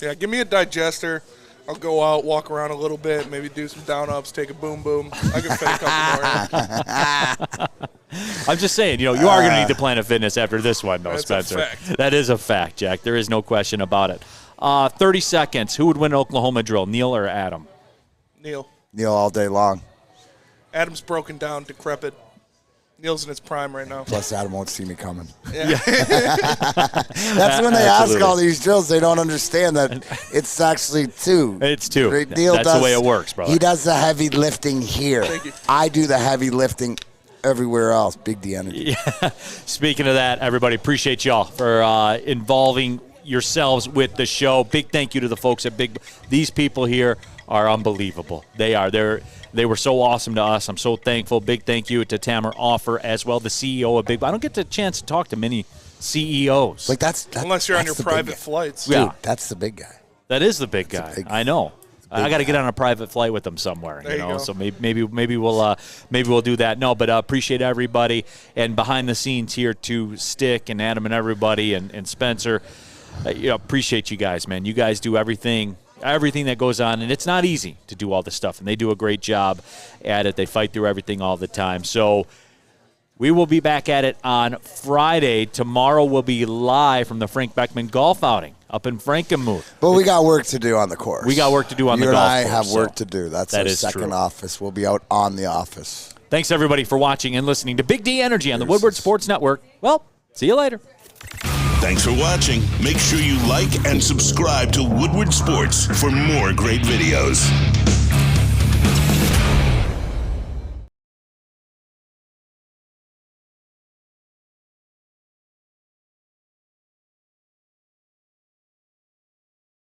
Yeah, give me a digester. I'll go out, walk around a little bit, maybe do some down-ups, take a boom-boom. I can fit a couple more in. I'm just saying, you are going to need to Planet Fitness after this one, though, That's Spencer. a fact. That is a fact, Jack. There is no question about it. 30 seconds. Who would win an Oklahoma drill, Neal or Adam? Neal. Neal all day long. Adam's broken down, decrepit. Neal's in his prime right now. Plus, Adam won't see me coming. Yeah. That's when they ask all these drills. They don't understand that it's actually 2. It's 2. Neal That's the way it works, brother. He does the heavy lifting here. Thank you. I do the heavy lifting everywhere else. Big D energy. Yeah. Speaking of that, everybody, appreciate y'all for involving yourselves with the show. Big thank you to the folks at Big. These people here are unbelievable. They are. They were so awesome to us. I'm so thankful. Big thank you to Tamara Offer as well, the CEO of Big. I don't get the chance to talk to many CEOs. Like that's unless you're on your private flights. Dude, yeah, that's the big guy. That is the big guy. I know. I got to get on a private flight with them somewhere. There you go. So maybe we'll do that. No, but appreciate everybody, and behind the scenes here to Stick and Adam and everybody and Spencer. Appreciate you guys, man. You guys do everything that goes on, and it's not easy to do all this stuff, and they do a great job at it. They fight through everything all the time. So We will be back at it on Friday. Tomorrow we'll be live from the Frank Beckman golf outing up in Frankenmuth. But we got work to do on the course. We got work to do on the golf course. You and I have work to do. That's our second office. We'll be out on the office. Thanks, everybody, for watching and listening to Big D Energy on the Woodward Sports Network. Well, see you later. Thanks for watching. Make sure you like and subscribe to Woodward Sports for more great videos.